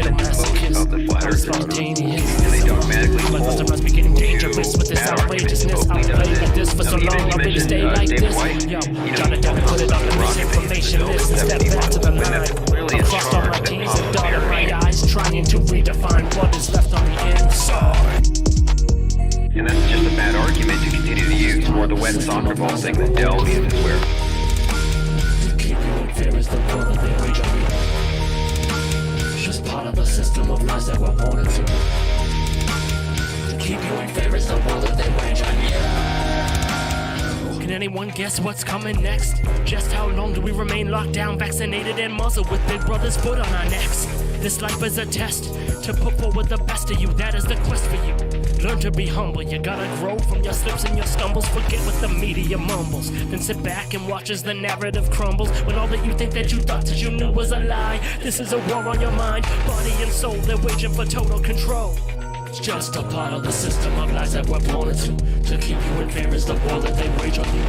masochist. I'm spontaneous. And they dogmatically My hold customers be getting dangerous with this bad arguments. outrageousness. I've played like this for so long, I'll be to stay like this. Yo, gotta put it on the misinformation list and step back to the line. I'm crossed on my T's and dotted my I's, trying to redefine what is left on the inside. And that's just a bad argument to continue to use, or the wet soccer ball thing that Dell uses where To keep you in fear is the war that they wage on you. Just part of a system of lies that we're born into. To keep you in fear is the war that they wage on you. Can anyone guess what's coming next? Just how long do we remain locked down, vaccinated and muzzled with Big Brother's foot on our necks? This life is a test to put forward the best of you. That is the quest for you. Learn to be humble, you gotta grow from your slips and your stumbles. Forget what the media mumbles, then sit back and watch as the narrative crumbles. When all that you think that you thought that you knew was a lie. This is a war on your mind, body and soul. They're waging for total control. It's just a part of the system of lies that we're born into. To keep you in fear is the war that they wage on you.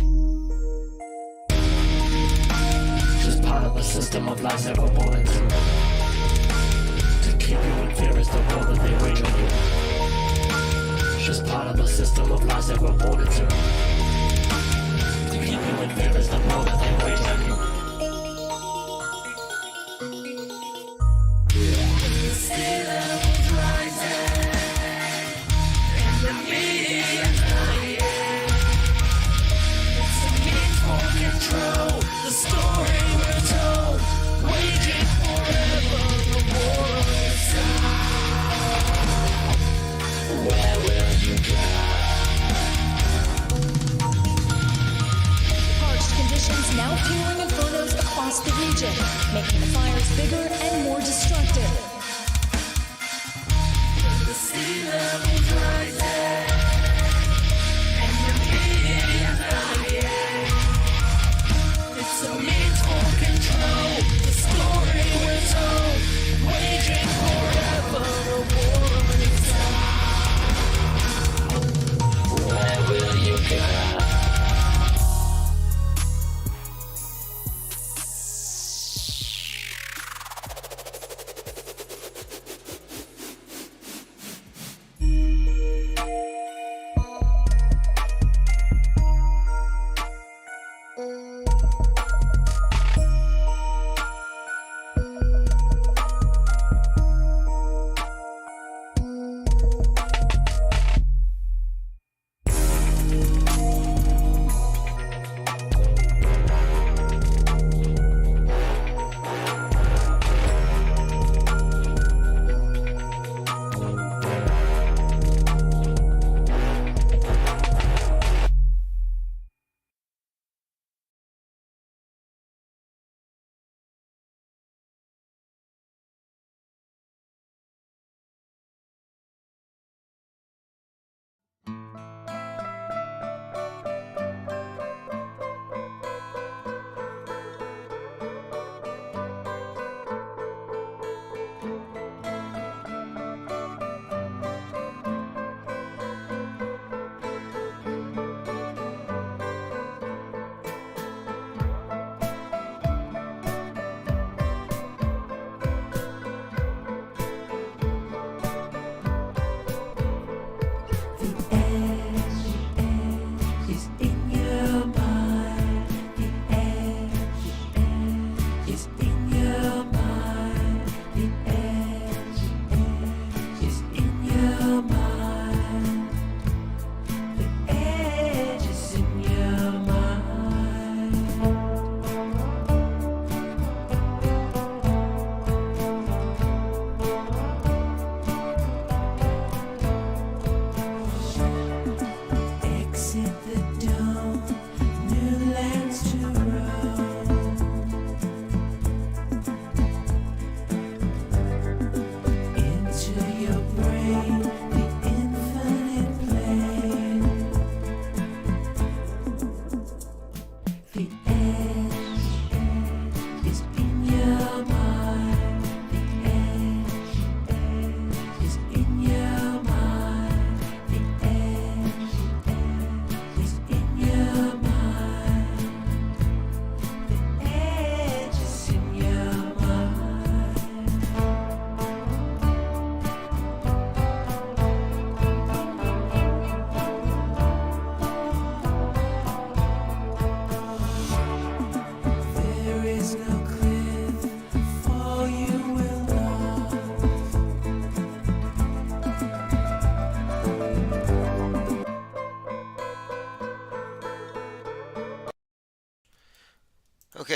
Just part of the system of lies that we're born into. To keep you in fear is the war that they wage on you. Just part of the system of lies that we're born into. To keep you in fear is the war that they wage on you. Still rising, and the media's lying. It's a means for control. The story we're told, waging for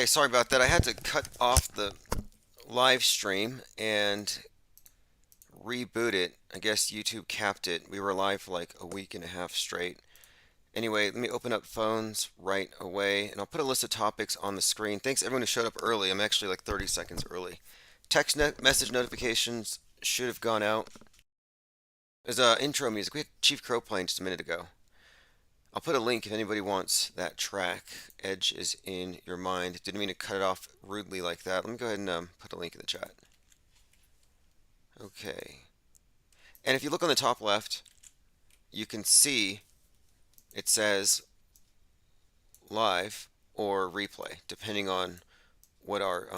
Okay, sorry about that. I had to cut off the live stream and reboot it. I guess YouTube capped it. We were live for like a week and a half straight. Anyway, let me open up phones right away and I'll put a list of topics on the screen. Thanks everyone who showed up early. I'm actually like 30 seconds early. Text message notifications should have gone out. There's intro music. We had Chief Crow playing just a minute ago. I'll put a link if anybody wants that track. Edge is in your mind. Didn't mean to cut it off rudely like that. Let me go ahead and put a link in the chat. Okay. And if you look on the top left, you can see it says live or replay, depending on what our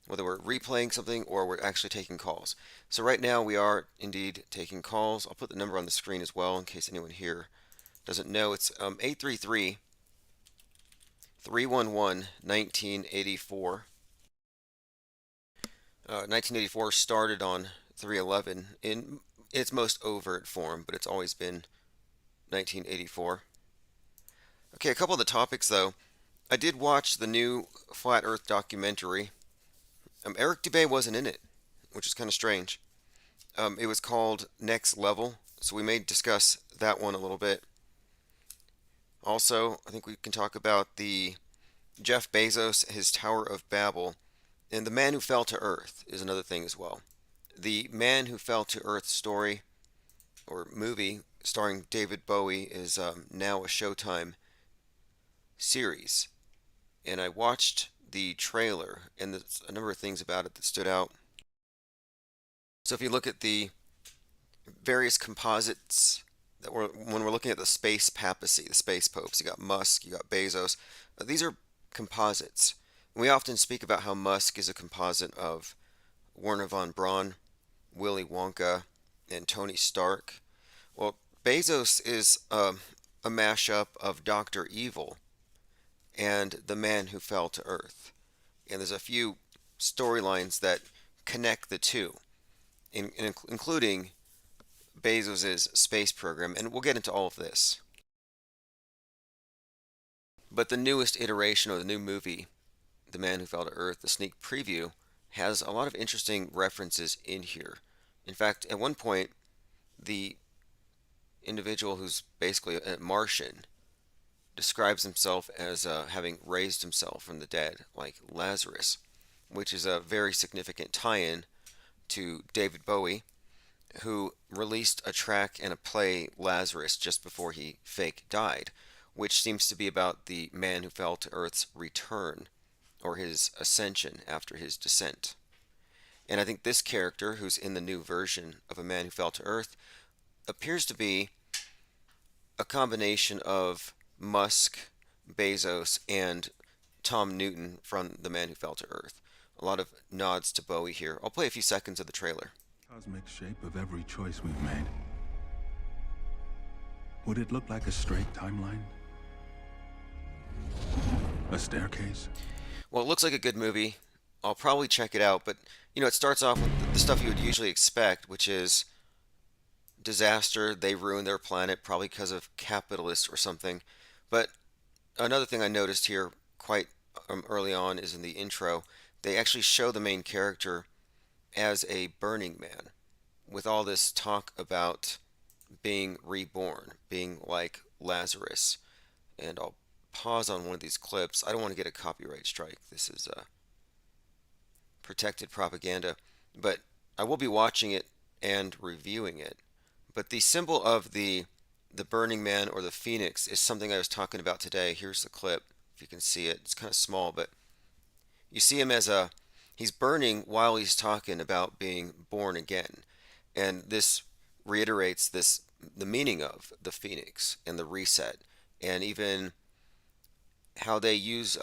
whether we're replaying something or we're actually taking calls. So right now we are indeed taking calls. I'll put the number on the screen as well in case anyone here doesn't know. It's 833 311 1984. 1984 started on 311 in its most overt form, but it's always been 1984. Okay, a couple of the topics though. I did watch the new Flat Earth documentary. Eric Dubay wasn't in it, which is kind of strange. It was called Next Level, so we may discuss that one a little bit. Also, I think we can talk about the Jeff Bezos, his Tower of Babel, and the Man Who Fell to Earth is another thing as well. The Man Who Fell to Earth story, or movie, starring David Bowie, is now a Showtime series. And I watched the trailer, and there's a number of things about it that stood out. So if you look at the various composites that when we're looking at the space papacy, the space popes, you got Musk, you got Bezos. These are composites. We often speak about how Musk is a composite of Wernher von Braun, Willy Wonka, and Tony Stark. Well, Bezos is a mashup of Dr. Evil and the Man Who Fell to Earth. And there's a few storylines that connect the two, including Bezos' space program, and we'll get into all of this. But the newest iteration of the new movie, The Man Who Fell to Earth, the sneak preview, has a lot of interesting references in here. In fact, at one point, the individual who's basically a Martian describes himself as having raised himself from the dead, like Lazarus, which is a very significant tie-in to David Bowie, who released a track and a play, Lazarus, just before he fake died, which seems to be about the man who fell to Earth's return, or his ascension after his descent. And I think this character, who's in the new version of A Man Who Fell to Earth, appears to be a combination of Musk, Bezos, and Tom Newton from The Man Who Fell to Earth. A lot of nods to Bowie here. I'll play a few seconds of the trailer. Cosmic shape of every choice we've made. Would it look like a straight timeline? A staircase? Well, it looks like a good movie. I'll probably check it out, but it starts off with the stuff you would usually expect, which is disaster. They ruin their planet, probably because of capitalists or something. But another thing I noticed here quite early on is in the intro, they actually show the main character as a Burning Man, with all this talk about being reborn, being like Lazarus. And I'll pause on one of these clips. I don't want to get a copyright strike. This is protected propaganda, but I will be watching it and reviewing it. But the symbol of the Burning Man or the Phoenix is something I was talking about today. Here's the clip, if you can see it. It's kind of small, but you see him as he's burning while he's talking about being born again. And this reiterates the meaning of the Phoenix and the reset, and even how they use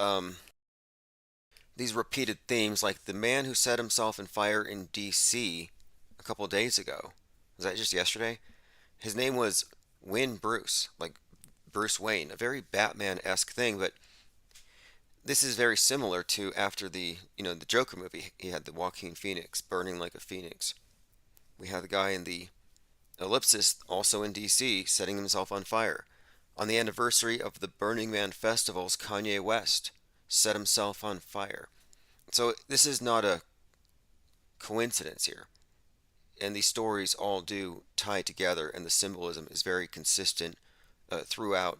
these repeated themes, like the man who set himself on fire in DC a couple of days ago. Was that just yesterday? His name was Wayne Bruce, like Bruce Wayne, a very Batman-esque thing, but this is very similar to after the Joker movie. He had the Joaquin Phoenix burning like a phoenix. We have the guy in the Ellipsis, also in DC, setting himself on fire. On the anniversary of the Burning Man festivals, Kanye West set himself on fire. So this is not a coincidence here. And these stories all do tie together, and the symbolism is very consistent throughout.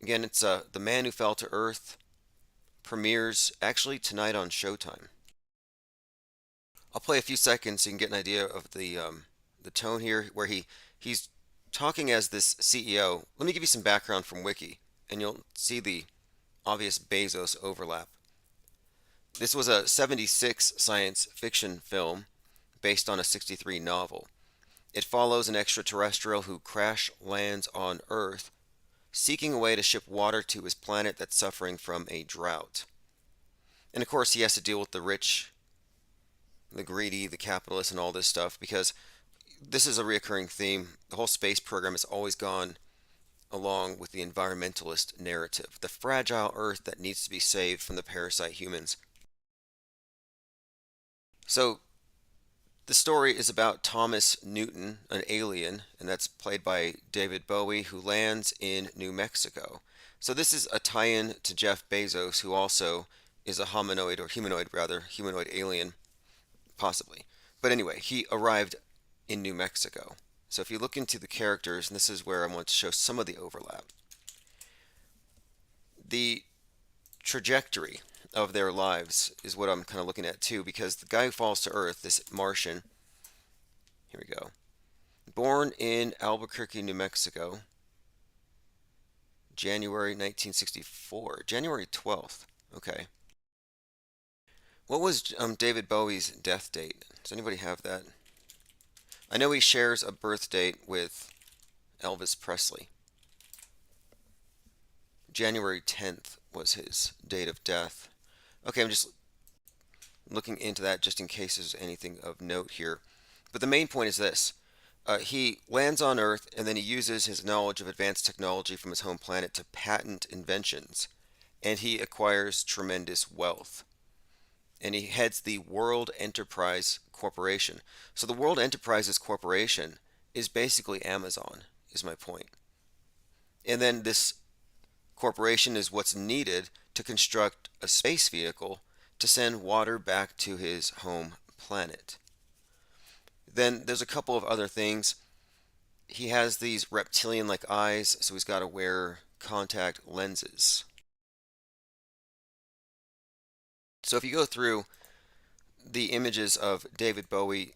Again, it's The Man Who Fell to Earth premieres actually tonight on Showtime. I'll play a few seconds so you can get an idea of the tone here, where he's talking as this CEO. Let me give you some background from Wiki, and you'll see the obvious Bezos overlap. This was a 76 science fiction film based on a 63 novel. It follows an extraterrestrial who crash lands on Earth, seeking a way to ship water to his planet that's suffering from a drought. And of course, he has to deal with the rich, the greedy, the capitalists, and all this stuff, because this is a recurring theme. The whole space program has always gone along with the environmentalist narrative, the fragile Earth that needs to be saved from the parasite humans. So, the story is about Thomas Newton, an alien, and that's played by David Bowie, who lands in New Mexico. So this is a tie-in to Jeff Bezos, who also is a hominoid, or humanoid rather, humanoid alien, possibly. But anyway, he arrived in New Mexico. So if you look into the characters, and this is where I want to show some of the overlap, the trajectory of their lives is what I'm kind of looking at too, because the guy who falls to Earth, this Martian, here we go, born in Albuquerque, New Mexico, January 1964, January 12th, okay. What was David Bowie's death date? Does anybody have that? I know he shares a birth date with Elvis Presley. January 10th was his date of death. Okay, I'm just looking into that just in case there's anything of note here. But the main point is this. He lands on Earth, and then he uses his knowledge of advanced technology from his home planet to patent inventions. And he acquires tremendous wealth. And he heads the World Enterprise Corporation. So the World Enterprises Corporation is basically Amazon, is my point. And then this corporation is what's needed to construct a space vehicle to send water back to his home planet. Then there's a couple of other things. He has these reptilian-like eyes, so he's got to wear contact lenses. So if you go through the images of David Bowie,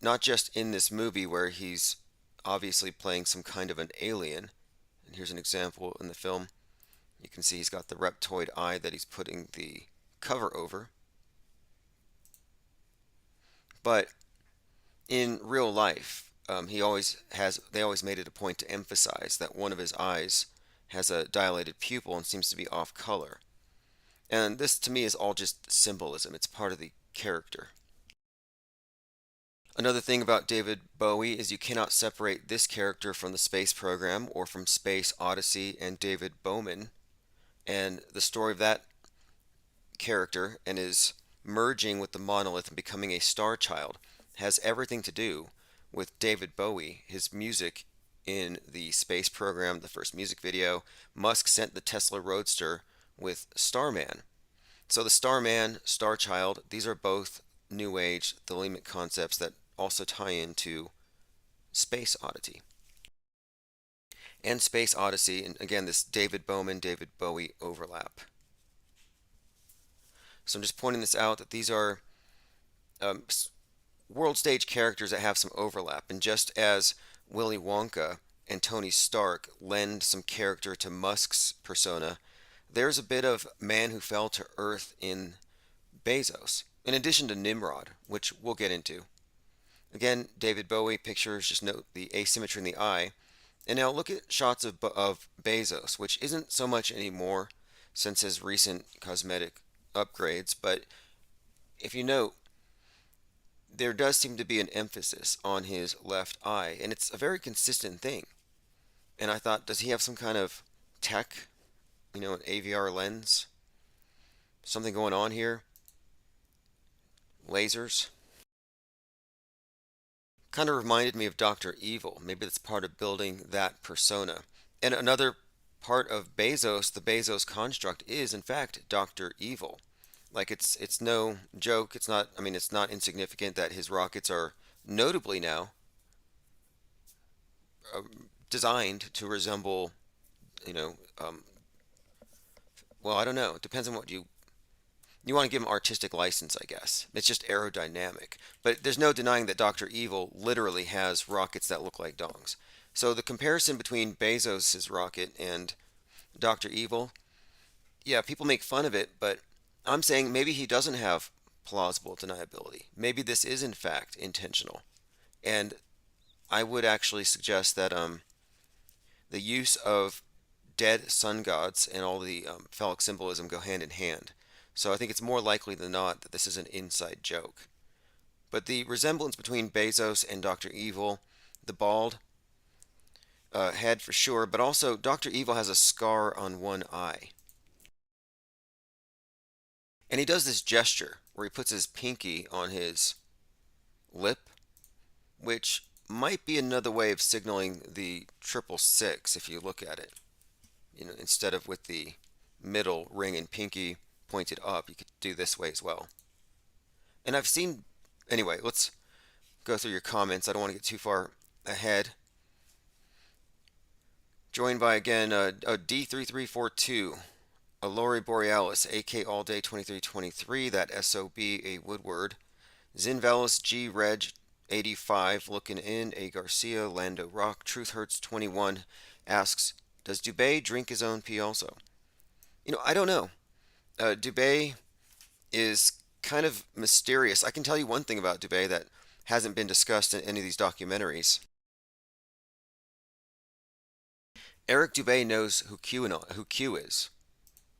not just in this movie where he's obviously playing some kind of an alien, and here's an example in the film. You can see he's got the reptoid eye that he's putting the cover over. But in real life, they always made it a point to emphasize that one of his eyes has a dilated pupil and seems to be off color. And this to me is all just symbolism. It's part of the character. Another thing about David Bowie is you cannot separate this character from the space program or from Space Odyssey and David Bowman. And the story of that character and his merging with the monolith and becoming a star child has everything to do with David Bowie, his music in the space program, the first music video. Musk sent the Tesla Roadster with Starman. So the Starman, Star Child, these are both New Age, Thelemic concepts that also tie into Space Oddity. And Space Odyssey, and again, this David Bowman, David Bowie overlap. So I'm just pointing this out that these are world stage characters that have some overlap. And just as Willy Wonka and Tony Stark lend some character to Musk's persona, there's a bit of Man Who Fell to Earth in Bezos, in addition to Nimrod, which we'll get into. Again, David Bowie pictures, just note the asymmetry in the eye. And now look at shots of Bezos, which isn't so much anymore since his recent cosmetic upgrades, but if you note, there does seem to be an emphasis on his left eye, and it's a very consistent thing. And I thought, does he have some kind of tech, an AVR lens? Something going on here? Lasers? Kind of reminded me of Dr. Evil. Maybe that's part of building that persona. And another part of Bezos, the Bezos construct, is in fact Dr. Evil. Like it's no joke. It's not. I mean, it's not insignificant that his rockets are notably now designed to resemble, you know, well, I don't know. It depends on what you want to give him artistic license, I guess. It's just aerodynamic. But there's no denying that Dr. Evil literally has rockets that look like dongs. So the comparison between Bezos's rocket and Dr. Evil, yeah, people make fun of it, but I'm saying maybe he doesn't have plausible deniability. Maybe this is in fact intentional. And I would actually suggest that the use of dead sun gods and all the phallic symbolism go hand in hand. So I think it's more likely than not that this is an inside joke. But the resemblance between Bezos and Dr. Evil, the bald head for sure, but also Dr. Evil has a scar on one eye. And he does this gesture where he puts his pinky on his lip, which might be another way of signaling the 666 if you look at it. You know, instead of with the middle ring and pinky pointed up, you could do this way as well. And I've seen, anyway, let's go through your comments. I don't want to get too far ahead. Joined by again D3342, a Lori Borealis, AK All Day 2323, that SOB, a Woodward, Zinvelis G Reg 85, looking in, A Garcia, Lando Rock, Truth Hurts 21 asks, does Dubé drink his own pee also? You know, I don't know. Dubé is kind of mysterious. I can tell you one thing about Dubé that hasn't been discussed in any of these documentaries. Eric Dubé knows who Q is,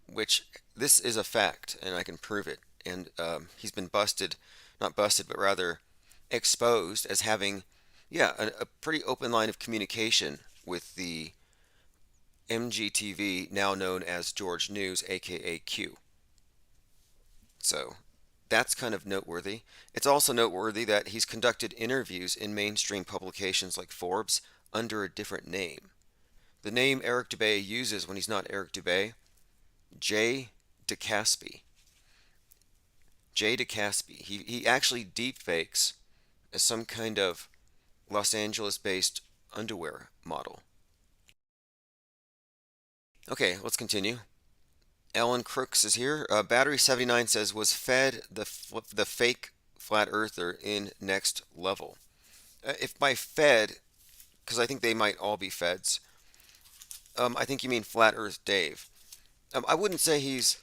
which this is a fact, and I can prove it. And he's been busted, not busted, but rather exposed as having, yeah, a pretty open line of communication with the MGTV, now known as George News, aka Q. So that's kind of noteworthy. It's also noteworthy that he's conducted interviews in mainstream publications like Forbes under a different name. The name Eric Dubé uses when he's not Eric Dubé, Jay DeCaspy. Jay DeCaspy. He actually deepfakes as some kind of Los Angeles-based underwear model. Okay, let's continue. Ellen Crooks is here. Battery 79 says, was fed the fake flat earther in next level? If by fed, because I think they might all be feds, I think you mean Flat Earth Dave. I wouldn't say he's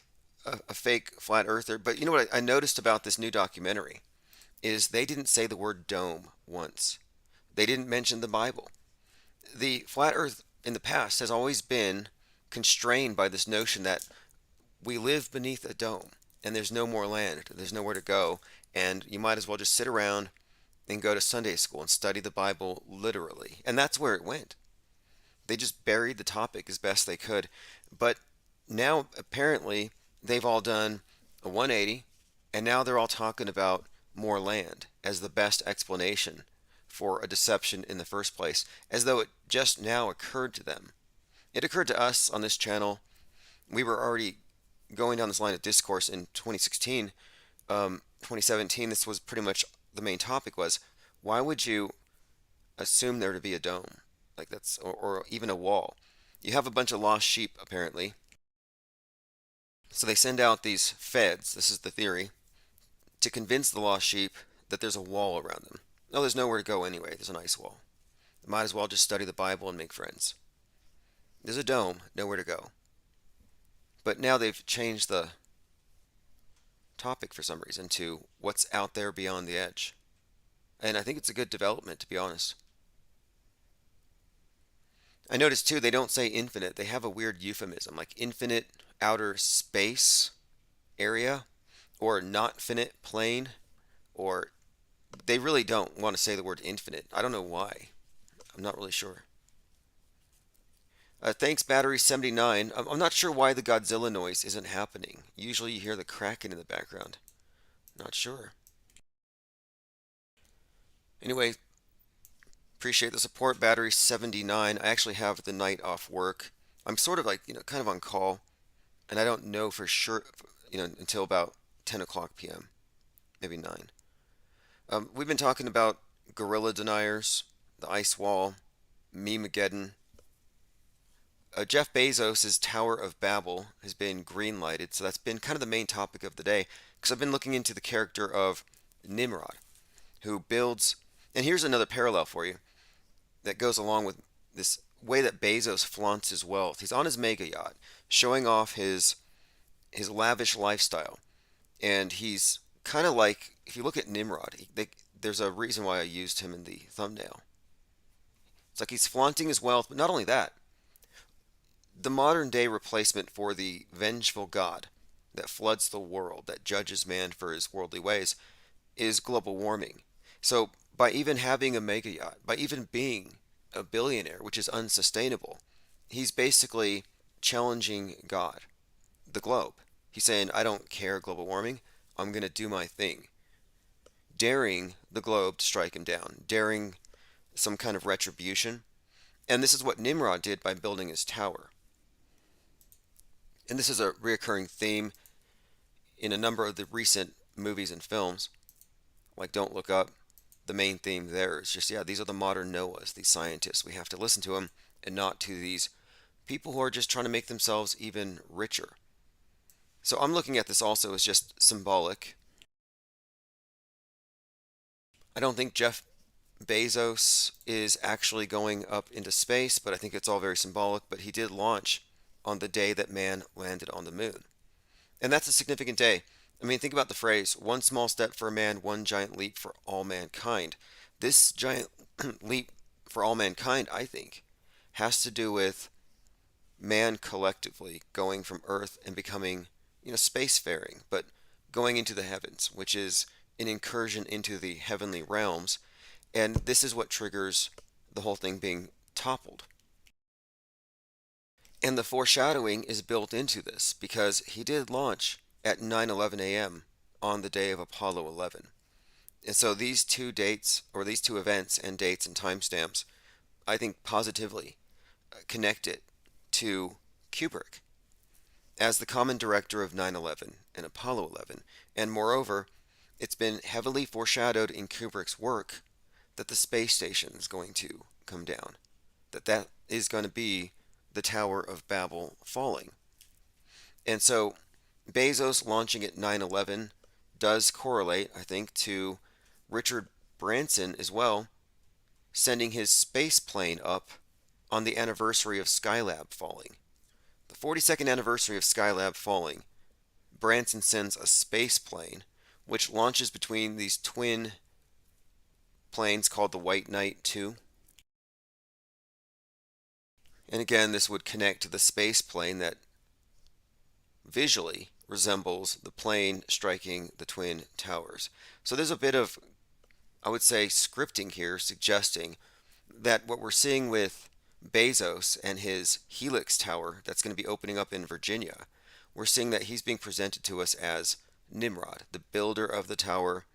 a fake flat earther, but you know what I noticed about this new documentary is they didn't say the word dome once. They didn't mention the Bible. The flat earth in the past has always been constrained by this notion that we live beneath a dome and there's no more land, there's nowhere to go, and you might as well just sit around and go to Sunday school and study the Bible literally. And that's where it went. They just buried the topic as best they could. But now apparently they've all done a 180, and now they're all talking about more land as the best explanation for a deception in the first place, as though it just now occurred to them. It occurred to us on this channel. We were already going down this line of discourse in 2016, 2017. This was pretty much the main topic was, why would you assume there to be a dome? Like that's, or even a wall. You have a bunch of lost sheep, apparently. So they send out these feds, this is the theory, to convince the lost sheep that there's a wall around them. No, there's nowhere to go anyway. There's an ice wall. They might as well just study the Bible and make friends. There's a dome, nowhere to go. But now they've changed the topic for some reason to what's out there beyond the edge. And I think it's a good development, to be honest. I noticed too, they don't say infinite. They have a weird euphemism, like infinite outer space area, or not finite plane, or they really don't want to say the word infinite. I don't know why. I'm not really sure. Thanks, Battery 79. I'm not sure why the Godzilla noise isn't happening. Usually you hear the cracking in the background. Not sure. Anyway, appreciate the support, Battery 79. I actually have the night off work. I'm sort of like, kind of on call, and I don't know for sure, until about 10 o'clock p.m., maybe 9. We've been talking about gorilla deniers, the ice wall, Meme-mageddon. Jeff Bezos' Tower of Babel has been green-lighted, so that's been kind of the main topic of the day, because I've been looking into the character of Nimrod, who builds, and here's another parallel for you that goes along with this way that Bezos flaunts his wealth. He's on his mega yacht, showing off his lavish lifestyle, and he's kind of like, if you look at Nimrod, there's a reason why I used him in the thumbnail. It's like he's flaunting his wealth, but not only that, the modern day replacement for the vengeful God that floods the world, that judges man for his worldly ways, is global warming. So by even having a mega yacht, by even being a billionaire, which is unsustainable, he's basically challenging God, the globe. He's saying, I don't care global warming, I'm going to do my thing. Daring the globe to strike him down, daring some kind of retribution. And this is what Nimrod did by building his tower. And this is a reoccurring theme in a number of the recent movies and films, like Don't Look Up. The main theme there is just, these are the modern Noahs, these scientists. We have to listen to them and not to these people who are just trying to make themselves even richer. So I'm looking at this also as just symbolic. I don't think Jeff Bezos is actually going up into space, but I think it's all very symbolic. But he did launch on the day that man landed on the moon. And that's a significant day. I mean, think about the phrase, one small step for a man, one giant leap for all mankind. This giant leap for all mankind, I think, has to do with man collectively going from Earth and becoming, spacefaring, but going into the heavens, which is an incursion into the heavenly realms. And this is what triggers the whole thing being toppled. And the foreshadowing is built into this because he did launch at 9:11 a.m. on the day of Apollo 11. And so these two dates, or these two events and dates and timestamps, I think positively connect it to Kubrick as the common director of 9/11 and Apollo 11. And moreover, it's been heavily foreshadowed in Kubrick's work that the space station is going to come down, that is going to be the Tower of Babel falling. And so Bezos launching at 9/11 does correlate, I think, to Richard Branson as well, sending his space plane up on the anniversary of Skylab falling. The 42nd anniversary of Skylab falling, Branson sends a space plane which launches between these twin planes called the White Knight 2. And again, this would connect to the space plane that visually resembles the plane striking the Twin Towers. So there's a bit of, I would say, scripting here suggesting that what we're seeing with Bezos and his Helix Tower that's going to be opening up in Virginia, we're seeing that he's being presented to us as Nimrod, the builder of the tower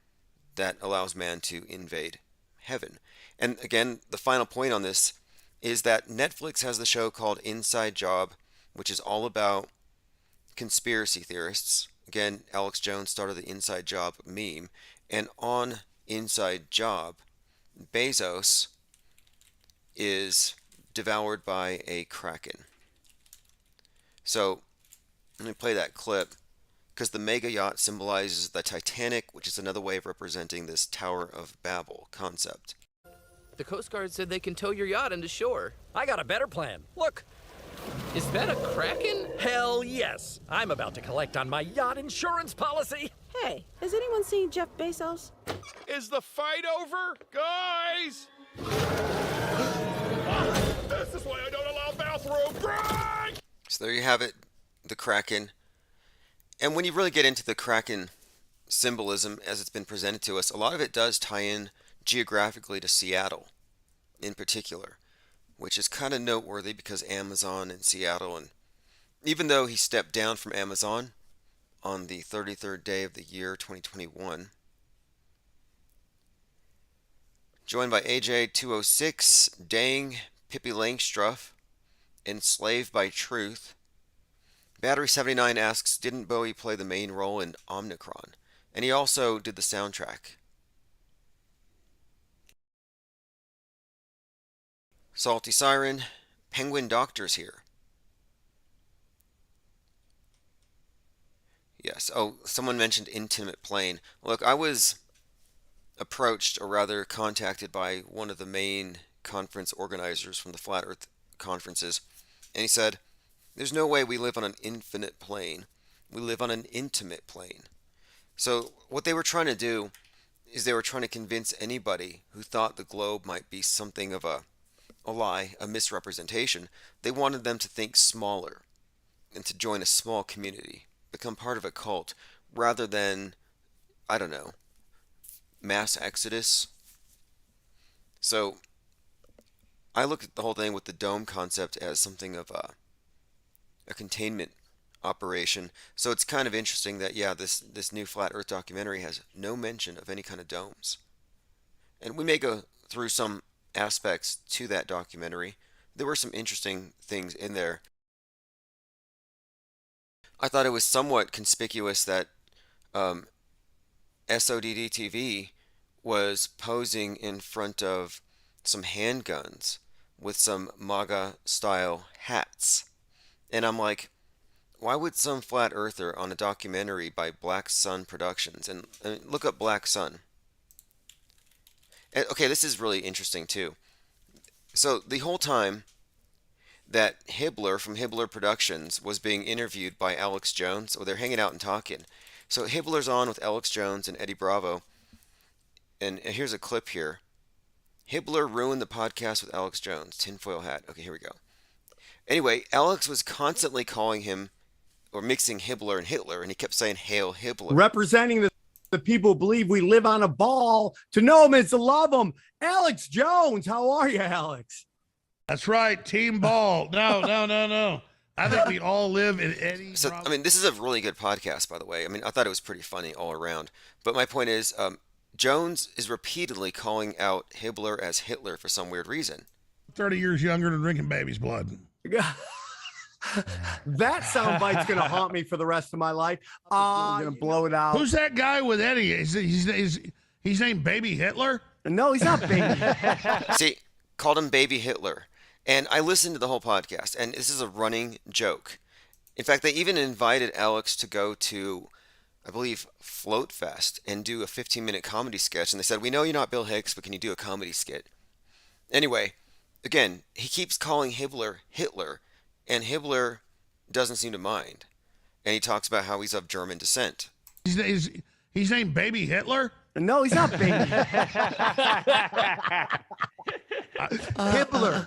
that allows man to invade heaven. And again, the final point on this is that Netflix has the show called Inside Job, which is all about conspiracy theorists. Again, Alex Jones started the Inside Job meme. And on Inside Job, Bezos is devoured by a kraken. So let me play that clip, because the mega yacht symbolizes the Titanic, which is another way of representing this Tower of Babel concept. The Coast Guard said they can tow your yacht into shore. I got a better plan. Look. Is that a kraken? Hell yes. I'm about to collect on my yacht insurance policy. Hey, has anyone seen Jeff Bezos? Is the fight over, guys? This is why I don't allow bathroom break! So there you have it, the kraken. And when you really get into the kraken symbolism as it's been presented to us, a lot of it does tie in geographically to Seattle in particular, which is kind of noteworthy because Amazon and Seattle, and even though he stepped down from Amazon on the 33rd day of the year 2021, joined by AJ206, Dang, Pippi Langstruff, Enslaved by Truth. Battery 79 asks, didn't Bowie play the main role in Omnicron? And he also did the soundtrack. Salty Siren, Penguin Doctor's here. Yes. Oh, someone mentioned intimate plane. Look, I was approached, or rather contacted, by one of the main conference organizers from the Flat Earth conferences, and he said, there's no way we live on an infinite plane. We live on an intimate plane. So what they were trying to do is they were trying to convince anybody who thought the globe might be something of a lie, a misrepresentation. They wanted them to think smaller and to join a small community, become part of a cult, rather than, I don't know, mass exodus. So I look at the whole thing with the dome concept as something of a containment operation. So it's kind of interesting that, yeah, this new Flat Earth documentary has no mention of any kind of domes. And we may go through some aspects to that documentary. There were some interesting things in there. I thought it was somewhat conspicuous that SODD TV was posing in front of some handguns with some MAGA style hats. And I'm like, why would some flat earther on a documentary by Black Sun Productions, and look up Black Sun. Okay, this is really interesting too. So the whole time that Hibbler from Hibbler Productions was being interviewed by Alex Jones, or they're hanging out and talking. So Hibbler's on with Alex Jones and Eddie Bravo, and here's a clip here. Hibbler ruined the podcast with Alex Jones. Tinfoil hat. Okay, here we go. Anyway, Alex was constantly calling him, or mixing Hibbler and Hitler, and he kept saying, "Hail Hibbler." Representing the people who believe we live on a ball. To know him is to love him. Alex Jones, how are you, Alex? That's right, Team Ball. No. I think we all live in Eddie. So, I mean, this is a really good podcast, by the way. I mean, I thought it was pretty funny all around. But my point is, Jones is repeatedly calling out Hibbler as Hitler for some weird reason. 30 years younger than drinking baby's blood. That soundbite's going to haunt me for the rest of my life. I'm going to blow it out. Who's that guy with Eddie? He's named Baby Hitler? No, he's not Baby. See, called him Baby Hitler. And I listened to the whole podcast, and this is a running joke. In fact, they even invited Alex to go to, I believe, Float Fest and do a 15-minute comedy sketch. And they said, "We know you're not Bill Hicks, but can you do a comedy skit?" Anyway, again, he keeps calling Hibbler Hitler, and Hibbler doesn't seem to mind. And he talks about how he's of German descent. He's named Baby Hitler? No, he's not Baby.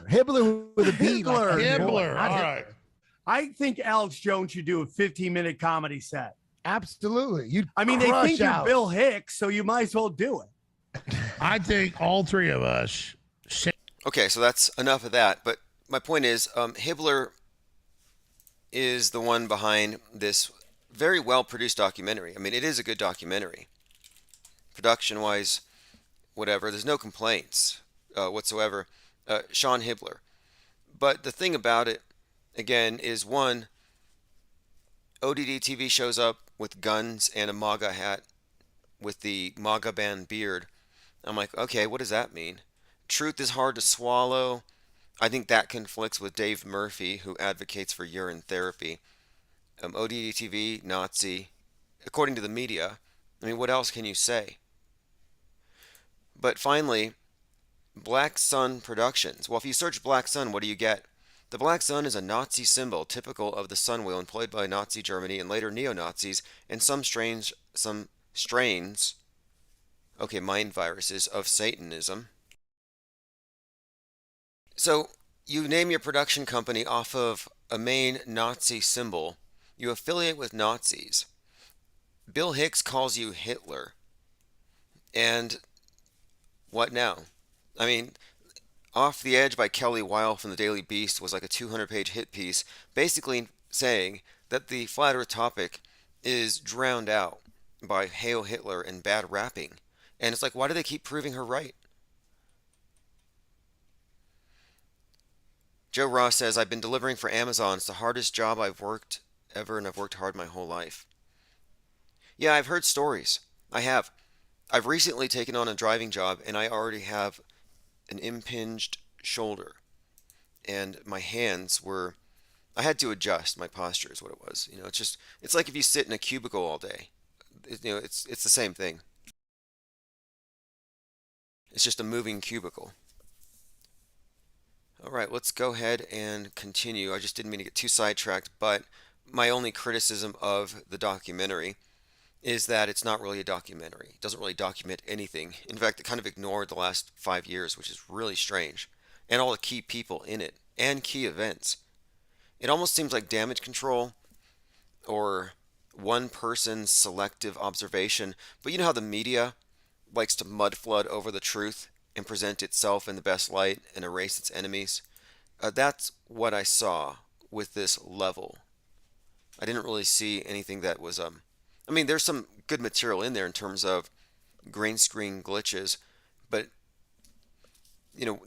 Hibbler with a B. Hibbler. All right. I think Alex Jones should do a 15-minute comedy set. Absolutely. I mean, they think you're Bill Hicks, so you might as well do it. I think all three of us. Okay, so that's enough of that. But my point is, Hibbler is the one behind this very well-produced documentary. I mean, it is a good documentary. Production-wise, whatever, there's no complaints whatsoever. Sean Hibbler. But the thing about it, again, is one, ODD TV shows up with guns and a MAGA hat with the MAGA band beard. I'm like, okay, what does that mean? Truth is hard to swallow. I think that conflicts with Dave Murphy, who advocates for urine therapy. ODD TV, Nazi, according to the media. I mean, what else can you say? But finally, Black Sun Productions. Well, if you search Black Sun, what do you get? The Black Sun is a Nazi symbol typical of the sun wheel employed by Nazi Germany and later neo-Nazis and some strains, mind viruses of Satanism. So you name your production company off of a main Nazi symbol. You affiliate with Nazis. Bill Hicks calls you Hitler. And what now? I mean, Off the Edge by Kelly Weil from the Daily Beast was like a 200-page hit piece, basically saying that the flat earth topic is drowned out by Hail Hitler and bad rapping. And it's like, why do they keep proving her right? Joe Ross says, I've been delivering for Amazon. It's the hardest job I've worked ever, and I've worked hard my whole life. Yeah, I've heard stories. I have. I've recently taken on a driving job, and I already have an impinged shoulder. And my hands were, I had to adjust my posture is what it was. It's like if you sit in a cubicle all day. It's the same thing. It's just a moving cubicle. All right, let's go ahead and continue. I just didn't mean to get too sidetracked, but my only criticism of the documentary is that it's not really a documentary. It doesn't really document anything. In fact, it kind of ignored the last 5 years, which is really strange, and all the key people in it, and key events. It almost seems like damage control or one person's selective observation, but you know how the media likes to mud flood over the truth and present itself in the best light and erase its enemies? That's what I saw with this level. I didn't really see anything that was I mean, there's some good material in there in terms of green screen glitches, but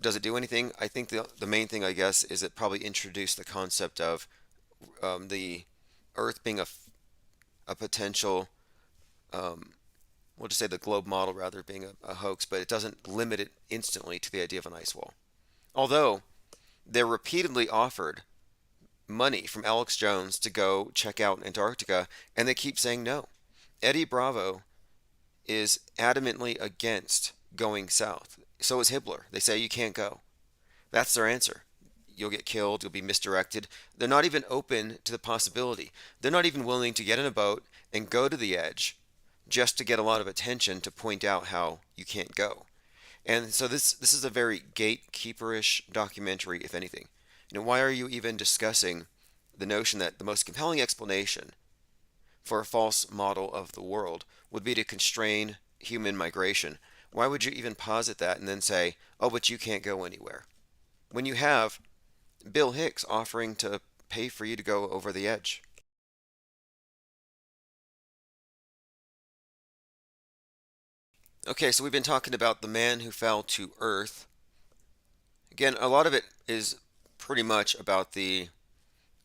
does it do anything? I think the main thing, I guess, is it probably introduced the concept of the Earth being a potential, we'll just say the globe model rather being a hoax, but it doesn't limit it instantly to the idea of an ice wall. Although they're repeatedly offered money from Alex Jones to go check out Antarctica, and they keep saying no. Eddie Bravo is adamantly against going south. So is Hibbler. They say you can't go. That's their answer. You'll get killed. You'll be misdirected. They're not even open to the possibility. They're not even willing to get in a boat and go to the edge just to get a lot of attention to point out how you can't go. And so this is a very gatekeeperish documentary, if anything. Why are you even discussing the notion that the most compelling explanation for a false model of the world would be to constrain human migration? Why would you even posit that and then say, oh, but you can't go anywhere? When you have Bill Hicks offering to pay for you to go over the edge. Okay, so we've been talking about the man who fell to Earth. Again, a lot of it is pretty much about the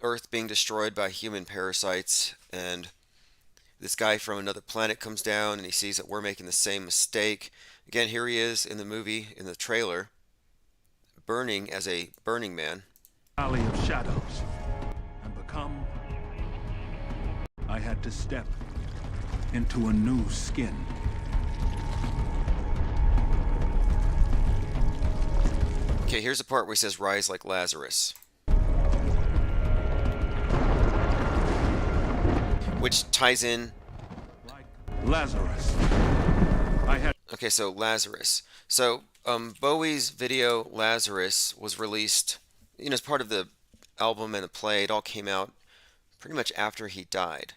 Earth being destroyed by human parasites, and this guy from another planet comes down and he sees that we're making the same mistake. Again, here he is in the movie, in the trailer, burning as a Burning Man. Valley of shadows. And become... I had to step into a new skin. Okay, here's the part where he says, rise like Lazarus. Which ties in... Like Lazarus. Okay, so Lazarus. So, Bowie's video, Lazarus, was released, as part of the album and the play. It all came out pretty much after he died.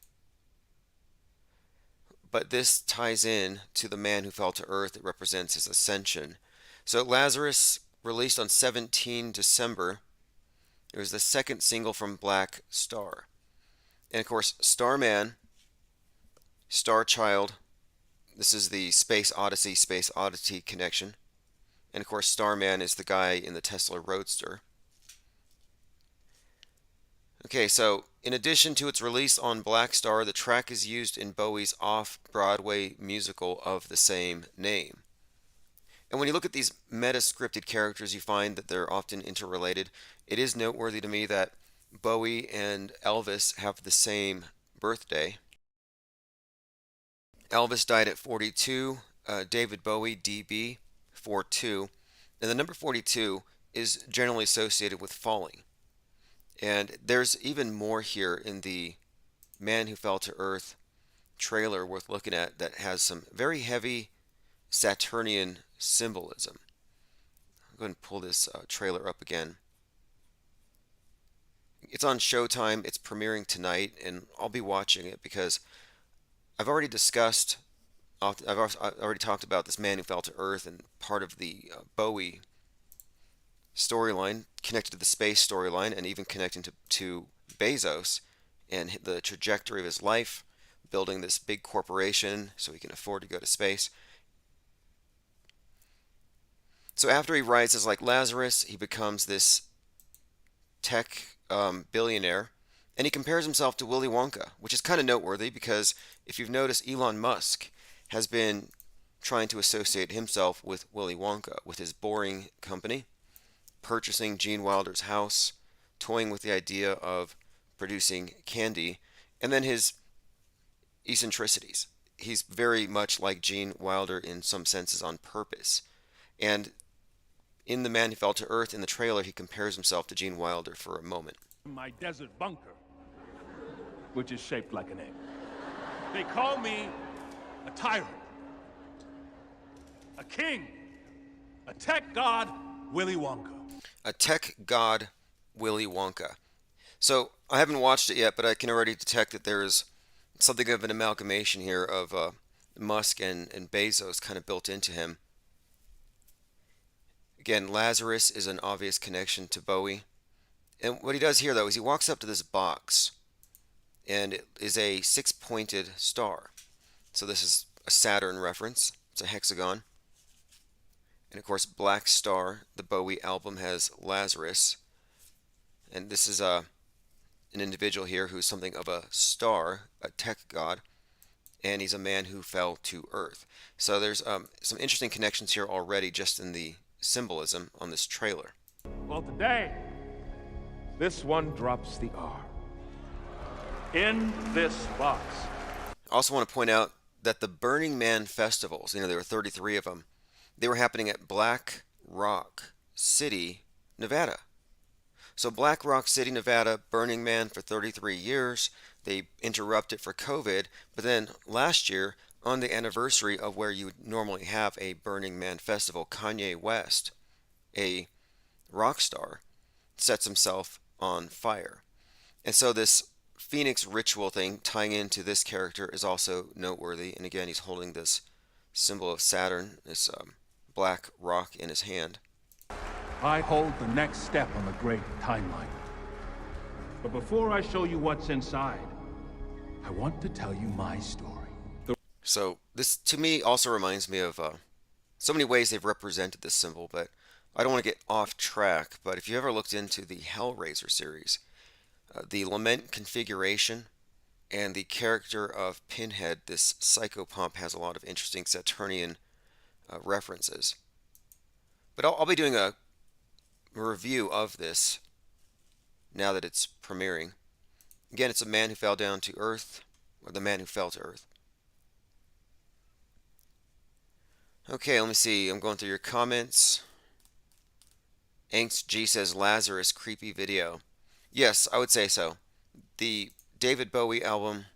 But this ties in to the man who fell to earth. It represents his ascension. So, Lazarus, released on 17 December. It was the second single from Black Star. And of course, Starman, Starchild, this is the Space Odyssey connection. And of course, Starman is the guy in the Tesla Roadster. Okay, so in addition to its release on Black Star, the track is used in Bowie's off-Broadway musical of the same name. And when you look at these meta-scripted characters, you find that they're often interrelated. It is noteworthy to me that Bowie and Elvis have the same birthday. Elvis died at 42, David Bowie, DB, 42. And the number 42 is generally associated with falling. And there's even more here in the Man Who Fell to Earth trailer worth looking at that has some very heavy Saturnian symbolism. I'm going to pull this trailer up again. It's on Showtime. It's premiering tonight, and I'll be watching it because I've already discussed, I've already talked about this Man Who Fell to Earth and part of the Bowie storyline connected to the space storyline and even connecting to Bezos and the trajectory of his life, building this big corporation so he can afford to go to space. So after he rises like Lazarus, he becomes this tech billionaire, and he compares himself to Willy Wonka, which is kind of noteworthy because if you've noticed, Elon Musk has been trying to associate himself with Willy Wonka, with his boring company, purchasing Gene Wilder's house, toying with the idea of producing candy, and then his eccentricities. He's very much like Gene Wilder in some senses on purpose. And in The Man Who Fell to Earth, in the trailer, he compares himself to Gene Wilder for a moment. My desert bunker, which is shaped like an egg. They call me a tyrant, a king, a tech god, Willy Wonka. A tech god, Willy Wonka. So I haven't watched it yet, but I can already detect that there is something of an amalgamation here of Musk and Bezos kind of built into him. Again, Lazarus is an obvious connection to Bowie. And what he does here, though, is he walks up to this box, and it is a six-pointed star. So this is a Saturn reference. It's a hexagon. And of course, Black Star, the Bowie album, has Lazarus. And this is an individual here who's something of a star, a tech god, and he's a man who fell to earth. So there's some interesting connections here already just in the symbolism on this trailer. Well, today, this one drops the R. In this box. I also want to point out that the Burning Man festivals, there were 33 of them, they were happening at Black Rock City, Nevada. So Black Rock City, Nevada, Burning Man for 33 years. They interrupted for COVID, but then last year, on the anniversary of where you would normally have a Burning Man festival, Kanye West, a rock star, sets himself on fire. And so this Phoenix ritual thing tying into this character is also noteworthy. And again, he's holding this symbol of Saturn, this black rock in his hand. I hold the next step on the great timeline. But before I show you what's inside, I want to tell you my story. So this, to me, also reminds me of so many ways they've represented this symbol, but I don't want to get off track. But if you ever looked into the Hellraiser series, the lament configuration and the character of Pinhead, this psychopomp, has a lot of interesting Saturnian references. But I'll be doing a review of this now that it's premiering. Again, it's a man who fell down to earth, or the man who fell to earth. Okay, let me see. I'm going through your comments. Angst G says Lazarus creepy video. Yes, I would say so. The David Bowie album,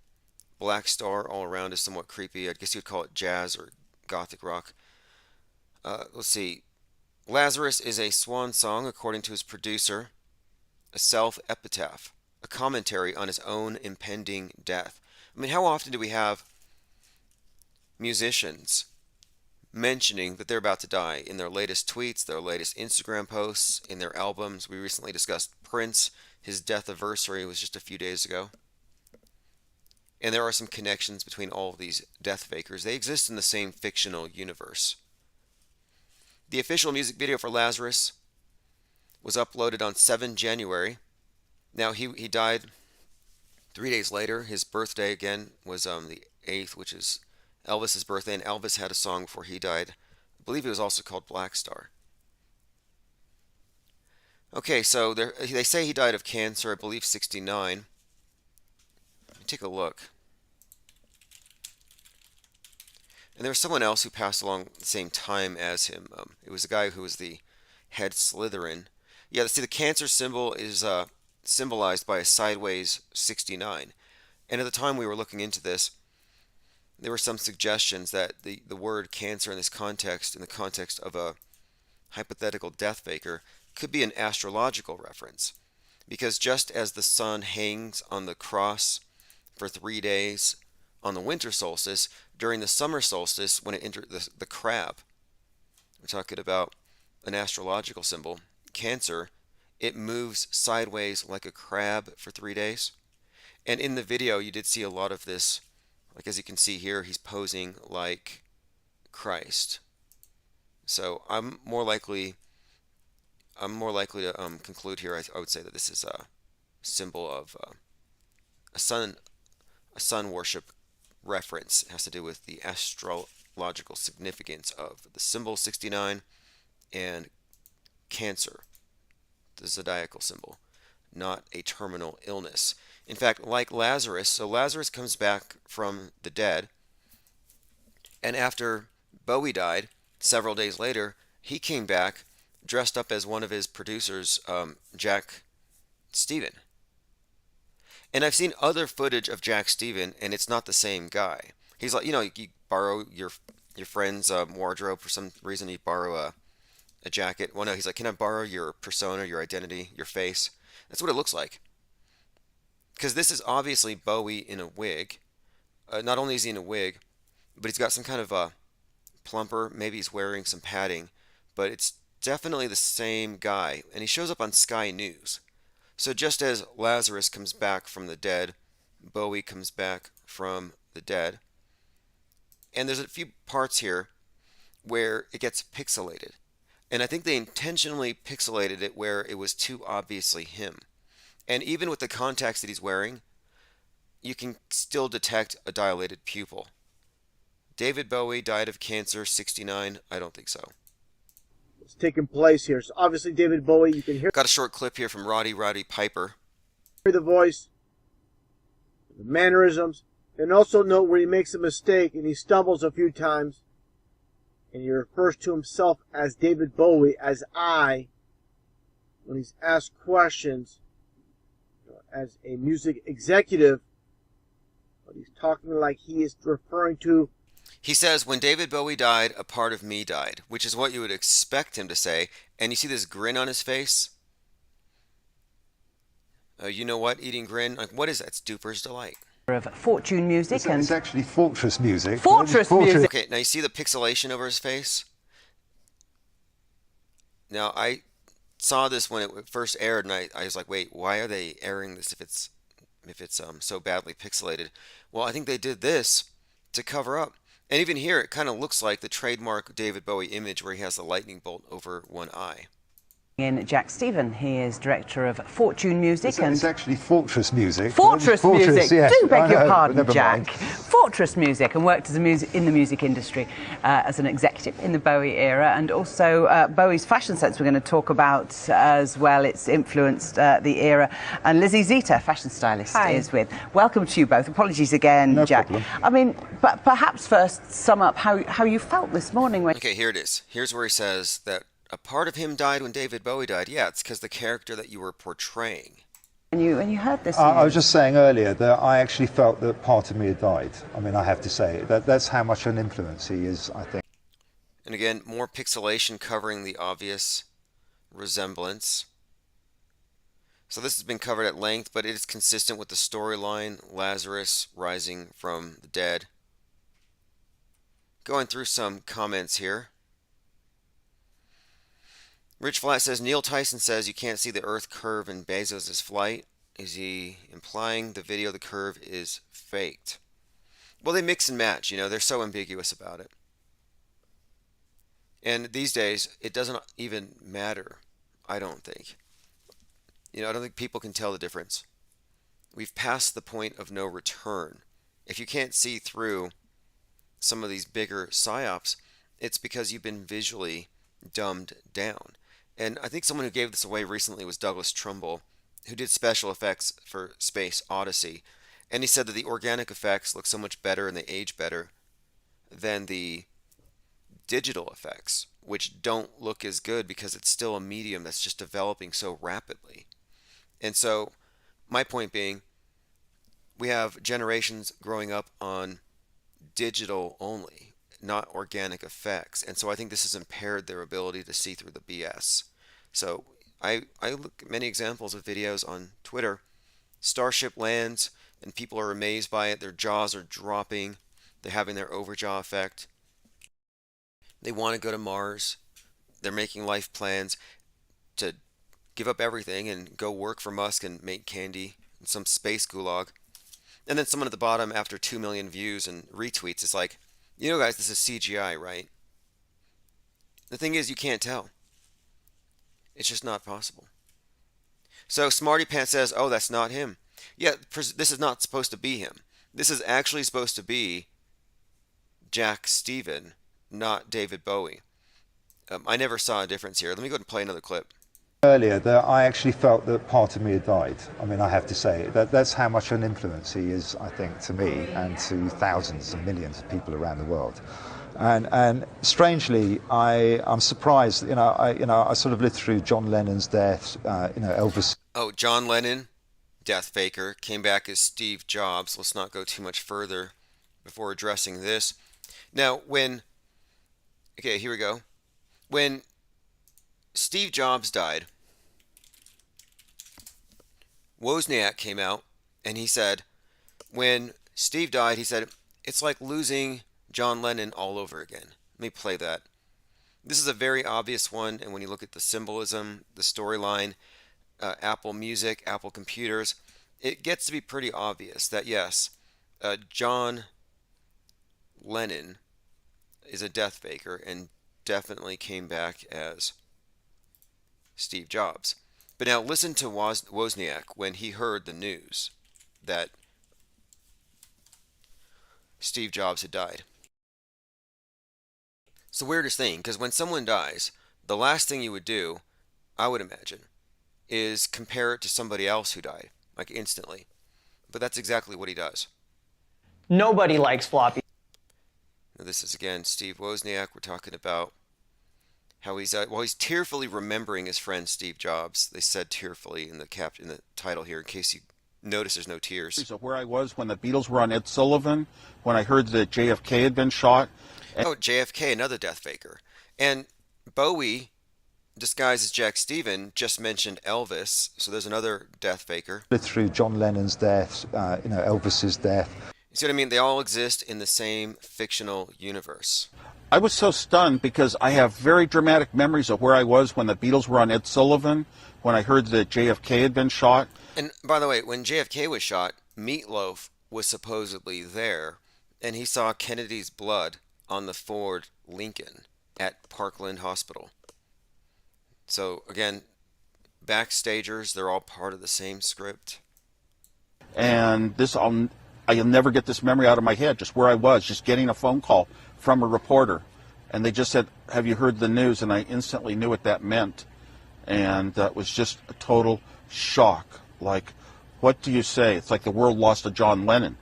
Black Star, all around is somewhat creepy. I guess you'd call it jazz or gothic rock. Let's see. Lazarus is a swan song, according to his producer, a self-epitaph, a commentary on his own impending death. I mean, how often do we have musicians mentioning that they're about to die in their latest tweets, their latest Instagram posts, in their albums? We recently discussed Prince. His death anniversary was just a few days ago. And there are some connections between all of these death fakers. They exist in the same fictional universe. The official music video for Lazarus was uploaded on 7 January. Now, he died 3 days later. His birthday, again, was the 8th, which is Elvis's birthday. And Elvis had a song before he died. I believe it was also called Black Star. Okay, so they say he died of cancer, I believe 69. Let me take a look. And there was someone else who passed along the same time as him. It was a guy who was the head Slytherin. Yeah, see, the cancer symbol is symbolized by a sideways 69. And at the time we were looking into this, there were some suggestions that the word cancer in this context, in the context of a hypothetical death faker, could be an astrological reference. Because just as the sun hangs on the cross for 3 days on the winter solstice, during the summer solstice, when it entered the crab, we're talking about an astrological symbol, Cancer, it moves sideways like a crab for 3 days. And in the video, you did see a lot of this. Like, as you can see here, he's posing like Christ. So I'm more likely I'm more likely to conclude here. I would say that this is a symbol of a sun worship reference. It has to do with the astrological significance of the symbol 69 and Cancer, the zodiacal symbol, not a terminal illness. In fact, like Lazarus, so Lazarus comes back from the dead, and after Bowie died, several days later, he came back dressed up as one of his producers, Jack Stephen. And I've seen other footage of Jack Stephen, and it's not the same guy. He's like, you borrow your friend's wardrobe for some reason. You borrow a jacket. Well, no, he's like, can I borrow your persona, your identity, your face? That's what it looks like. Because this is obviously Bowie in a wig. Not only is he in a wig, but he's got some kind of a plumper. Maybe he's wearing some padding, but it's definitely the same guy. And he shows up on Sky News. So just as Lazarus comes back from the dead, Bowie comes back from the dead. And there's a few parts here where it gets pixelated. And I think they intentionally pixelated it where it was too obviously him. And even with the contacts that he's wearing, you can still detect a dilated pupil. David Bowie died of cancer, 69. I don't think so. It's taking place here. So obviously David Bowie, you can hear Got a short clip here from Roddy Piper. the voice, the mannerisms, and also note where he makes a mistake and he stumbles a few times, and he refers to himself as David Bowie, as I, when he's asked questions, as a music executive, but he's talking like he is referring to. He says, when David Bowie died, a part of me died, which is what you would expect him to say. And you see this grin on his face? You know what? Eating grin. Like, what is that? It's Duper's Delight. Of Fortune Music. It's actually Fortress Music. Fortress Music. Okay, now you see the pixelation over his face? Now, I saw this when it first aired, and I was like, wait, why are they airing this if it's so badly pixelated? Well, I think they did this to cover up. And even here, it kind of looks like the trademark David Bowie image where he has the lightning bolt over one eye. In Jack Stephen, he is director of Fortune Music. It's actually Fortress Music. Fortress Music. Yes. Do beg your pardon, Jack. Mind. Fortress Music, and worked as in the music industry as an executive in the Bowie era, and also Bowie's fashion sense we're going to talk about as well. It's influenced the era. And Lizzie Zeta, fashion stylist, is with. Welcome to you both. Apologies again, No Jack. problem. I mean, but perhaps first sum up how you felt this morning when. Okay, here it is. Here's where he says that a part of him died when David Bowie died. Yeah, it's because the character that you were portraying. When you heard this. I was just saying earlier that I actually felt that part of me had died. I mean, I have to say that's how much an influence he is, I think. And again, more pixelation covering the obvious resemblance. So this has been covered at length, but it is consistent with the storyline, Lazarus rising from the dead. Going through some comments here. Rich Flat says, Neil Tyson says you can't see the Earth curve in Bezos' flight. Is he implying the video of the curve is faked? Well, they mix and match, they're so ambiguous about it. And these days, it doesn't even matter, I don't think. I don't think people can tell the difference. We've passed the point of no return. If you can't see through some of these bigger psyops, it's because you've been visually dumbed down. And I think someone who gave this away recently was Douglas Trumbull, who did special effects for Space Odyssey. And he said that the organic effects look so much better and they age better than the digital effects, which don't look as good because it's still a medium that's just developing so rapidly. And so, my point being, we have generations growing up on digital only, not organic effects. And so I think this has impaired their ability to see through the BS. So I look at many examples of videos on Twitter. Starship lands and people are amazed by it. Their jaws are dropping. They're having their overjaw effect. They want to go to Mars. They're making life plans to give up everything and go work for Musk and make candy in some space gulag. And then someone at the bottom after 2 million views and retweets is like, guys, this is CGI, right? The thing is, you can't tell. It's just not possible. So Smarty Pants says, oh, that's not him. Yeah, this is not supposed to be him. This is actually supposed to be Jack Stephen, not David Bowie. I never saw a difference here. Let me go and play another clip. Earlier, that I actually felt that part of me had died. I mean, I have to say that's how much an influence he is, I think, to me and to thousands and millions of people around the world. And strangely, I'm surprised. I sort of lived through John Lennon's death. Elvis. Oh, John Lennon, death faker, came back as Steve Jobs. Let's not go too much further before addressing this. Now, okay, here we go. When Steve Jobs died, Wozniak came out and he said, when Steve died, he said, it's like losing John Lennon all over again. Let me play that. This is a very obvious one, and when you look at the symbolism, the storyline, Apple Music, Apple Computers, it gets to be pretty obvious that yes, John Lennon is a death faker and definitely came back as Steve Jobs. But now listen to Wozniak when he heard the news that Steve Jobs had died. It's the weirdest thing, because when someone dies, the last thing you would do, I would imagine, is compare it to somebody else who died, like instantly. But that's exactly what he does. Nobody likes floppy. Now this is again Steve Wozniak. We're talking about how he's tearfully remembering his friend Steve Jobs. They said tearfully in the title here, in case you notice there's no tears. So where I was when the Beatles were on Ed Sullivan, when I heard that JFK had been shot. Oh, JFK, another death faker. And Bowie, disguised as Jack Stephen, just mentioned Elvis, so there's another death faker. Through John Lennon's death, Elvis's death. You see what I mean? They all exist in the same fictional universe. I was so stunned because I have very dramatic memories of where I was when the Beatles were on Ed Sullivan, when I heard that JFK had been shot. And by the way, when JFK was shot, Meatloaf was supposedly there, and he saw Kennedy's blood on the Ford Lincoln at Parkland Hospital. So again, backstagers, they're all part of the same script. And I'll never get this memory out of my head, just where I was, just getting a phone call from a reporter. And they just said, have you heard the news? And I instantly knew what that meant. And that was just a total shock. Like, what do you say? It's like the world lost a John Lennon.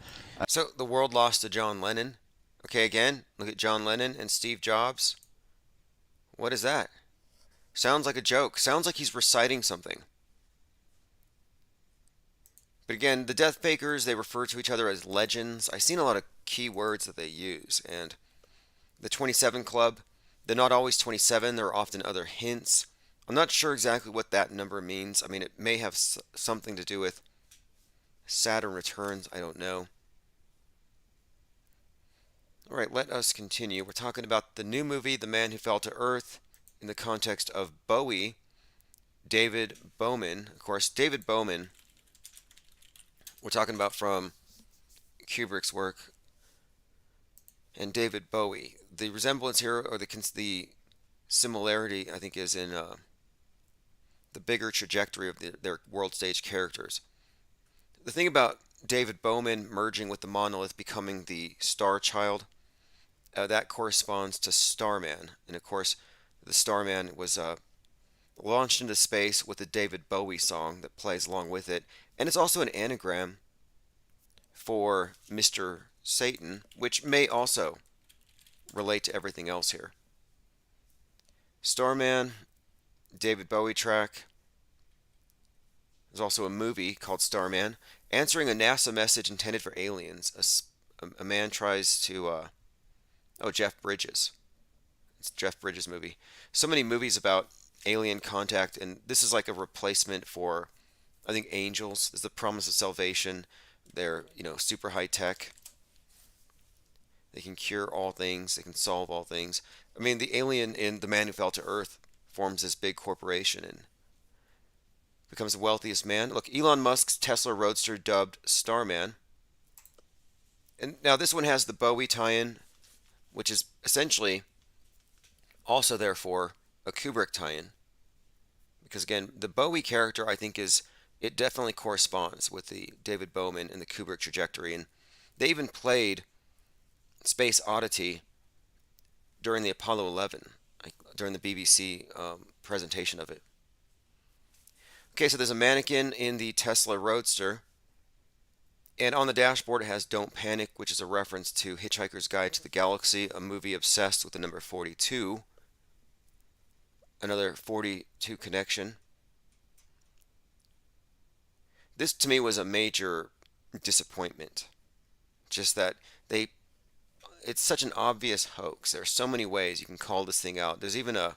So the world lost a John Lennon. Okay, again, look at John Lennon and Steve Jobs. What is that? Sounds like a joke. Sounds like he's reciting something. But again, the death fakers, they refer to each other as legends. I've seen a lot of key words that they use. And the 27 Club, they're not always 27. There are often other hints. I'm not sure exactly what that number means. I mean, it may have something to do with Saturn Returns. I don't know. All right, let us continue. We're talking about the new movie, The Man Who Fell to Earth, in the context of Bowie, David Bowman. Of course, David Bowman, we're talking about from Kubrick's work, and David Bowie. The resemblance here, or the similarity, I think, is in the bigger trajectory of their world stage characters. The thing about David Bowman merging with the Monolith, becoming the Star Child, that corresponds to Starman. And of course, the Starman was launched into space with the David Bowie song that plays along with it. And it's also an anagram for Mr. Satan, which may also relate to everything else here. Starman, David Bowie track. There's also a movie called Starman, answering a NASA message intended for aliens. A man tries to... Jeff Bridges. It's Jeff Bridges' movie. So many movies about alien contact, and this is like a replacement for, I think, Angels. There's the Promise of Salvation. They're, super high tech. They can cure all things. They can solve all things. I mean, the alien in The Man Who Fell to Earth forms this big corporation and becomes the wealthiest man. Look, Elon Musk's Tesla Roadster dubbed Starman. And now this one has the Bowie tie-in, which is essentially also therefore a Kubrick tie-in, because again, the Bowie character I think it definitely corresponds with the David Bowman and the Kubrick trajectory, and they even played Space Oddity during the Apollo 11, like during the BBC presentation of it. Okay, so there's a mannequin in the Tesla Roadster, and on the dashboard it has "Don't Panic," which is a reference to Hitchhiker's Guide to the Galaxy, a movie obsessed with the number 42. Another 42 connection. This to me was a major disappointment. Just that it's such an obvious hoax. There are so many ways you can call this thing out. There's even an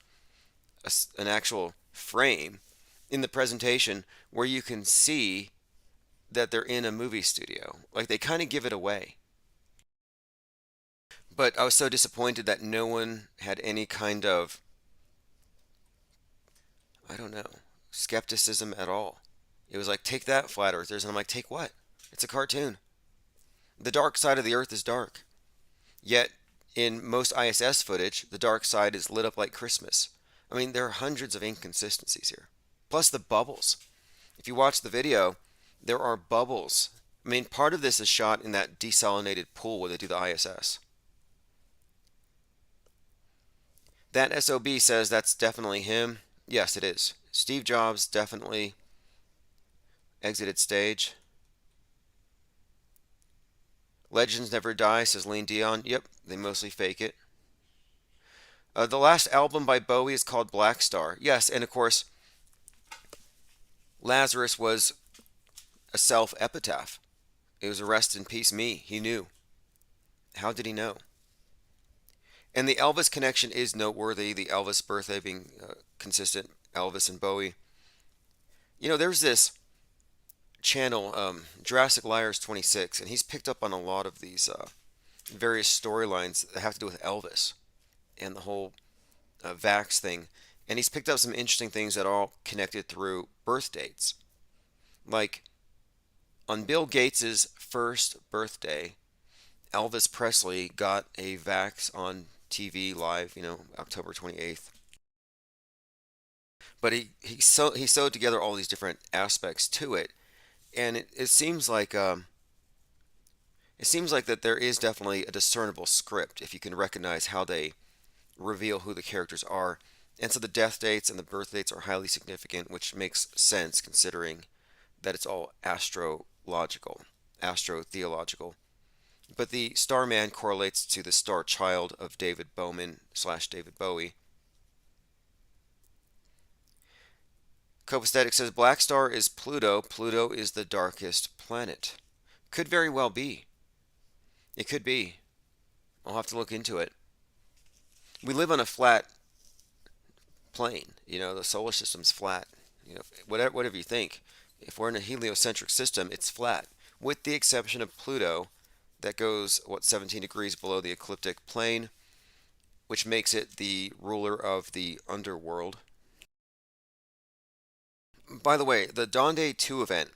actual frame in the presentation where you can see that they're in a movie studio. Like they kind of give it away. But I was so disappointed that no one had any kind of, I don't know, skepticism at all. It was like, take that, flat earthers. And I'm like, take what? It's a cartoon. The dark side of the earth is dark. Yet, in most ISS footage, the dark side is lit up like Christmas. I mean, there are hundreds of inconsistencies here. Plus the bubbles. If you watch the video, there are bubbles. I mean, part of this is shot in that desalinated pool where they do the ISS. That SOB says that's definitely him. Yes, it is. Steve Jobs definitely exited stage. Legends never die, says Lean Dion. Yep, they mostly fake it. The last album by Bowie is called Black Star. Yes, and of course, Lazarus was a self-epitaph. It was a rest in peace me. He knew. How did he know? And the Elvis connection is noteworthy, the Elvis birthday being consistent, Elvis and Bowie. You know, there's this channel, Jurassic Liars 26, and he's picked up on a lot of these various storylines that have to do with Elvis and the whole vax thing. And he's picked up some interesting things that are all connected through birth dates. Like, on Bill Gates's first birthday, Elvis Presley got a vax on TV live, October 28th. But he sewed together all these different aspects to it, and it seems like that there is definitely a discernible script if you can recognize how they reveal who the characters are. And so the death dates and the birth dates are highly significant, which makes sense considering that it's all astrotheological. But the Starman correlates to the star child of David Bowman / David Bowie. Copaesthetic says Black Star is Pluto. Pluto is the darkest planet. Could very well be. It could be. I'll have to look into it. We live on a flat plane. The solar system's flat. Whatever you think. If we're in a heliocentric system, it's flat. With the exception of Pluto, that goes, 17 degrees below the ecliptic plane, which makes it the ruler of the underworld. By the way, the Dawn Day 2 event,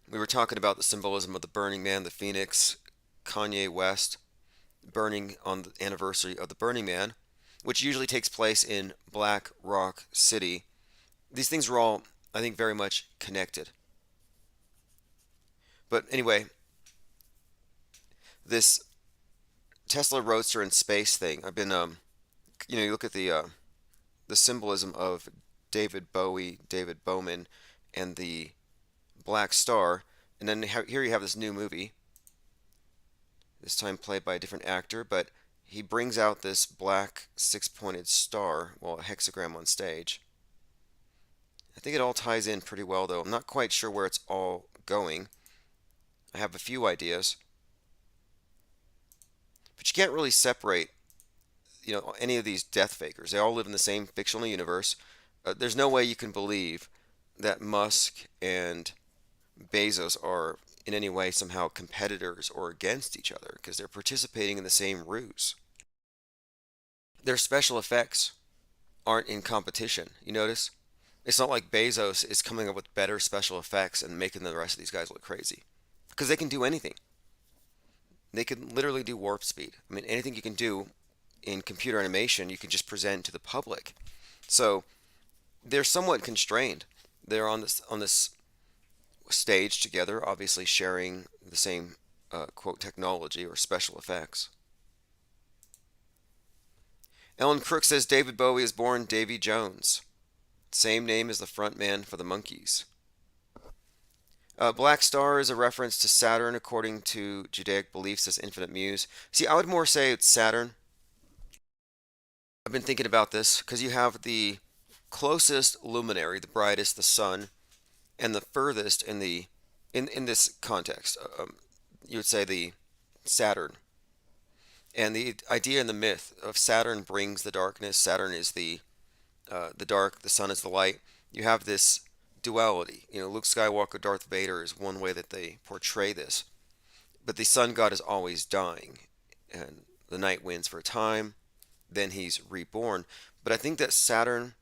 we were talking about the symbolism of the Burning Man, the Phoenix, Kanye West, burning on the anniversary of the Burning Man, which usually takes place in Black Rock City. These things are all, I think, very much connected. But anyway, this Tesla Roadster and space thing, I've been, you look at the symbolism of David Bowie, David Bowman, and the Black Star, and then here you have this new movie, this time played by a different actor, but he brings out this black six-pointed star, a hexagram on stage. I think it all ties in pretty well, though. I'm not quite sure where it's all going. I have a few ideas. But you can't really separate, any of these death fakers. They all live in the same fictional universe. There's no way you can believe that Musk and Bezos are in any way somehow competitors or against each other, because they're participating in the same ruse. Their special effects aren't in competition. You notice? It's not like Bezos is coming up with better special effects and making the rest of these guys look crazy, because they can do anything. They can literally do warp speed. I mean, anything you can do in computer animation, you can just present to the public. So they're somewhat constrained. They're on this stage together, obviously sharing the same quote technology or special effects. Ellen Crook says David Bowie is born Davy Jones, same name as the frontman for the Monkees. Black Star is a reference to Saturn according to Judaic beliefs as infinite muse. See, I would more say it's Saturn. I've been thinking about this because you have the closest luminary, the brightest, the sun, and the furthest in this context, you would say the Saturn. And the idea in the myth of Saturn brings the darkness. Saturn is the dark. The sun is the light. You have this duality. You know, Luke Skywalker, Darth Vader is one way that they portray this. But the sun god is always dying, and the night wins for a time. Then he's reborn. But I think that Saturn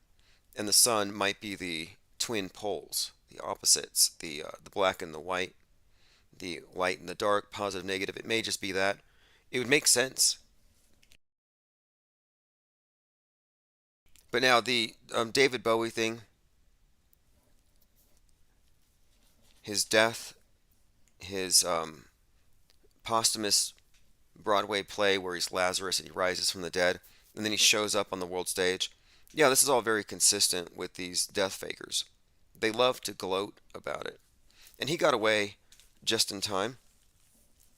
and the sun might be the twin poles, the opposites, the black and the white, the light and the dark, positive, negative. It may just be that. It would make sense. But now the David Bowie thing, his death, his posthumous Broadway play where he's Lazarus and he rises from the dead, and then he shows up on the world stage. Yeah, this is all very consistent with these death fakers. They love to gloat about it. And he got away just in time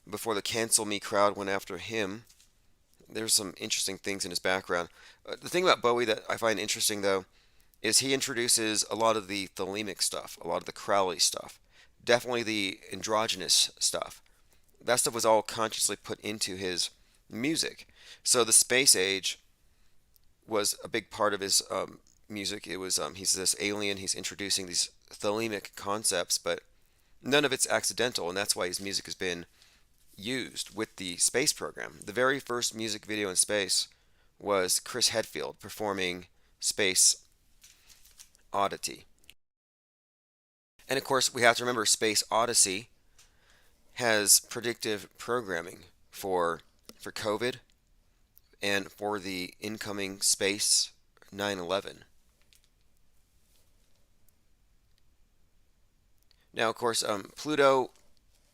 before the cancel me crowd went after him. There's some interesting things in his background. The thing about Bowie that I find interesting, though, is he introduces a lot of the thelemic stuff, a lot of the Crowley stuff, definitely the androgynous stuff. That stuff was all consciously put into his music. So the space age was a big part of his music. It was he's this alien, he's introducing these thelemic concepts, but none of it's accidental, and that's why his music has been used with the space program. The very first music video in space was Chris Hadfield performing Space Oddity. And of course, we have to remember Space Odyssey has predictive programming for COVID and for the incoming space 9/11. Now, of course, Pluto,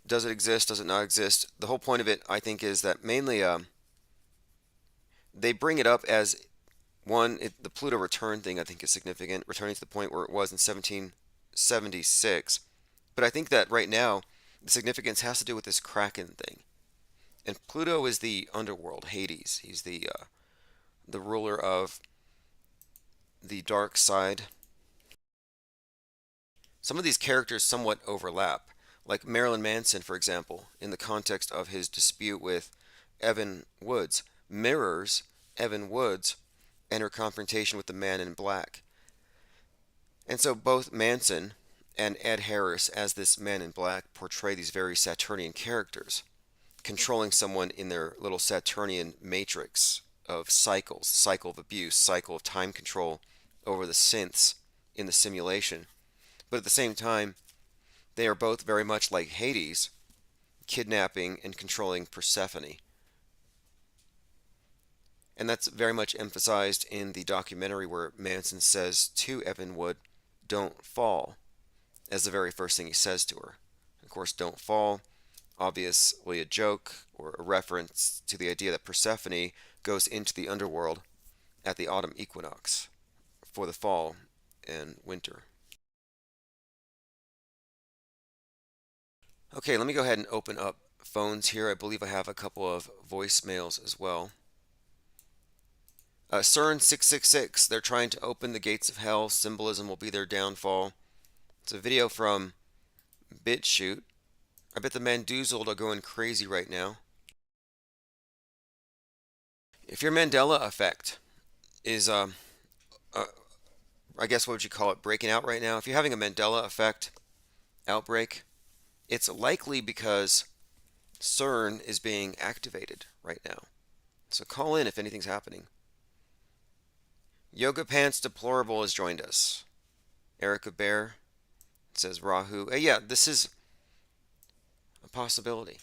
does it exist? Does it not exist? The whole point of it, I think, is that mainly they bring it up as one, the Pluto return thing, I think, is significant, returning to the point where it was in 1776. But I think that right now, the significance has to do with this Kraken thing. And Pluto is the underworld, Hades. He's the ruler of the dark side. Some of these characters somewhat overlap, like Marilyn Manson, for example, in the context of his dispute with Evan Woods, mirrors Evan Woods and her confrontation with the Man in Black. And so both Manson and Ed Harris, as this Man in Black, portray these very Saturnian characters, controlling someone in their little Saturnian matrix of cycles, cycle of abuse, cycle of time control over the synths in the simulation. But at the same time, they are both very much like Hades, kidnapping and controlling Persephone. And that's very much emphasized in the documentary where Manson says to Evan Wood, "Don't fall," as the very first thing he says to her. Of course, "don't fall," obviously a joke or a reference to the idea that Persephone goes into the underworld at the autumn equinox for the fall and winter. Okay, let me go ahead and open up phones here. I believe I have a couple of voicemails as well. CERN 666, they're trying to open the gates of hell. Symbolism will be their downfall. It's a video from BitChute. I bet the Mandoozled are going crazy right now. If your Mandela effect is, I guess what would you call it, breaking out right now? If you're having a Mandela effect outbreak, it's likely because CERN is being activated right now. So call in if anything's happening. Yoga Pants Deplorable has joined us. Erica Bear says Rahu. Yeah, this is a possibility.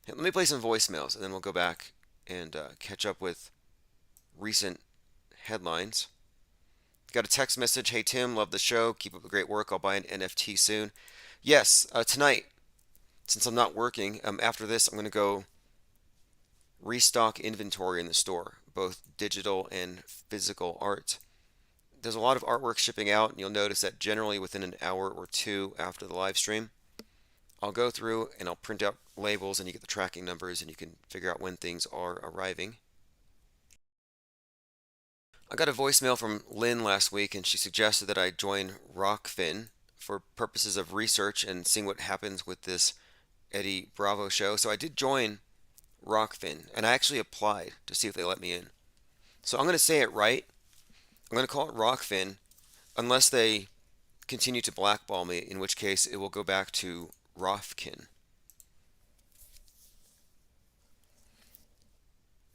Hey, let me play some voicemails and then we'll go back and catch up with recent headlines. Got a text message. Hey, Tim, love the show. Keep up the great work. I'll buy an NFT soon. Yes, tonight, since I'm not working, after this, I'm going to go restock inventory in the store, both digital and physical art. There's a lot of artwork shipping out, and you'll notice that generally within an hour or two after the live stream, I'll go through and I'll print out labels, and you get the tracking numbers, and you can figure out when things are arriving. I got a voicemail from Lynn last week, and she suggested that I join Rockfin for purposes of research and seeing what happens with this Eddie Bravo show. So I did join Rockfin, and I actually applied to see if they let me in. So I'm going to say it right. I'm going to call it Rockfin unless they continue to blackball me, in which case it will go back to Rofkin.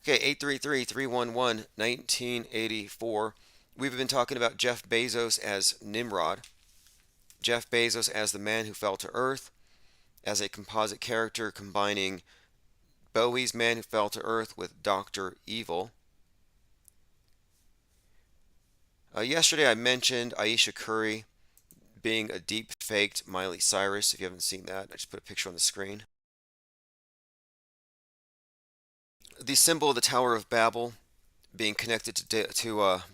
Okay, 833-311-1984. We've been talking about Jeff Bezos as Nimrod, Jeff Bezos as the man who fell to earth, as a composite character combining Bowie's Man Who Fell to Earth with Dr. Evil. Yesterday I mentioned Aisha Curry being a deep-faked Miley Cyrus. If you haven't seen that, I just put a picture on the screen. The symbol of the Tower of Babel being connected to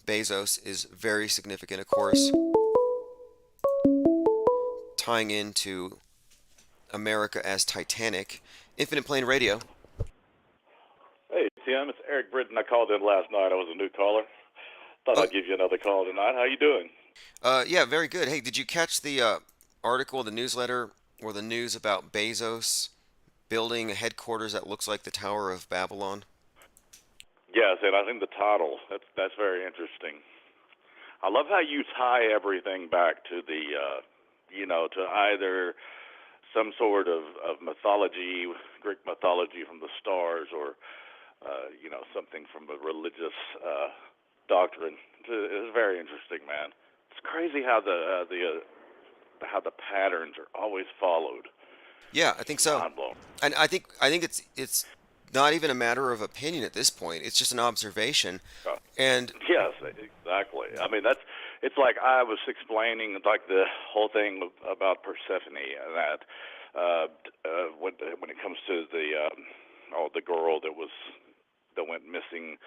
Bezos is very significant, of course, tying into America as Titanic. Infinite Plane Radio. Hey, Tim, it's Eric Britton. I called in last night. I was a new caller. Thought I'd give you another call tonight. How you doing? Yeah, very good. Hey, did you catch the article, the newsletter, or the news about Bezos building a headquarters that looks like the Tower of Babylon? Yes, and I think the title, that's very interesting. I love how you tie everything back to the, to either some sort of mythology, Greek mythology from the stars, or something from a religious doctrine. It's very interesting, man. It's crazy how the patterns are always followed. Yeah, I think so. Mind-blowing. And I think it's not even a matter of opinion at this point. It's just an observation. And yes, exactly. I mean, it's like I was explaining like the whole thing about Persephone, and that when it comes to the girl that went missing,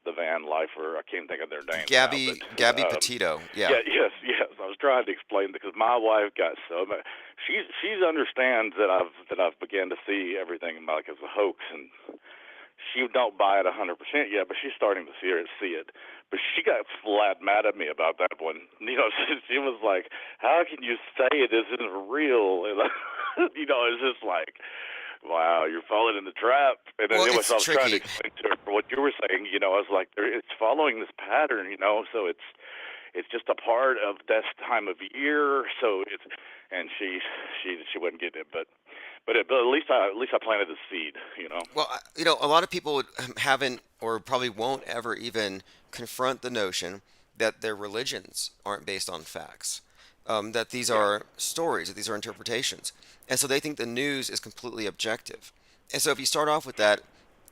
the van lifer, I can't think of their name. Gabby Petito. Yeah. Yes. I was trying to explain because my wife got so mad. She understands that I've began to see everything like as a hoax, and she don't buy it 100% yet, but she's starting to see it. But she got flat mad at me about that one. She was like, "How can you say it isn't real?" And it's just like, wow, you're falling in the trap. And then I was trying to explain to her what you were saying. I was like, it's following this pattern. So it's just a part of this time of year. So and she wouldn't get it, but at least I planted the seed. Well, a lot of people haven't or probably won't ever even confront the notion that their religions aren't based on facts. That these are stories, that these are interpretations. And so they think the news is completely objective. And so if you start off with that,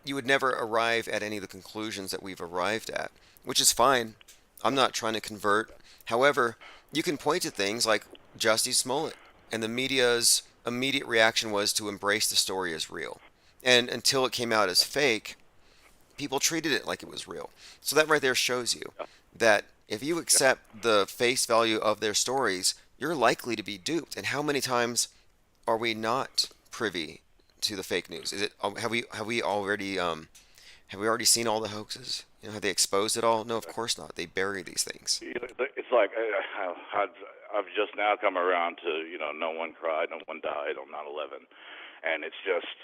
you would never arrive at any of the conclusions that we've arrived at, which is fine. I'm not trying to convert. However, you can point to things like Jussie Smollett, and the media's immediate reaction was to embrace the story as real. And until it came out as fake, people treated it like it was real. So that right there shows you that if you accept the face value of their stories, you're likely to be duped. And how many times are we not privy to the fake news? Have we already seen all the hoaxes? Have they exposed it all? No, of course not. They bury these things. It's like I've just now come around to no one cried, no one died on 9/11, and it's just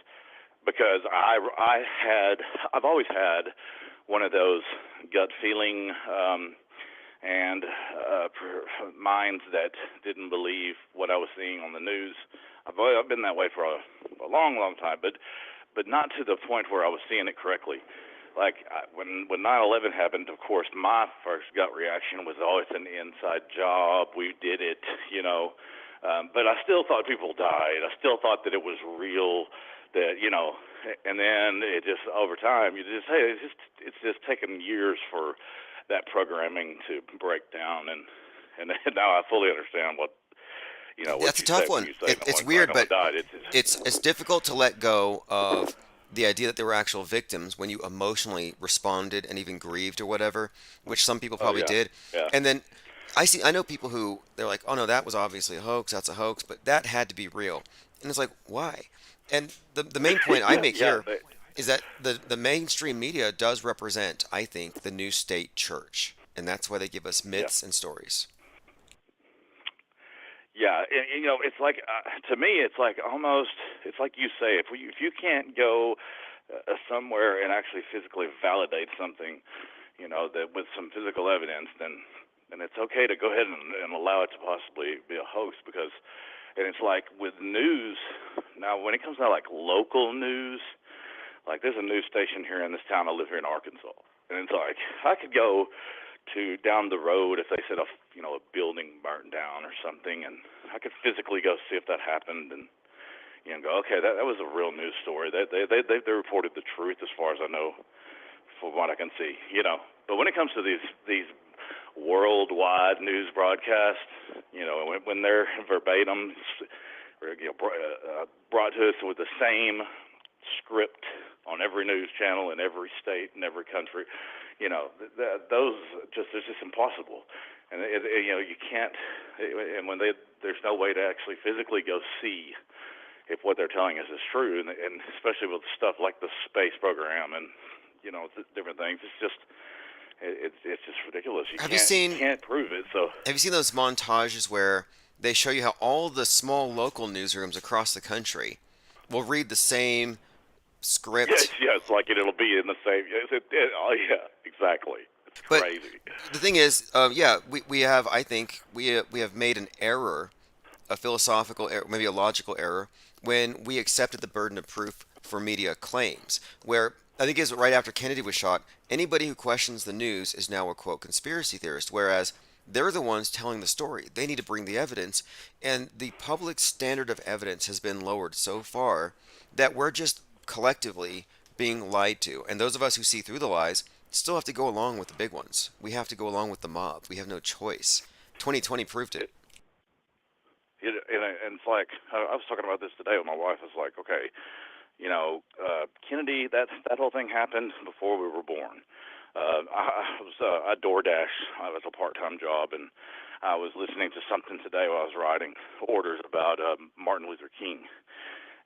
because I've always had one of those gut feeling and minds that didn't believe what I was seeing on the news. I've been that way for a long, long time, but not to the point where I was seeing it correctly. Like when 9/11 happened, of course, my first gut reaction was, "Oh, it's an inside job. We did it," But I still thought people died. I still thought that it was real. That and then it just over time, it's just taken years for that programming to break down, and now I fully understand what what That's a you tough say when one. you say It's no one weird, cried, no one but died. it's difficult to let go of the idea that they were actual victims when you emotionally responded and even grieved or whatever, which some people probably did. Yeah. And then I know people who they're like, oh no, that was obviously a hoax. That's a hoax, but that had to be real. And it's like, why? And the main point I make here is that the mainstream media does represent, I think, the new state church, and that's why they give us myths and stories. Yeah, and, it's like to me, it's like almost, it's like you say, if you can't go somewhere and actually physically validate something, that with some physical evidence, then it's okay to go ahead and allow it to possibly be a hoax because, and it's like with news now when it comes to like local news, like there's a news station here in this town. I live here in Arkansas, and it's like I could go to down the road if they said a building burned down or something, and I could physically go see if that happened and go, okay, that was a real news story. They reported the truth as far as I know from what I can see, But when it comes to these worldwide news broadcasts, when they're verbatim brought to us with the same script on every news channel in every state and every country, those it's just impossible. And you can't, and when there's no way to actually physically go see if what they're telling us is true, and especially with stuff like the space program and different things, it's just ridiculous. You can't prove it. So have you seen those montages where they show you how all the small local newsrooms across the country will read the same script? Yes, like it'll be in the same. Oh yeah, exactly. It's crazy. The thing is, we have, I think, we have made an error, a philosophical error, maybe a logical error, when we accepted the burden of proof for media claims. Where I think it was right after Kennedy was shot, anybody who questions the news is now a quote conspiracy theorist. Whereas they're the ones telling the story. They need to bring the evidence, and the public standard of evidence has been lowered so far that we're just collectively being lied to. And those of us who see through the lies still have to go along with the big ones. We have to go along with the mob. We have no choice. 2020 proved it. And it's like, I was talking about this today with my wife. It's like, okay, Kennedy, that whole thing happened before we were born. I DoorDash. I was a part-time job, and I was listening to something today while I was writing orders about Martin Luther King.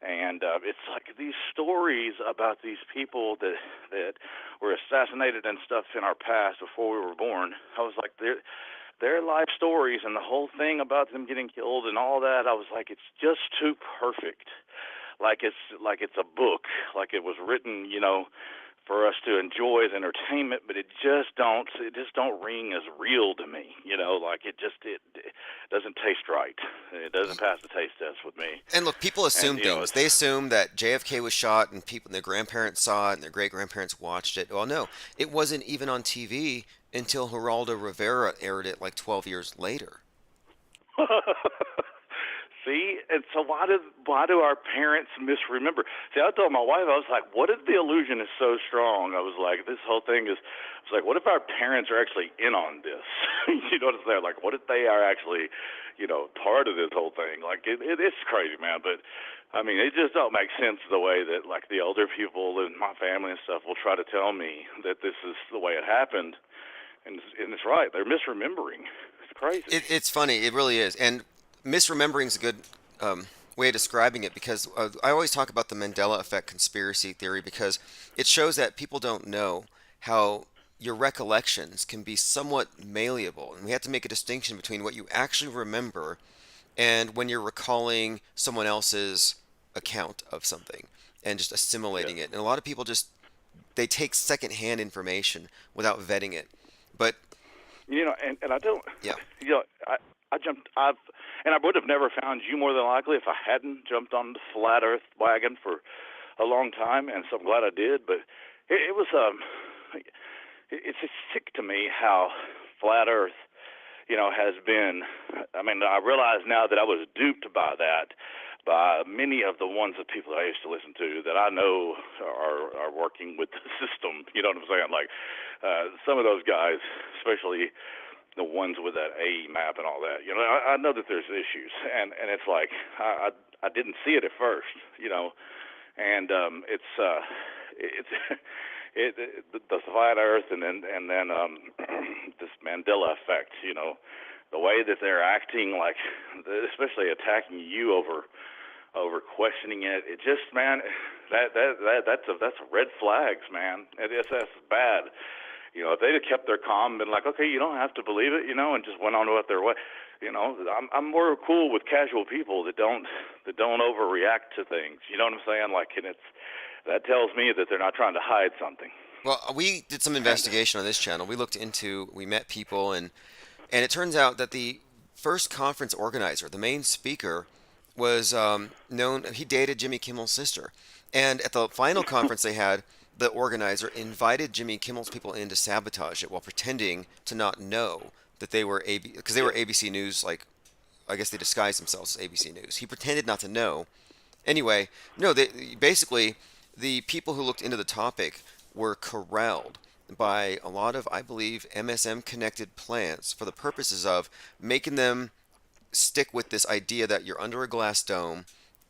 And it's like these stories about these people that were assassinated and stuff in our past before we were born. I was like, their life stories and the whole thing about them getting killed and all that. I was like, it's just too perfect. Like it's a book, like it was written, for us to enjoy as entertainment, but it just don't ring as real to me, like it doesn't taste right. It doesn't pass the taste test with me. And look, people assume things. They assume that JFK was shot and their grandparents saw it and their great-grandparents watched it. Well, no, it wasn't even on TV until Geraldo Rivera aired it like 12 years later. See, and so why do our parents misremember? See, I told my wife, I was like, what if the illusion is so strong? I was like, this whole thing is, I was like, what if our parents are actually in on this? You know what I'm saying? Like, what if they are actually, part of this whole thing? Like, it's crazy, man. But I mean, it just don't make sense the way that like the older people in my family and stuff will try to tell me that this is the way it happened, and it's right. They're misremembering. It's crazy. It's funny. It really is. And misremembering is a good way of describing it, because I always talk about the Mandela effect conspiracy theory, because it shows that people don't know how your recollections can be somewhat malleable, and we have to make a distinction between what you actually remember and when you're recalling someone else's account of something and just assimilating it. And a lot of people they take secondhand information without vetting it. But and I don't. Yeah. I would have never found you more than likely if I hadn't jumped on the flat Earth wagon for a long time, and so I'm glad I did. But it was it's just sick to me how flat Earth, has been. I mean, I realize now that I was duped by that, by many of the ones that people I used to listen to that I know are working with the system. You know what I'm saying? Like some of those guys, especially the ones with that A map and all that. You know, I know that there's issues, and it's like I didn't see it at first. You know, and it's the flat Earth, and then this Mandela effect. You know, the way that they're acting, like especially attacking you over questioning it. It just, man, that's red flags, man. That's bad. You know, if they'd have kept their calm and been like, okay, you don't have to believe it, you know, and just went on about their way, you know, I'm more cool with casual people that don't overreact to things. You know what I'm saying? Like, and that tells me that they're not trying to hide something. Well, we did some investigation on this channel. We met people, and it turns out that the first conference organizer, the main speaker, was known. He dated Jimmy Kimmel's sister, and at the final conference they had, the organizer invited Jimmy Kimmel's people in to sabotage it while pretending to not know that they were because they were ABC News. Like, I guess they disguised themselves as ABC News. He pretended not to know. Anyway, no, basically the people who looked into the topic were corralled by a lot of, I believe, MSM connected plants for the purposes of making them stick with this idea that you're under a glass dome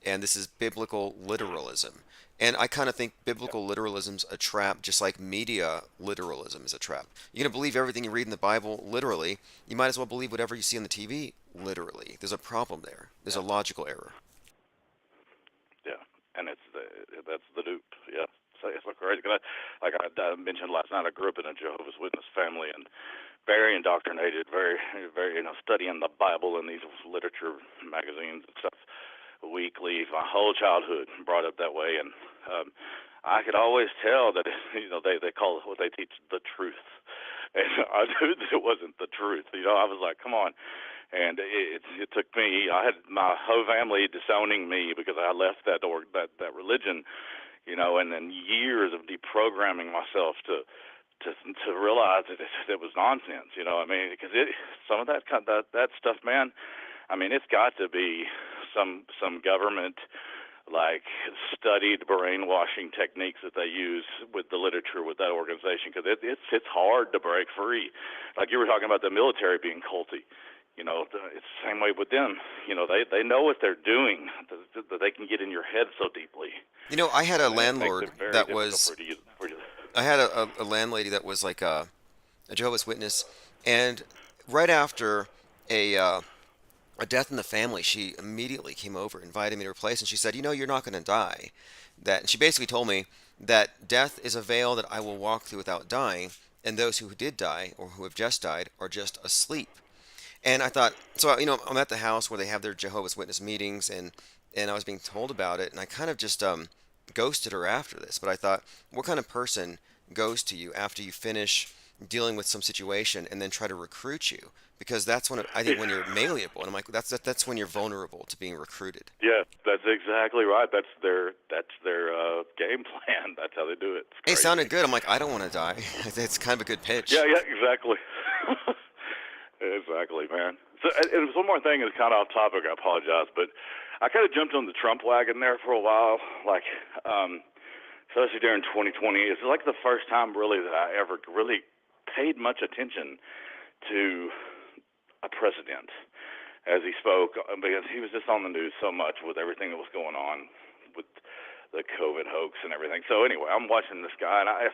and this is biblical literalism. And I kind of think biblical literalism's a trap, just like media literalism is a trap. You're going to believe everything you read in the Bible literally. You might as well believe whatever you see on the TV literally. There's a problem there. There's a logical error. Yeah, and that's the dupe. Yeah, so it's so crazy. Like I mentioned last night, I grew up in a Jehovah's Witness family and very indoctrinated, very, very, you know, studying the Bible and these literature magazines and stuff weekly. My whole childhood brought up that way, and I could always tell that, you know, they call what they teach the truth, and I knew that it wasn't the truth. You know, I was like, come on. And it took me. I had my whole family disowning me because I left that religion, you know, and then years of deprogramming myself to realize that it was nonsense. You know, I mean, because some of that stuff, man. I mean, it's got to be some government like studied brainwashing techniques that they use with the literature with that organization, because it's hard to break free. Like you were talking about the military being culty. You know, it's the same way with them. You know, they know what they're doing, that they can get in your head so deeply. You know, I had a landlord that was. I had a landlady that was like a Jehovah's Witness, and right after a death in the family, she immediately came over, invited me to her place, and she said, you know, you're not going to die. And she basically told me that death is a veil that I will walk through without dying, and those who did die or who have just died are just asleep. And I thought, so, you know, I'm at the house where they have their Jehovah's Witness meetings, and I was being told about it, and I kind of just ghosted her after this. But I thought, what kind of person goes to you after you finish dealing with some situation and then try to recruit you? Because that's when I think when you're malleable, and I'm like, that's when you're vulnerable to being recruited. Yeah, that's exactly right. That's their game plan. That's how they do it. It sounded good. I'm like, I don't want to die. It's kind of a good pitch. Yeah, exactly. Exactly, man. So, and one more thing is kind of off topic. I apologize, but I kind of jumped on the Trump wagon there for a while, like, especially during 2020. It's like the first time really that I ever really paid much attention to a president as he spoke, because he was just on the news so much with everything that was going on with the COVID hoax and everything. So anyway, I'm watching this guy, and I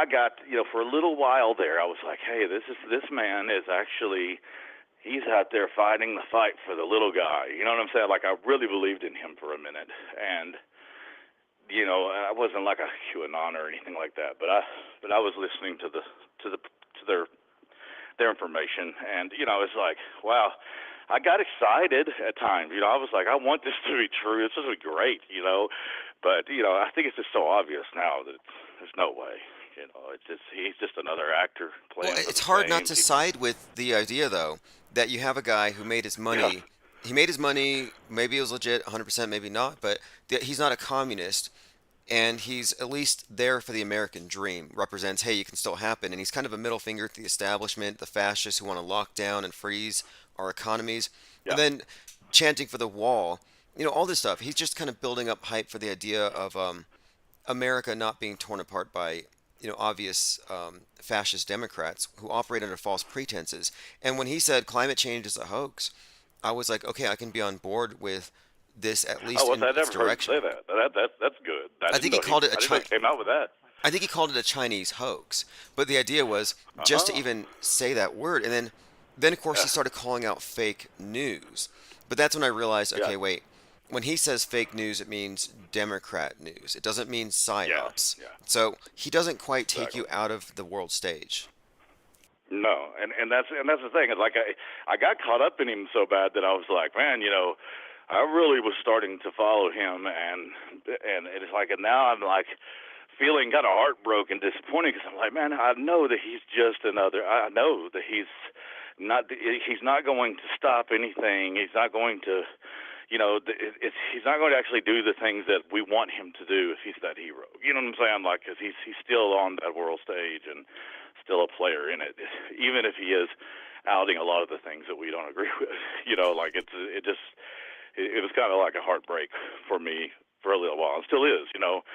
got, you know, for a little while there, I was like, hey, this man is actually, he's out there fighting the fight for the little guy. You know what I'm saying? Like, I really believed in him for a minute, and you know, I wasn't like a QAnon or anything like that, but I was listening to their information, and you know, it's like, wow, I got excited at times. You know, I was like, I want this to be true. This is great, you know, but you know, I think it's just so obvious now that there's no way. You know, it's just he's just another actor playing. Well, it's hard not to side with the idea, though, that you have a guy who made his money. Yeah. He made his money. Maybe it was legit, 100%, maybe not, but he's not a communist. And he's at least there for the American dream, represents, hey, you can still happen. And he's kind of a middle finger to the establishment, the fascists who want to lock down and freeze our economies. Yeah. And then chanting for the wall all this stuff. He's just kind of building up hype for the idea of America not being torn apart by obvious fascist Democrats who operate under false pretenses. And when he said climate change is a hoax, I was like, okay, I can be on board with this at least Oh, in well, I its never heard him direction. say that. That's good. I think he called it I didn't know he came out with that. I think he called it a Chinese hoax. But the idea was just to even say that word, and then of course he started calling out fake news. But that's when I realized, okay, wait. When he says fake news, it means Democrat news. It doesn't mean psyops. So he doesn't quite take you out of the world stage. No, and that's the thing. It's like I got caught up in him so bad that I was like, man, I really was starting to follow him, and it's like, and now I'm like feeling kind of heartbroken, disappointed, because I'm like, man, I know that he's just another. I know that he's not going to stop anything. He's not going to. He's not going to actually do the things that we want him to do if he's that hero. You know what I'm saying? Like, because he's still on that world stage and still a player in it, even if he is outing a lot of the things that we don't agree with. Like it was kind of like a heartbreak for me for a little while. It still is,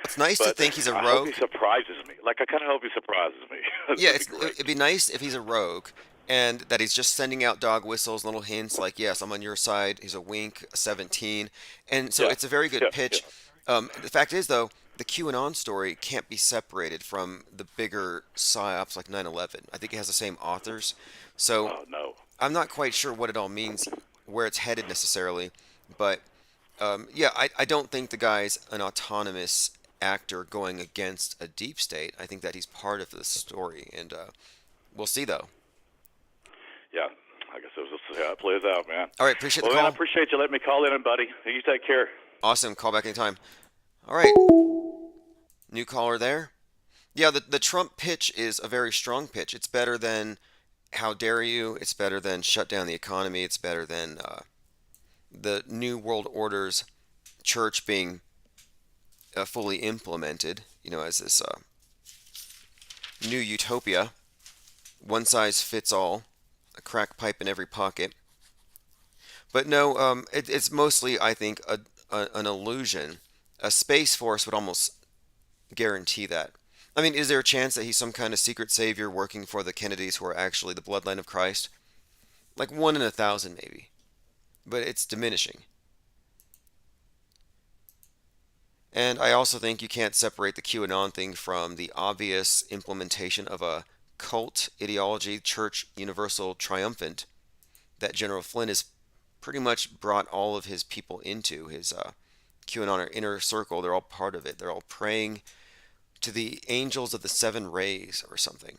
It's nice to think he's a rogue. I hope he surprises me. Like, I kind of hope he surprises me. Yeah, it'd be nice if he's a rogue. And that he's just sending out dog whistles, little hints like, yes, I'm on your side. He's a wink, a 17. And so it's a very good pitch. The fact is, though, the QAnon story can't be separated from the bigger psyops like 9/11. I think it has the same authors. So I'm not quite sure what it all means, where it's headed necessarily. But, I don't think the guy's an autonomous actor going against a deep state. I think that he's part of the story. And we'll see, though. Yeah, I guess we'll see how it plays out, man. All right, appreciate the call. Man, I appreciate you letting me call in, buddy. You take care. Awesome. Call back anytime. All right. New caller there. Yeah, the Trump pitch is a very strong pitch. It's better than how dare you. It's better than shut down the economy. It's better than the New World Order's church being fully implemented, as this new utopia. One size fits all. A crack pipe in every pocket. But no, it's mostly, I think, an illusion. A Space Force would almost guarantee that. I mean, is there a chance that he's some kind of secret savior working for the Kennedys who are actually the bloodline of Christ? Like 1 in 1,000 maybe. But it's diminishing. And I also think you can't separate the QAnon thing from the obvious implementation of a cult ideology, church universal triumphant, that General Flynn has pretty much brought all of his people into, his QAnon inner circle. They're all part of it. They're all praying to the angels of the 7 rays or something.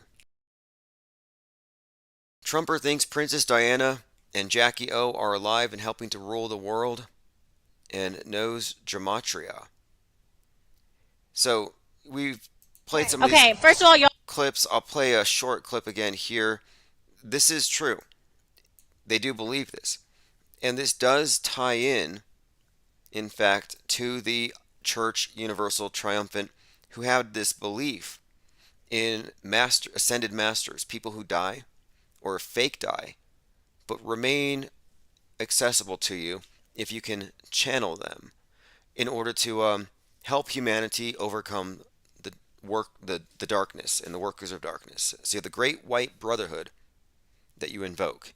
Trumper thinks Princess Diana and Jackie O are alive and helping to rule the world, and knows gematria. So we've played some of these first of all, clips. I'll play a short clip again here. This is true. They do believe this. And this does tie in fact, to the Church Universal Triumphant, who had this belief in ascended masters, people who die or fake die, but remain accessible to you if you can channel them in order to help humanity overcome the darkness and the workers of darkness. So you have the great white brotherhood that you invoke.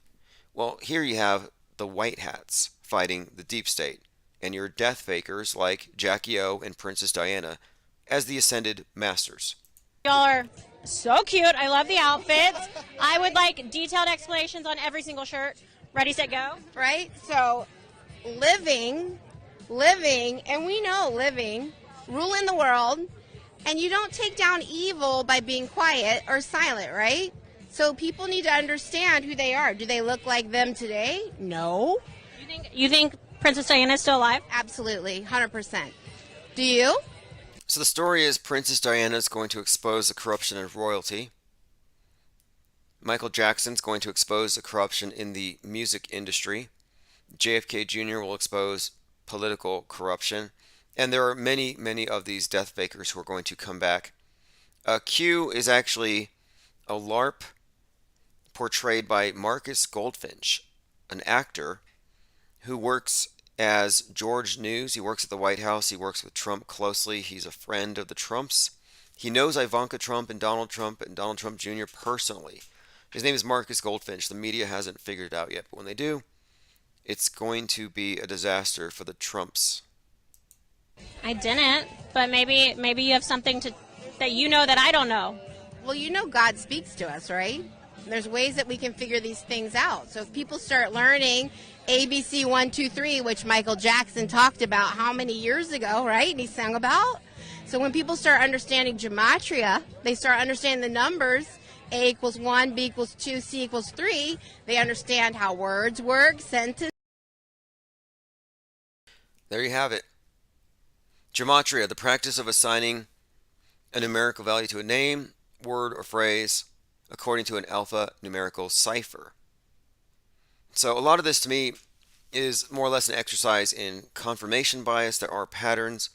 Well, here you have the white hats fighting the deep state, and your death fakers like Jackie O and Princess Diana as the ascended masters. Y'all are so cute. I love the outfits. I would like detailed explanations on every single shirt. Ready, set, go. Right? So, living, and we know living, ruling the world, and you don't take down evil by being quiet or silent, right? So people need to understand who they are. Do they look like them today? No. You think Princess Diana is still alive? Absolutely, 100%. Do you? So the story is Princess Diana is going to expose the corruption of royalty. Michael Jackson's going to expose the corruption in the music industry. JFK Jr. will expose political corruption. And there are many, many of these death fakers who are going to come back. Q is actually a LARP portrayed by Marcus Goldfinch, an actor who works as George News. He works at the White House. He works with Trump closely. He's a friend of the Trumps. He knows Ivanka Trump and Donald Trump Jr. personally. His name is Marcus Goldfinch. The media hasn't figured it out yet, but when they do, it's going to be a disaster for the Trumps. I didn't, but maybe you have something that you know that I don't know. Well, you know God speaks to us, right? There's ways that we can figure these things out. So if people start learning ABC 1, 2, 3, which Michael Jackson talked about how many years ago, right? And he sang about. So when people start understanding gematria, they start understanding the numbers, A equals 1, B equals 2, C equals 3, they understand how words work, sentences. There you have it. Gematria, the practice of assigning a numerical value to a name, word, or phrase according to an alphanumerical cipher. So a lot of this to me is more or less an exercise in confirmation bias. There are patterns.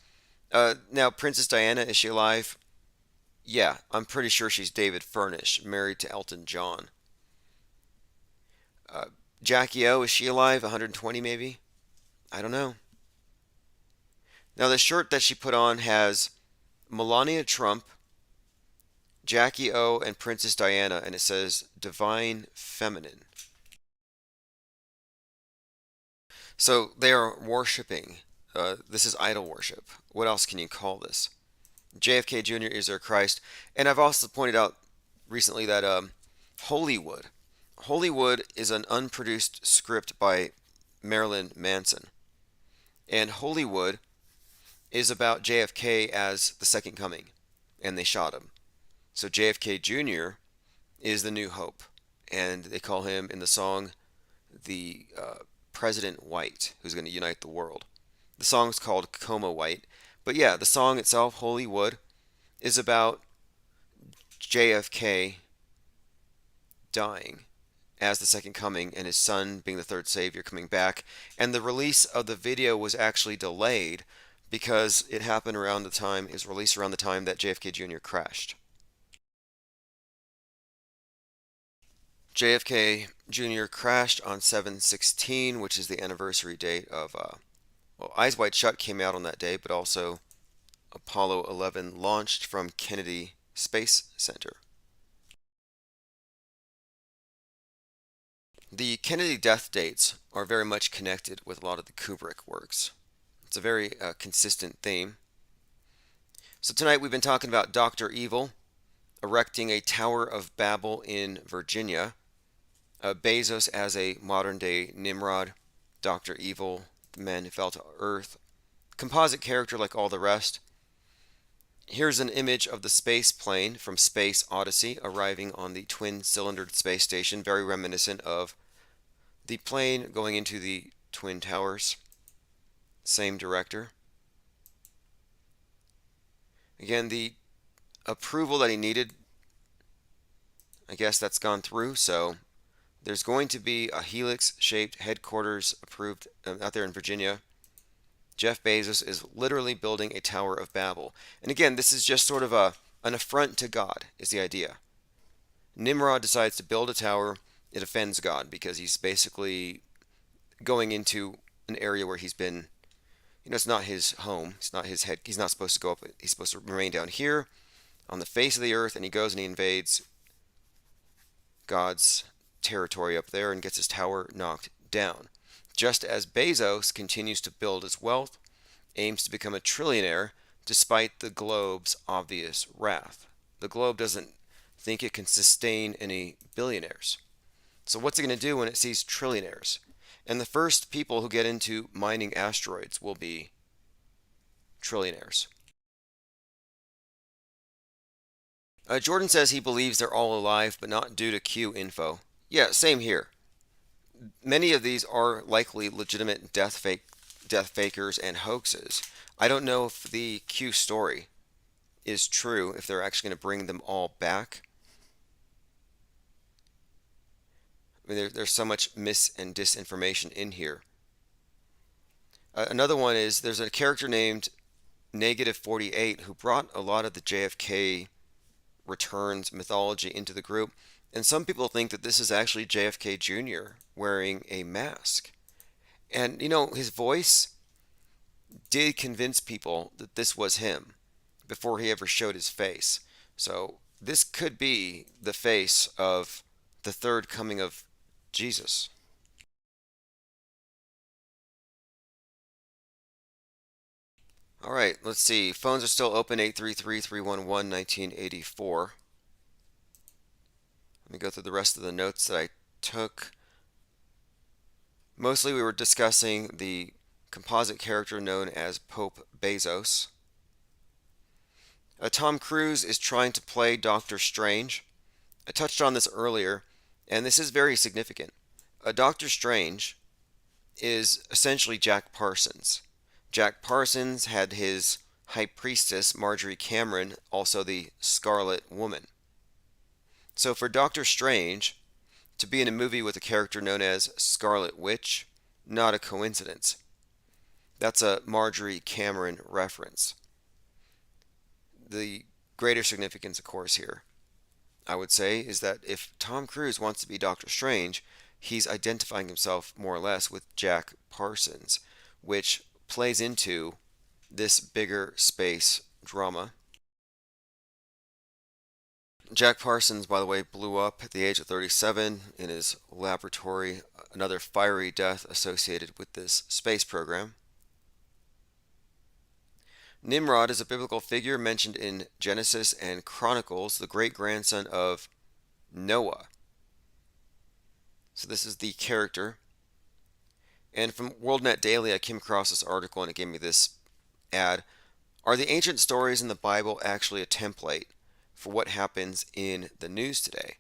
Now, Princess Diana, is she alive? Yeah, I'm pretty sure she's David Furnish, married to Elton John. Jackie O, is she alive? 120 maybe? I don't know. Now, the shirt that she put on has Melania Trump, Jackie O, and Princess Diana, and it says Divine Feminine. So they are worshiping. This is idol worship. What else can you call this? JFK Jr. is their Christ. And I've also pointed out recently that Hollywood is an unproduced script by Marilyn Manson. And Hollywood is about JFK as the second coming. And they shot him. So JFK Jr. is the new hope. And they call him in the song the President White, who's going to unite the world. The song's called Coma White. But yeah, the song itself, Hollywood, is about JFK dying as the second coming and his son being the third savior coming back. And the release of the video was actually delayed because it happened around the time, it was released around the time that JFK Jr. crashed. JFK Jr. crashed on 7/16, which is the anniversary date of, Eyes Wide Shut came out on that day, but also Apollo 11 launched from Kennedy Space Center. The Kennedy death dates are very much connected with a lot of the Kubrick works. It's a very consistent theme. So tonight we've been talking about Dr. Evil erecting a Tower of Babel in Virginia. Bezos as a modern-day Nimrod, Dr. Evil, the man who fell to earth, composite character like all the rest. Here's an image of the space plane from Space Odyssey arriving on the twin-cylindered space station, very reminiscent of the plane going into the Twin Towers. Same director. Again, the approval that he needed, I guess that's gone through, so there's going to be a helix-shaped headquarters approved out there in Virginia. Jeff Bezos is literally building a Tower of Babel. And again, this is just sort of an affront to God, is the idea. Nimrod decides to build a tower. It offends God because he's basically going into an area where he's been, it's not his home. It's not his head. He's not supposed to go up. He's supposed to remain down here on the face of the earth, and he goes and he invades God's territory up there and gets his tower knocked down. Just as Bezos continues to build his wealth, aims to become a trillionaire despite the globe's obvious wrath. The globe doesn't think it can sustain any billionaires. So what's it going to do when it sees trillionaires? And the first people who get into mining asteroids will be trillionaires. Jordan says he believes they're all alive, but not due to Q info. Yeah, same here. Many of these are likely legitimate death fakers and hoaxes. I don't know if the Q story is true, if they're actually going to bring them all back. I mean, there's so much mis and disinformation in here. Another one is there's a character named Negative48 who brought a lot of the JFK returns mythology into the group. And some people think that this is actually JFK Jr. wearing a mask. And you know, his voice did convince people that this was him before he ever showed his face. So this could be the face of the third coming of Jesus. All right, let's see. Phones are still open, 833-311-1984. Let me go through the rest of the notes that I took. Mostly we were discussing the composite character known as Pope Bezos. Tom Cruise is trying to play Doctor Strange. I touched on this earlier, and this is very significant. Doctor Strange is essentially Jack Parsons. Jack Parsons had his high priestess, Marjorie Cameron, also the Scarlet Woman. So for Doctor Strange to be in a movie with a character known as Scarlet Witch, not a coincidence. That's a Marjorie Cameron reference. The greater significance, of course, here, I would say, is that if Tom Cruise wants to be Doctor Strange, he's identifying himself more or less with Jack Parsons, which plays into this bigger space drama. Jack Parsons, by the way, blew up at the age of 37 in his laboratory, another fiery death associated with this space program. Nimrod is a biblical figure mentioned in Genesis and Chronicles, the great-grandson of Noah. So this is the character. And from WorldNet Daily, I came across this article and it gave me this ad. Are the ancient stories in the Bible actually a template for what happens in the news today?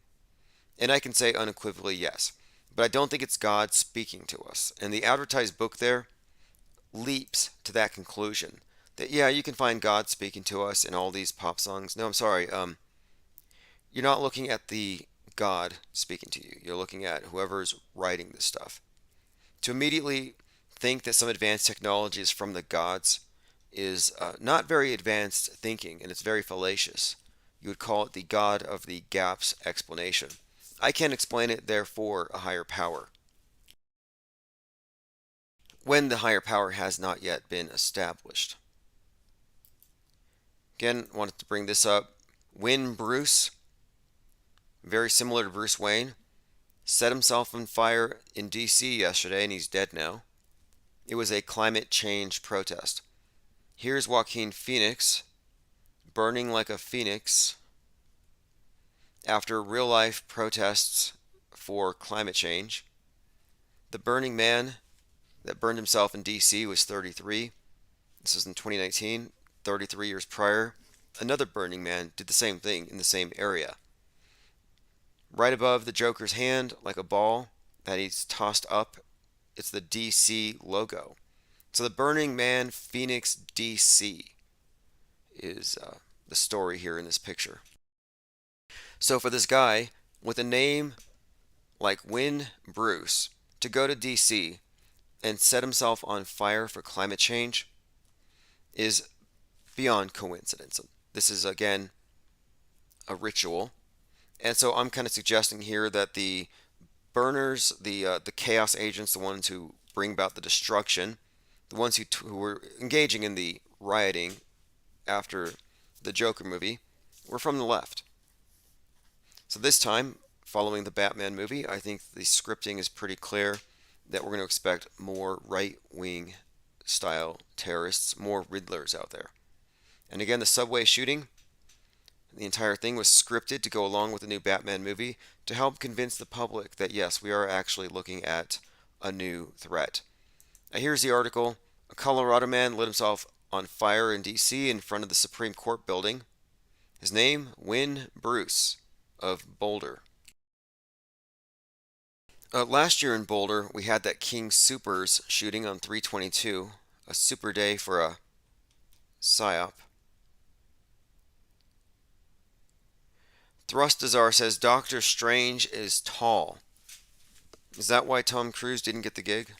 And I can say unequivocally yes. But I don't think it's God speaking to us. And the advertised book there leaps to that conclusion. That, yeah, you can find God speaking to us in all these pop songs. No, I'm sorry. You're not looking at the God speaking to you. You're looking at whoever's writing this stuff. To immediately think that some advanced technology is from the gods is not very advanced thinking, and it's very fallacious. You would call it the God of the gaps explanation. I can't explain it, therefore a higher power, when the higher power has not yet been established. Again, wanted to bring this up. When Bruce, very similar to Bruce Wayne, set himself on fire in DC yesterday, and he's dead now. It was a climate change protest. Here's Joaquin Phoenix burning like a phoenix after real-life protests for climate change. The Burning Man that burned himself in DC was 33. This was in 2019. 33 years prior, another Burning Man did the same thing in the same area. Right above the Joker's hand, like a ball that he's tossed up, it's the DC logo. So the Burning Man Phoenix DC is the story here in this picture. So for this guy with a name like Win Bruce to go to DC and set himself on fire for climate change is beyond coincidence. This is, again, a ritual. And so I'm kind of suggesting here that the burners, the chaos agents, the ones who bring about the destruction, the ones who were engaging in the rioting after the Joker movie, were from the left. So this time, following the Batman movie, I think the scripting is pretty clear that we're going to expect more right-wing style terrorists, more Riddlers out there. And again, the subway shooting, the entire thing was scripted to go along with the new Batman movie to help convince the public that yes, we are actually looking at a new threat. Now here's the article. A Colorado man lit himself on fire in DC in front of the Supreme Court building. His name, Win Bruce of Boulder. Last year in Boulder, we had that King Soopers shooting on 3/22, a super day for a psyop. Thrustazar says Doctor Strange is tall. Is that why Tom Cruise didn't get the gig?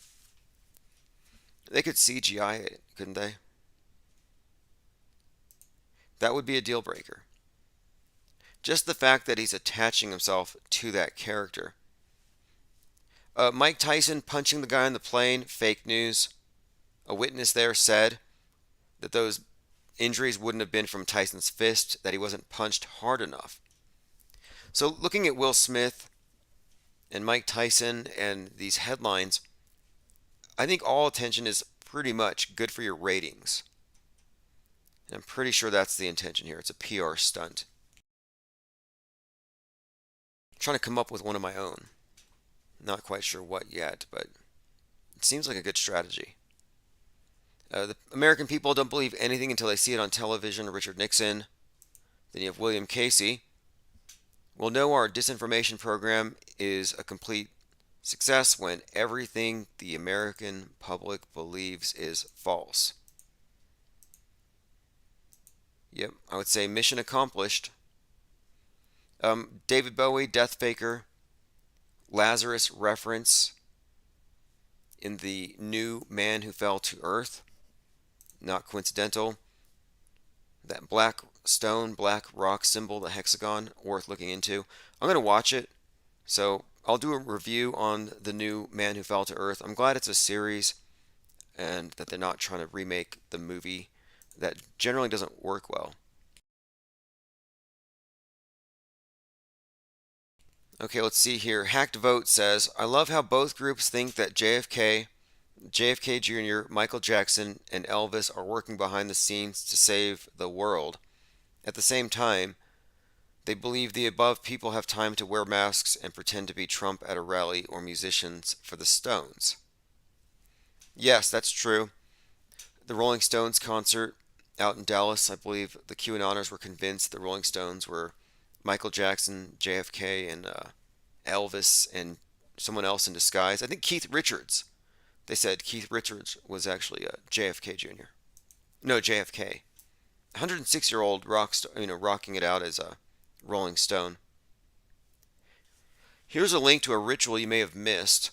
They could CGI it, couldn't they? That would be a deal breaker. Just the fact that he's attaching himself to that character. Mike Tyson punching the guy on the plane, fake news. A witness there said that those injuries wouldn't have been from Tyson's fist, that he wasn't punched hard enough. So looking at Will Smith and Mike Tyson and these headlines, I think all attention is pretty much good for your ratings. And I'm pretty sure that's the intention here. It's a PR stunt. I'm trying to come up with one of my own. Not quite sure what yet, but it seems like a good strategy. The American people don't believe anything until they see it on television. Richard Nixon. Then you have William Casey. We'll know our disinformation program is a complete success when everything the American public believes is false. Yep, I would say mission accomplished. David Bowie, Death Faker, Lazarus reference in the new Man Who Fell to Earth. Not coincidental. That black stone, black rock symbol, the hexagon, worth looking into. I'm going to watch it. So I'll do a review on the new Man Who Fell to Earth. I'm glad it's a series and that they're not trying to remake the movie that generally doesn't work well. Okay, let's see here. Hacked Vote says, I love how both groups think that JFK Jr., Michael Jackson, and Elvis are working behind the scenes to save the world. At the same time, they believe the above people have time to wear masks and pretend to be Trump at a rally or musicians for the Stones. Yes, that's true. The Rolling Stones concert out in Dallas, I believe the QAnoners were convinced the Rolling Stones were Michael Jackson, JFK, and Elvis, and someone else in disguise. I think Keith Richards. They said Keith Richards was actually JFK Jr. No, JFK. 106-year-old rock star, rocking it out as a Rolling Stone. Here's a link to a ritual you may have missed.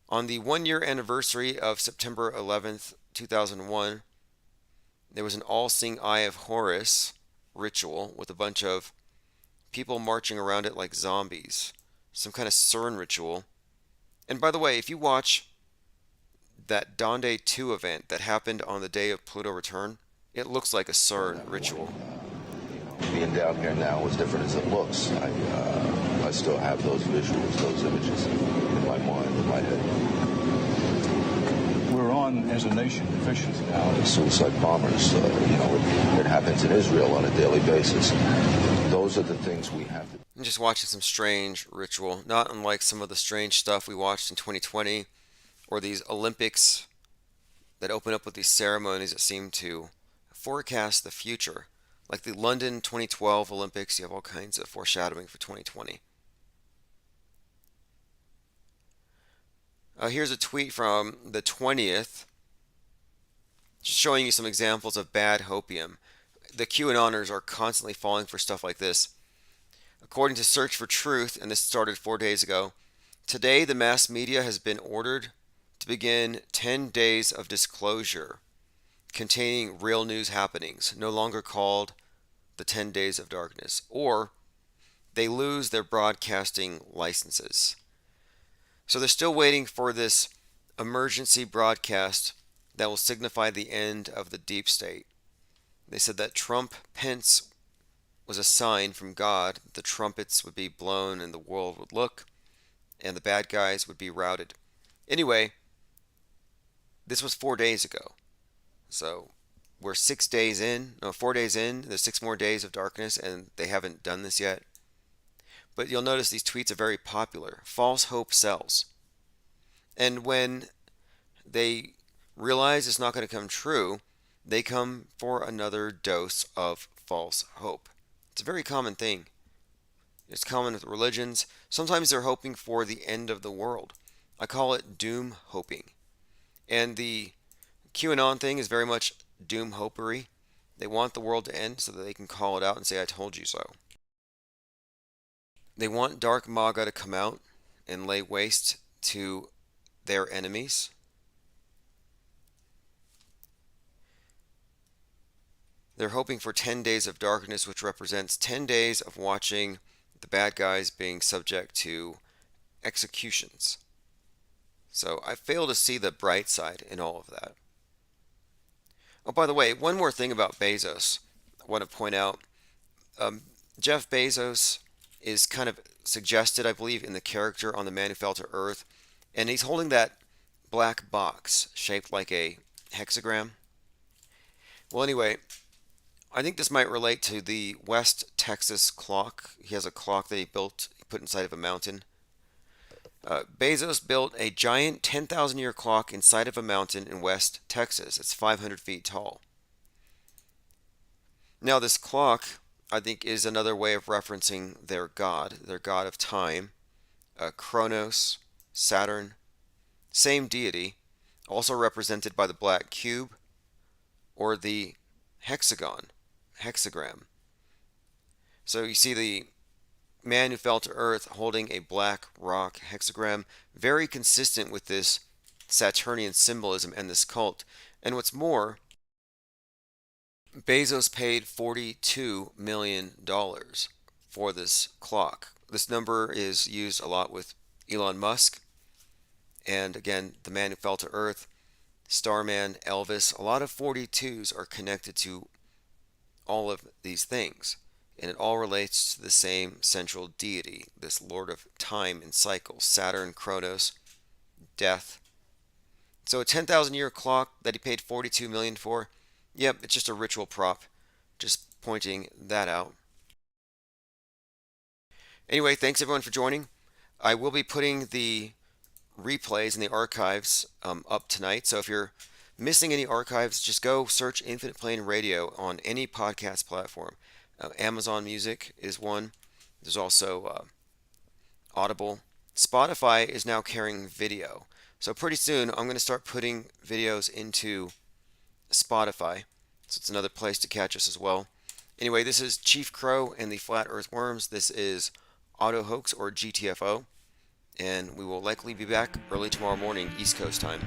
On the 1-year anniversary of September 11th, 2001, there was an all-seeing Eye of Horus ritual with a bunch of people marching around it like zombies. Some kind of CERN ritual. And by the way, if you watch that Donde 2 event that happened on the day of Pluto return, it looks like a CERN ritual. Being down here now, as different as it looks, I still have those visuals, those images in my mind, in my head. We're on, as a nation, efficiency now. The suicide bombers, it happens in Israel on a daily basis. Those are the things we have to. I'm just watching some strange ritual, not unlike some of the strange stuff we watched in 2020, or these Olympics that open up with these ceremonies that seem to forecast the future. Like the London 2012 Olympics, you have all kinds of foreshadowing for 2020. Here's a tweet from the 20th, just showing you some examples of bad hopium. The QAnoners are constantly falling for stuff like this. According to Search for Truth, and this started 4 days ago, today the mass media has been ordered to begin 10 days of disclosure containing real news happenings, no longer called the 10 Days of Darkness, or they lose their broadcasting licenses. So they're still waiting for this emergency broadcast that will signify the end of the deep state. They said that Trump-Pence was a sign from God that the trumpets would be blown and the world would look and the bad guys would be routed. Anyway, this was 4 days ago. So we're 6 days in, no, 4 days in, there's 6 more days of darkness and they haven't done this yet. But you'll notice these tweets are very popular. False hope sells. And when they realize it's not going to come true, they come for another dose of false hope. It's a very common thing. It's common with religions. Sometimes they're hoping for the end of the world. I call it doom hoping. And the QAnon thing is very much doom hopery. They want the world to end so that they can call it out and say, I told you so. They want Dark MAGA to come out and lay waste to their enemies. They're hoping for 10 days of darkness, which represents 10 days of watching the bad guys being subject to executions. So I fail to see the bright side in all of that. Oh, by the way, one more thing about Bezos I want to point out. Jeff Bezos is kind of suggested, I believe, in the character on The Man Who Fell to Earth, and he's holding that black box shaped like a hexagram. Well, anyway, I think this might relate to the West Texas clock. He has a clock that he put inside of a mountain. Bezos built a giant 10,000-year clock inside of a mountain in West Texas. It's 500 feet tall. Now, this clock, I think, is another way of referencing their god of time, Kronos, Saturn, same deity, also represented by the black cube or the hexagram. So you see the Man Who Fell to Earth holding a black rock hexagram, very consistent with this Saturnian symbolism and this cult. And what's more, Bezos paid $42 million for this clock. This number is used a lot with Elon Musk. And again, The Man Who Fell to Earth, Starman, Elvis, a lot of 42s are connected to all of these things. And it all relates to the same central deity, this Lord of Time and Cycles, Saturn, Kronos, death. So a 10,000-year clock that he paid $42 million for, yep, it's just a ritual prop. Just pointing that out. Anyway, thanks everyone for joining. I will be putting the replays and the archives up tonight. So if you're missing any archives, just go search Infinite Plane Radio on any podcast platform. Amazon Music is one. There's also Audible. Spotify is now carrying video. So pretty soon I'm going to start putting videos into Spotify. So it's another place to catch us as well. Anyway, this is Chief Crow and the Flat Earth Worms. This is Auto Hoax or GTFO. And we will likely be back early tomorrow morning, East Coast time.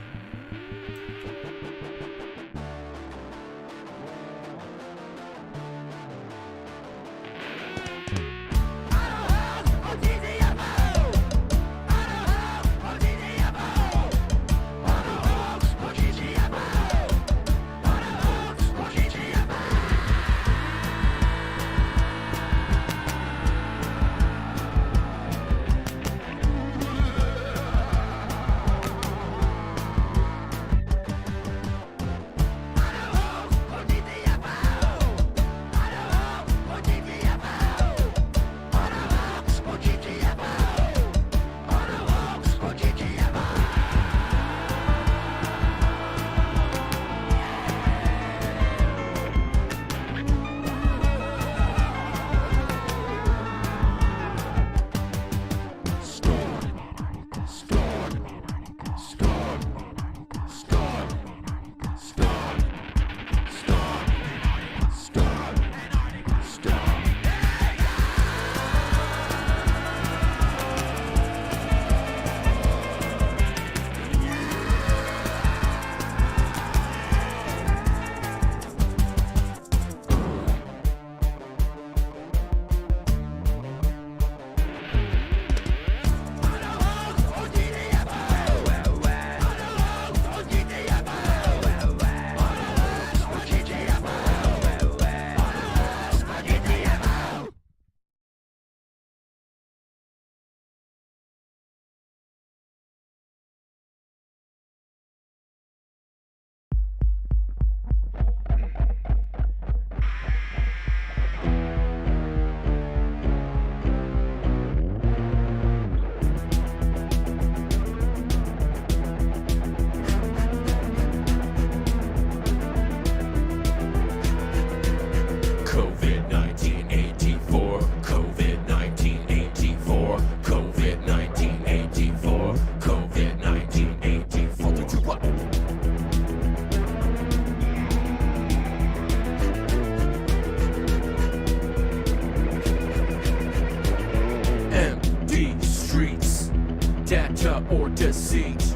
data or deceit.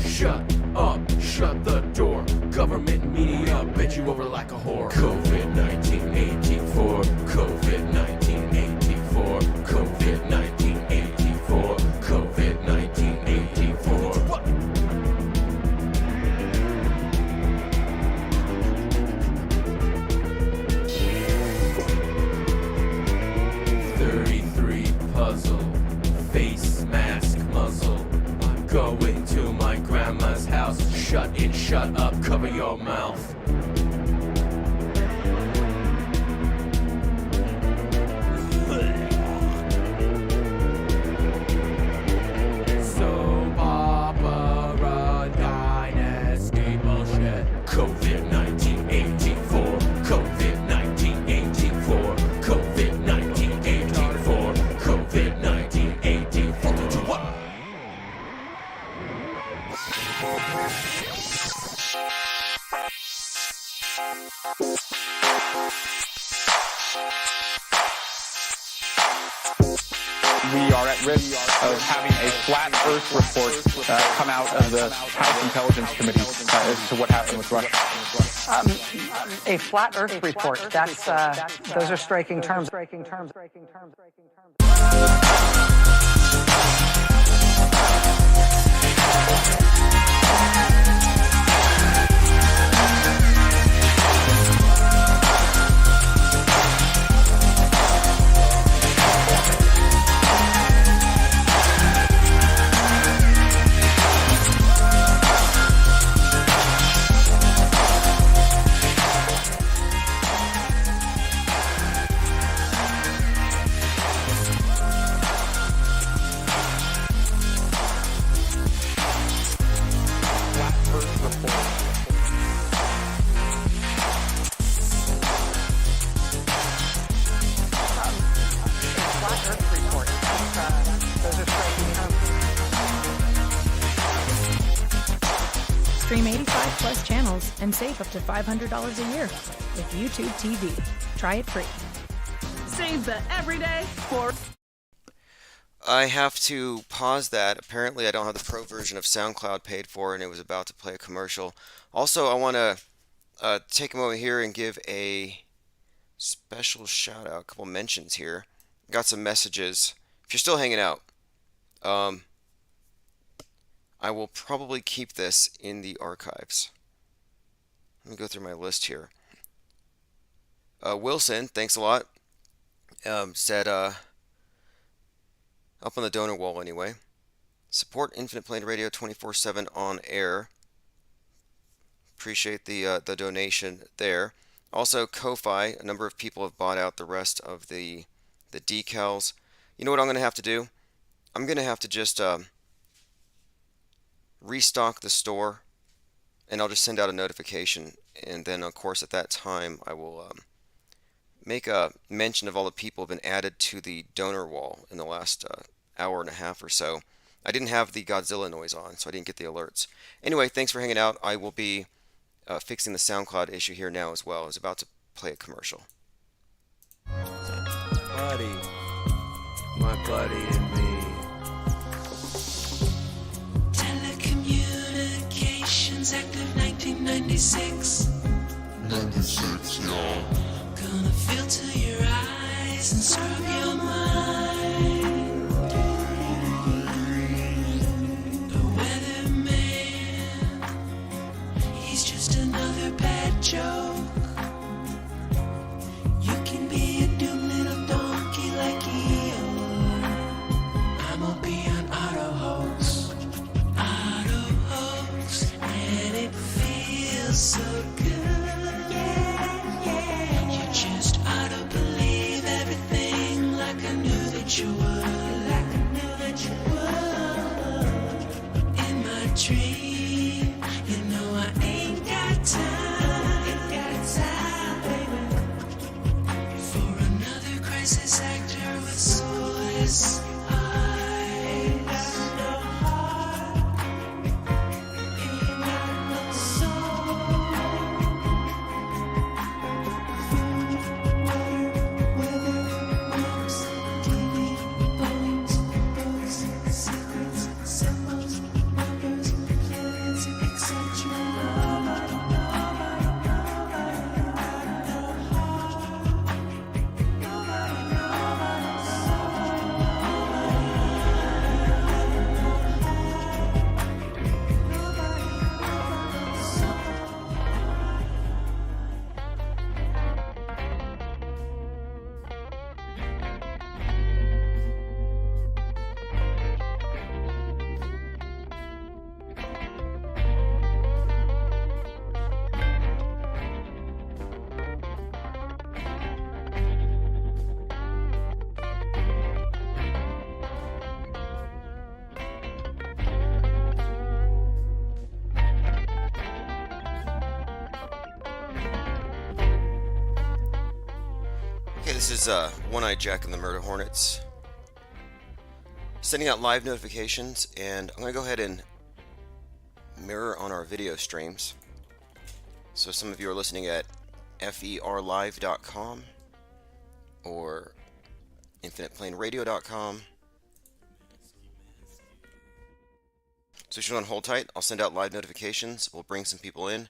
Shut up, shut the door. Government media bent you over like a whore. COVID-19 84, COVID-19 84, COVID-19 84, COVID-19 84. Shut it, shut up, cover your mouth. Soap opera dynasty bullshit. COVID-19 84. COVID-19 84. COVID-19 84. COVID-19 84. Do what? We are at risk of having a flat Earth report come out of the House Intelligence Committee as to what happened with Russia. A flat Earth report. That's those are striking terms. Stream 85 plus channels and save up to $500 a year with YouTube TV. Try it free. Save the everyday for... I have to pause that. Apparently I don't have the pro version of SoundCloud paid for, and it was about to play a commercial. Also, I want to take a moment here and give a special shout out, a couple mentions here. Got some messages. If you're still hanging out, I will probably keep this in the archives. Let me go through my list here. Wilson, thanks a lot. Said, up on the donor wall anyway. Support Infinite Plane Radio 24/7 on air. Appreciate the donation there. Also, Ko-Fi, a number of people have bought out the rest of the decals. You know what I'm going to have to do? I'm going to have to just restock the store, and I'll just send out a notification, and then of course at that time I will make a mention of all the people who have been added to the donor wall in the last hour and a half or so. I didn't have the Godzilla noise on, so I didn't get the alerts. Anyway, thanks for hanging out. I will be fixing the SoundCloud issue here now as well. I was about to play a commercial. Buddy, my buddy and me. Telecommunications Act of 1996. 96, y'all. Gonna filter your eyes and scrub your mind. The weatherman, he's just another bad joke. You can be a doomed little donkey like Eeyore. I'm gonna be an auto hoax, and it feels so good. You just ought to believe everything like I knew that you would. In my dream, you know I ain't got time, baby, for another crisis actor with soulless eyes. No heart, ain't got no soul. Weather, maps, TV, bones, books, secrets, symbols, numbers, planets, etc. This is One-Eyed Jack and the Murder Hornets sending out live notifications, and I'm going to go ahead and mirror on our video streams. So some of you are listening at ferlive.com or infiniteplaneradio.com. So if you're on hold tight, I'll send out live notifications. We'll bring some people in.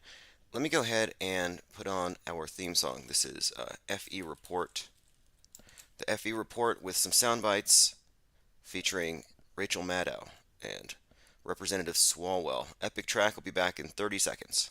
Let me go ahead and put on our theme song. This is FE Report. The FE Report with some sound bites featuring Rachel Maddow and Representative Swalwell. Epic track will be back in 30 seconds.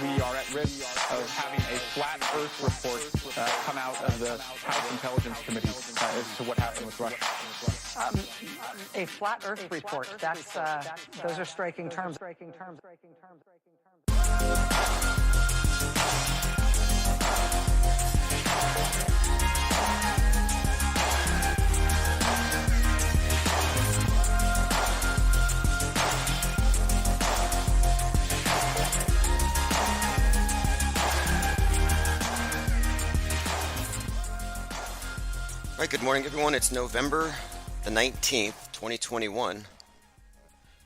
We are at risk of having a flat Earth report come out of the House Intelligence Committee as to what happened with Russia. A flat Earth report. That's those are striking terms. All right, good morning, everyone. It's November the 19th, 2021,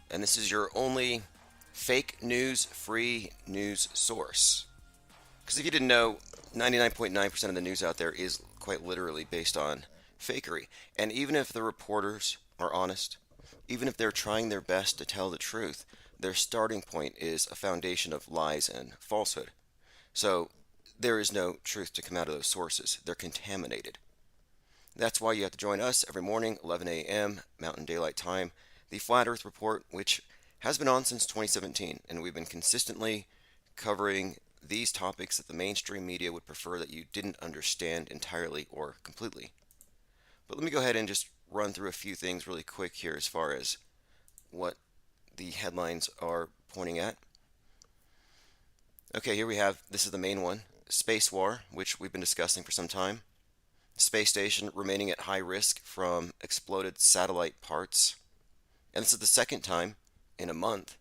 and this is your only fake news free news source. Because if you didn't know, 99.9% of the news out there is quite literally based on fakery. And even if the reporters are honest, even if they're trying their best to tell the truth, their starting point is a foundation of lies and falsehood. So there is no truth to come out of those sources. They're contaminated. That's why you have to join us every morning, 11 a.m. Mountain Daylight Time, the Flat Earth Report, which has been on since 2017, and we've been consistently covering these topics that the mainstream media would prefer that you didn't understand entirely or completely. But let me go ahead and just run through a few things really quick here as far as what the headlines are pointing at. Okay, here we have, this is the main one, Space War, which we've been discussing for some time. Space station remaining at high risk from exploded satellite parts. And this is the second time in a month.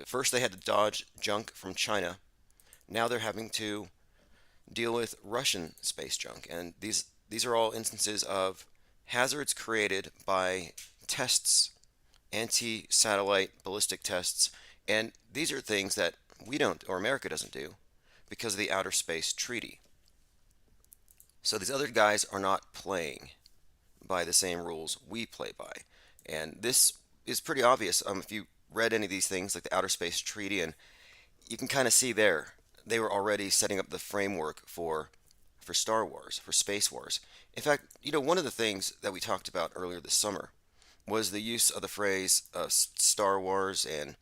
First they had to dodge junk from China. Now they're having to deal with Russian space junk. And these are all instances of hazards created by tests, anti-satellite ballistic tests. And these are things that we don't, or America doesn't do, because of the Outer Space Treaty. So these other guys are not playing by the same rules we play by. And this is pretty obvious if you read any of these things like the Outer Space Treaty, and you can kind of see there, they were already setting up the framework for Star Wars, for Space Wars. In fact, one of the things that we talked about earlier this summer was the use of the phrase Star Wars, and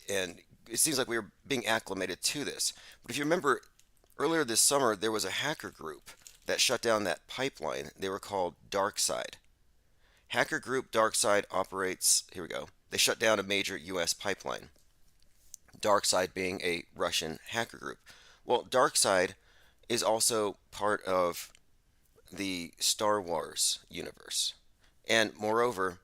it seems like we were being acclimated to this. But if you remember, earlier this summer, there was a hacker group that shut down that pipeline. They were called DarkSide. Hacker group DarkSide operates, here we go, they shut down a major U.S. pipeline. DarkSide being a Russian hacker group. Well, DarkSide is also part of the Star Wars universe. And moreover,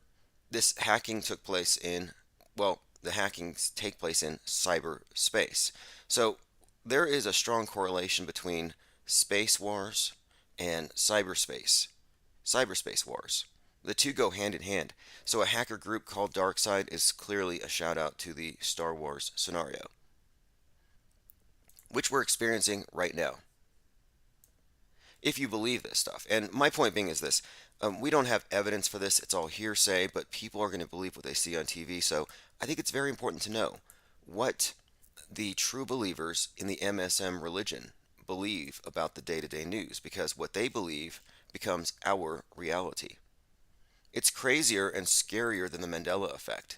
this hacking took place in, the hackings take place in cyberspace. So there is a strong correlation between space wars and cyberspace wars. The two go hand in hand. So a hacker group called DarkSide is clearly a shout out to the Star Wars scenario, which we're experiencing right now, if you believe this stuff. And my point being is this, we don't have evidence for this, it's all hearsay, but people are going to believe what they see on TV. So I think it's very important to know what the true believers in the MSM religion believe about the day-to-day news, because what they believe becomes our reality. It's crazier and scarier than the Mandela effect,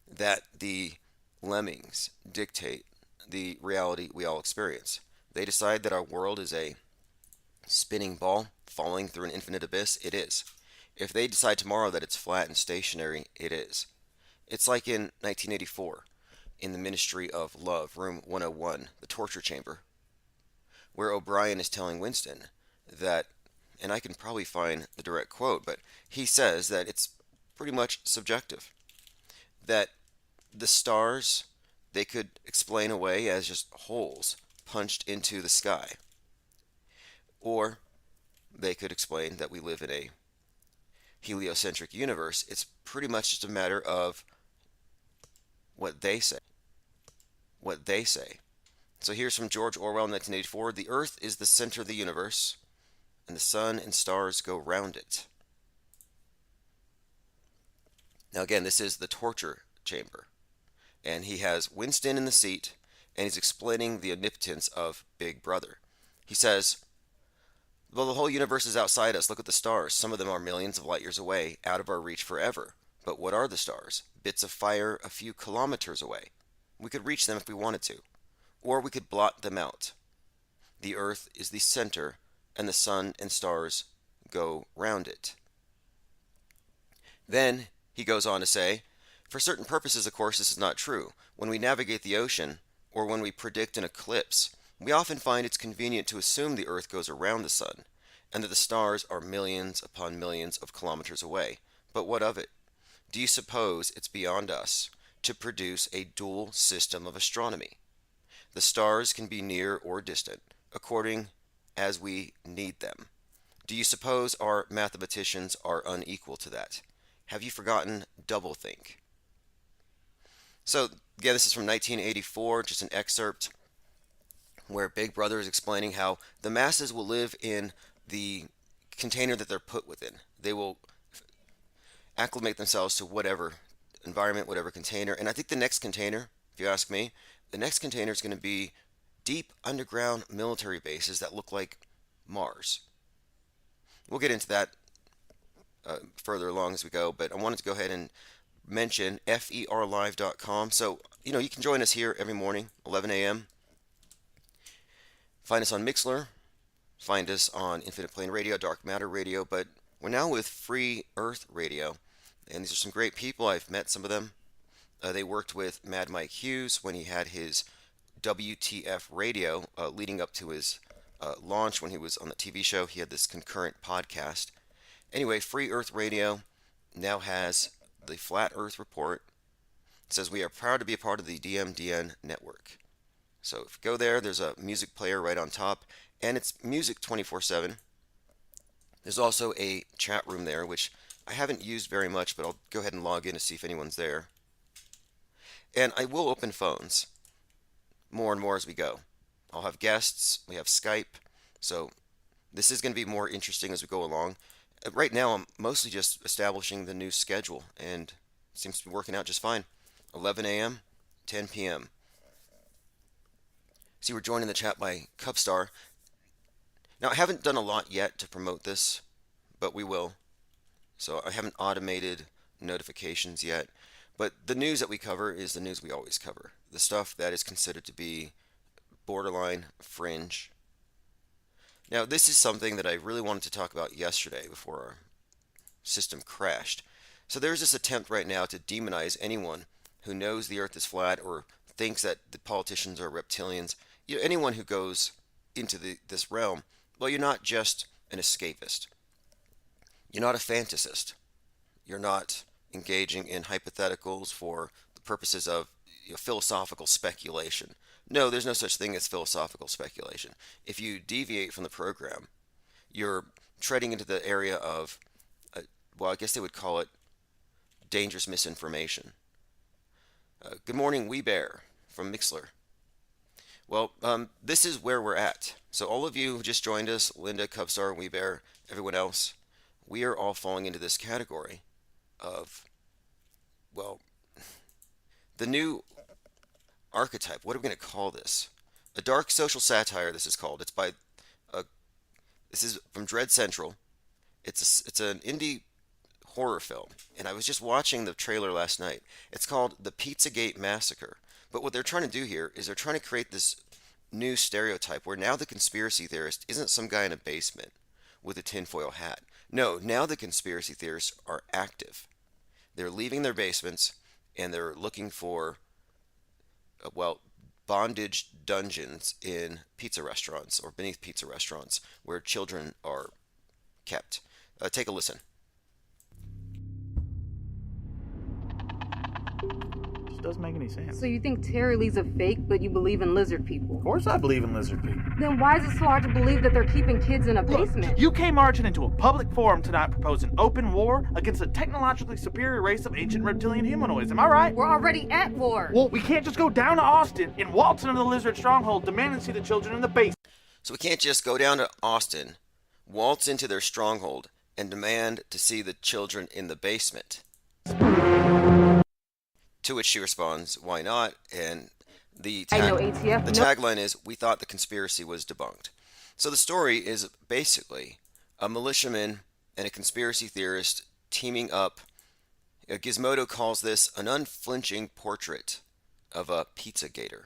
that the lemmings dictate the reality we all experience. They decide that our world is a spinning ball falling through an infinite abyss. It is. If they decide tomorrow that it's flat and stationary, it is. It's like in 1984, in the Ministry of Love, Room 101, the torture chamber, where O'Brien is telling Winston that and I can probably find the direct quote, but he says that it's pretty much subjective. That the stars, they could explain away as just holes punched into the sky. Or they could explain that we live in a heliocentric universe. It's pretty much just a matter of what they say. What they say. So here's from George Orwell, 1984. The Earth is the center of the universe, and the sun and stars go round it. Now again, this is the torture chamber. And he has Winston in the seat, and he's explaining the omnipotence of Big Brother. He says, well, the whole universe is outside us. Look at the stars. Some of them are millions of light years away, out of our reach forever. But what are the stars? Bits of fire a few kilometers away. We could reach them if we wanted to. Or we could blot them out. The Earth is the center, and the sun and stars go round it. Then he goes on to say, for certain purposes, of course, this is not true. When we navigate the ocean, or when we predict an eclipse, we often find it's convenient to assume the Earth goes around the sun, and that the stars are millions upon millions of kilometers away. But what of it? Do you suppose it's beyond us to produce a dual system of astronomy? The stars can be near or distant, according as we need them. Do you suppose our mathematicians are unequal to that? Have you forgotten doublethink? So, again, this is from 1984, just an excerpt where Big Brother is explaining how the masses will live in the container that they're put within. They will acclimate themselves to whatever environment, whatever container. And I think the next container, if you ask me, the next container is going to be deep underground military bases that look like Mars. We'll get into that further along as we go, but I wanted to go ahead and mention ferlive.com. So, you can join us here every morning, 11 a.m. Find us on Mixler, find us on Infinite Plane Radio, Dark Matter Radio, but we're now with Free Earth Radio, and these are some great people. I've met some of them. They worked with Mad Mike Hughes when he had his WTF Radio leading up to his launch when he was on the TV show. He had this concurrent podcast. Anyway, Free Earth Radio now has the Flat Earth Report. It says we are proud to be a part of the DMDN network. So if you go there, there's a music player right on top, and it's music 24/7. There's also a chat room there, which I haven't used very much, but I'll go ahead and log in to see if anyone's there. And I will open phones more and more as we go. I'll have guests, we have Skype, so this is going to be more interesting as we go along. Right now, I'm mostly just establishing the new schedule, and it seems to be working out just fine. 11 a.m., 10 p.m. See, we're joined in the chat by Cubstar. Now, I haven't done a lot yet to promote this, but we will. So I haven't automated notifications yet. But the news that we cover is the news we always cover. The stuff that is considered to be borderline fringe. Now, this is something that I really wanted to talk about yesterday before our system crashed. So there's this attempt right now to demonize anyone who knows the Earth is flat or thinks that the politicians are reptilians. Anyone who goes into this realm, well, you're not just an escapist. You're not a fantasist. You're not engaging in hypotheticals for the purposes of philosophical speculation. No, there's no such thing as philosophical speculation. If you deviate from the program, you're treading into the area of, well, I guess they would call it dangerous misinformation. Good morning, We Bear from Mixler. Well, this is where we're at. So all of you who just joined us, Linda, Cubstar, We Bear, everyone else, we are all falling into this category of, well, the new archetype. What are we going to call this? A dark social satire, this is called. It's by, this is from Dread Central. It's an indie horror film, and I was just watching the trailer last night. It's called The Pizzagate Massacre. But what they're trying to do here is they're trying to create this new stereotype where now the conspiracy theorist isn't some guy in a basement with a tinfoil hat. No, now the conspiracy theorists are active. They're leaving their basements and they're looking for, well, bondage dungeons in pizza restaurants or beneath pizza restaurants where children are kept. Take a listen. It doesn't make any sense. So you think Terry Lee's a fake, but you believe in lizard people? Of course I believe in lizard people. Then why is it so hard to believe that they're keeping kids in a basement? You came marching into a public forum tonight proposing open war against a technologically superior race of ancient reptilian humanoids. Am I right? We're already at war. Well, we can't just go down to Austin and waltz into the lizard stronghold demanding to see the children in the basement. So we can't just go down to Austin, waltz into their stronghold, and demand to see the children in the basement. To which she responds, "Why not?" And the tagline is, "We thought the conspiracy was debunked." So the story is basically a militiaman and a conspiracy theorist teaming up. Gizmodo calls this an unflinching portrait of a Pizzagator.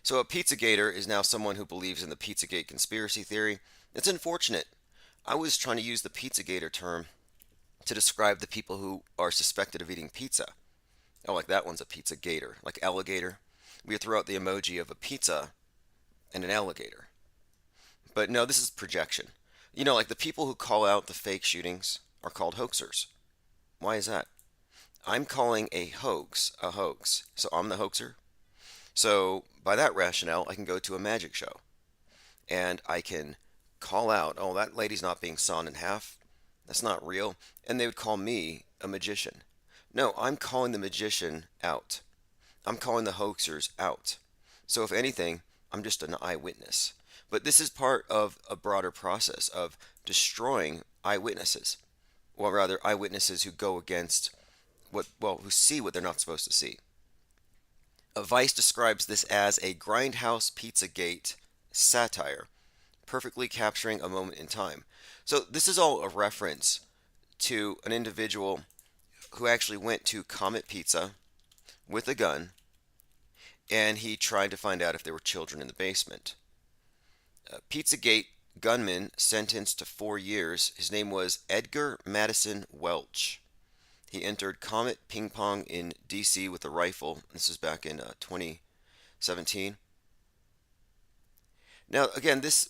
So a Pizzagator is now someone who believes in the Pizzagate conspiracy theory. It's unfortunate. I was trying to use the Pizzagator term to describe the people who are suspected of eating pizza. Oh, like that one's a pizza gator, like alligator. We throw out the emoji of a pizza and an alligator. But no, this is projection. You know, like the people who call out the fake shootings are called hoaxers. Why is that? I'm calling a hoax, so I'm the hoaxer. So by that rationale, I can go to a magic show and I can call out, "Oh, that lady's not being sawn in half. That's not real." And they would call me a magician. No, I'm calling the magician out. I'm calling the hoaxers out. So if anything, I'm just an eyewitness. But this is part of a broader process of destroying eyewitnesses. Or rather, eyewitnesses who go against who see what they're not supposed to see. Vice describes this as a grindhouse Pizzagate satire, perfectly capturing a moment in time. So this is all a reference to an individual who actually went to Comet Pizza with a gun, and he tried to find out if there were children in the basement. Pizzagate gunman sentenced to 4 years. His name was Edgar Madison Welch. He entered Comet Ping Pong in D.C. with a rifle. This is back in 2017. Now, again, this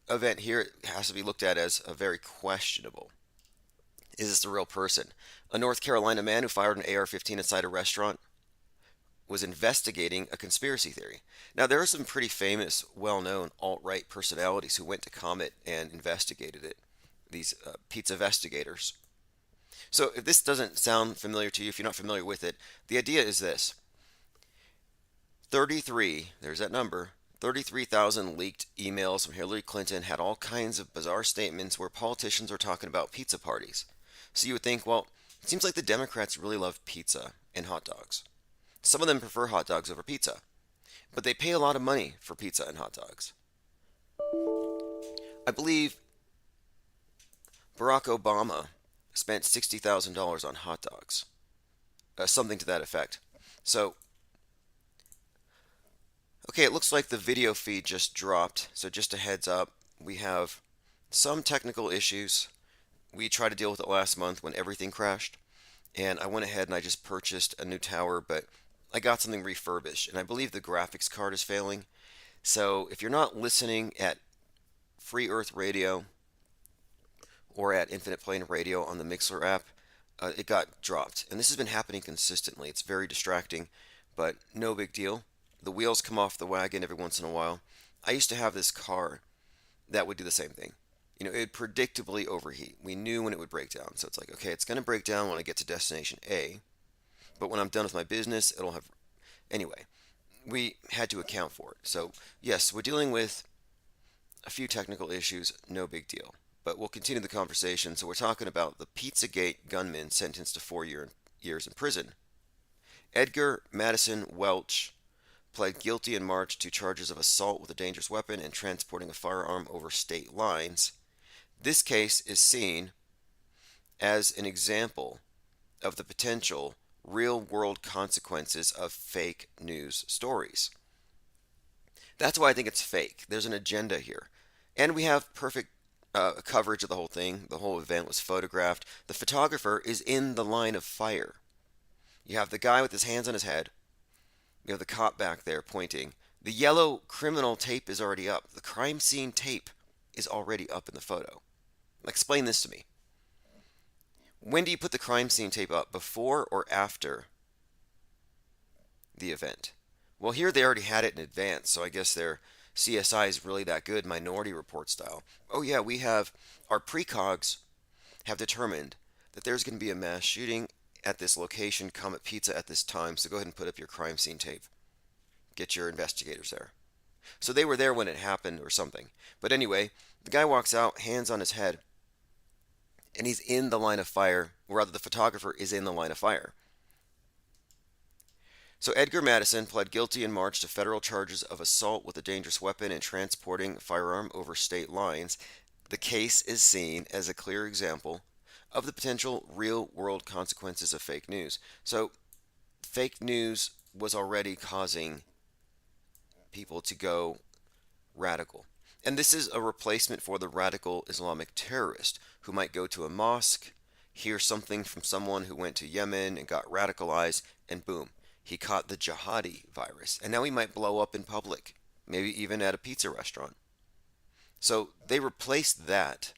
event here has to be looked at as a very questionable. Is this a real person? A North Carolina man who fired an AR-15 inside a restaurant was investigating a conspiracy theory. Now, there are some pretty famous, well-known alt-right personalities who went to Comet and investigated it. These pizza investigators. So if this doesn't sound familiar to you, if you're not familiar with it, the idea is this. 33, there's that number, 33,000 leaked emails from Hillary Clinton had all kinds of bizarre statements where politicians were talking about pizza parties. So you would think, well, it seems like the Democrats really love pizza and hot dogs. Some of them prefer hot dogs over pizza, but they pay a lot of money for pizza and hot dogs. I believe Barack Obama spent $60,000 on hot dogs, something to that effect. So, okay, it looks like the video feed just dropped, so just a heads up, we have some technical issues. We tried to deal with it last month when everything crashed, and I went ahead and I just purchased a new tower, but I got something refurbished, and I believe the graphics card is failing. So if you're not listening at Free Earth Radio or at Infinite Plane Radio on the Mixler app, it got dropped. And this has been happening consistently. It's very distracting, but no big deal. The wheels come off the wagon every once in a while. I used to have this car that would do the same thing. You know, it would predictably overheat. We knew when it would break down. So it's like, okay, it's going to break down when I get to destination A. But when I'm done with my business, it'll have... Anyway, we had to account for it. So, yes, we're dealing with a few technical issues. No big deal. But we'll continue the conversation. So we're talking about the Pizzagate gunman sentenced to 4 years in prison. Edgar Madison Welch pled guilty in March to charges of assault with a dangerous weapon and transporting a firearm over state lines. This case is seen as an example of the potential real-world consequences of fake news stories. That's why I think it's fake. There's an agenda here. And we have perfect coverage of the whole thing. The whole event was photographed. The photographer is in the line of fire. You have the guy with his hands on his head. You have the cop back there pointing. The yellow criminal tape is already up. The crime scene tape is already up in the photo. Explain this to me. When do you put the crime scene tape up, before or after the event? Well, here they already had it in advance, so I guess their CSI is really that good, Minority Report style. Oh yeah, we have, our precogs have determined that there's going to be a mass shooting at this location, Comet Pizza, at this time, so go ahead and put up your crime scene tape. Get your investigators there. So they were there when it happened or something. But anyway, the guy walks out, hands on his head, and he's in the line of fire, or rather the photographer is in the line of fire. So Edgar Madison pled guilty in March to federal charges of assault with a dangerous weapon and transporting a firearm over state lines. The case is seen as a clear example of the potential real-world consequences of fake news. So fake news was already causing people to go radical. And this is a replacement for the radical Islamic terrorist who might go to a mosque, hear something from someone who went to Yemen and got radicalized, and boom, he caught the jihadi virus. And now he might blow up in public, maybe even at a pizza restaurant. So they replaced that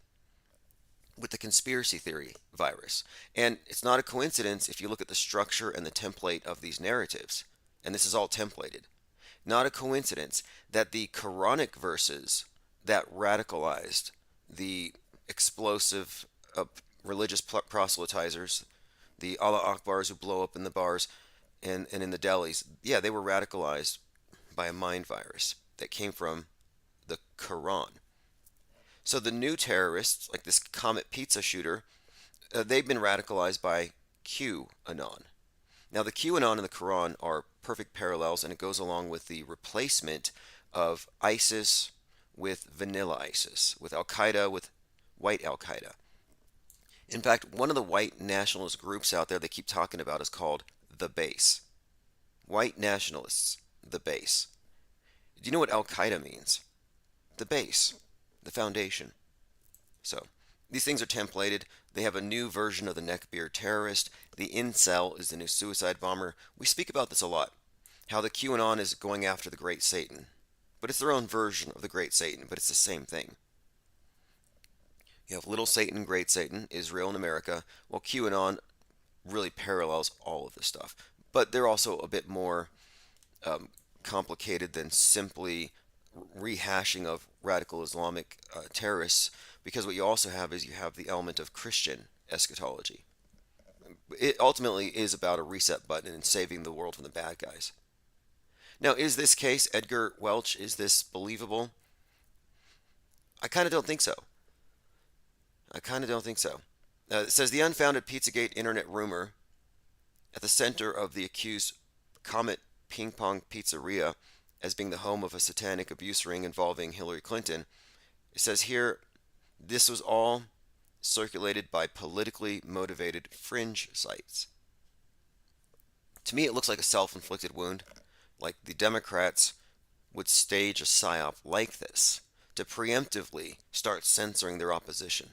with the conspiracy theory virus. And it's not a coincidence if you look at the structure and the template of these narratives. And this is all templated. Not a coincidence that the Quranic verses that radicalized the explosive religious proselytizers, the Allah Akbars who blow up in the bars and in the delis, yeah, they were radicalized by a mind virus that came from the Quran. So the new terrorists, like this Comet Pizza shooter, they've been radicalized by QAnon. Now, the QAnon and the Quran are perfect parallels, and it goes along with the replacement of ISIS with vanilla ISIS, with Al-Qaeda with white Al-Qaeda. In fact, one of the white nationalist groups out there they keep talking about is called the Base. White nationalists, the Base. Do you know what Al-Qaeda means? The base, the foundation. So, these things are templated. They have a new version of the neckbeard terrorist. The incel is the new suicide bomber. We speak about this a lot. How the QAnon is going after the Great Satan. But it's their own version of the Great Satan, but it's the same thing. You have Little Satan, Great Satan, Israel and America, while QAnon really parallels all of this stuff. But they're also a bit more complicated than simply rehashing of radical Islamic terrorists, because what you also have is you have the element of Christian eschatology. It ultimately is about a reset button and saving the world from the bad guys. Now, is this case, Edgar Welch, is this believable? I kind of don't think so. It says the unfounded Pizzagate internet rumor at the center of the accused Comet Ping Pong Pizzeria as being the home of a satanic abuse ring involving Hillary Clinton. It says here, this was all circulated by politically motivated fringe sites. To me, it looks like a self-inflicted wound, like the Democrats would stage a psyop like this to preemptively start censoring their opposition.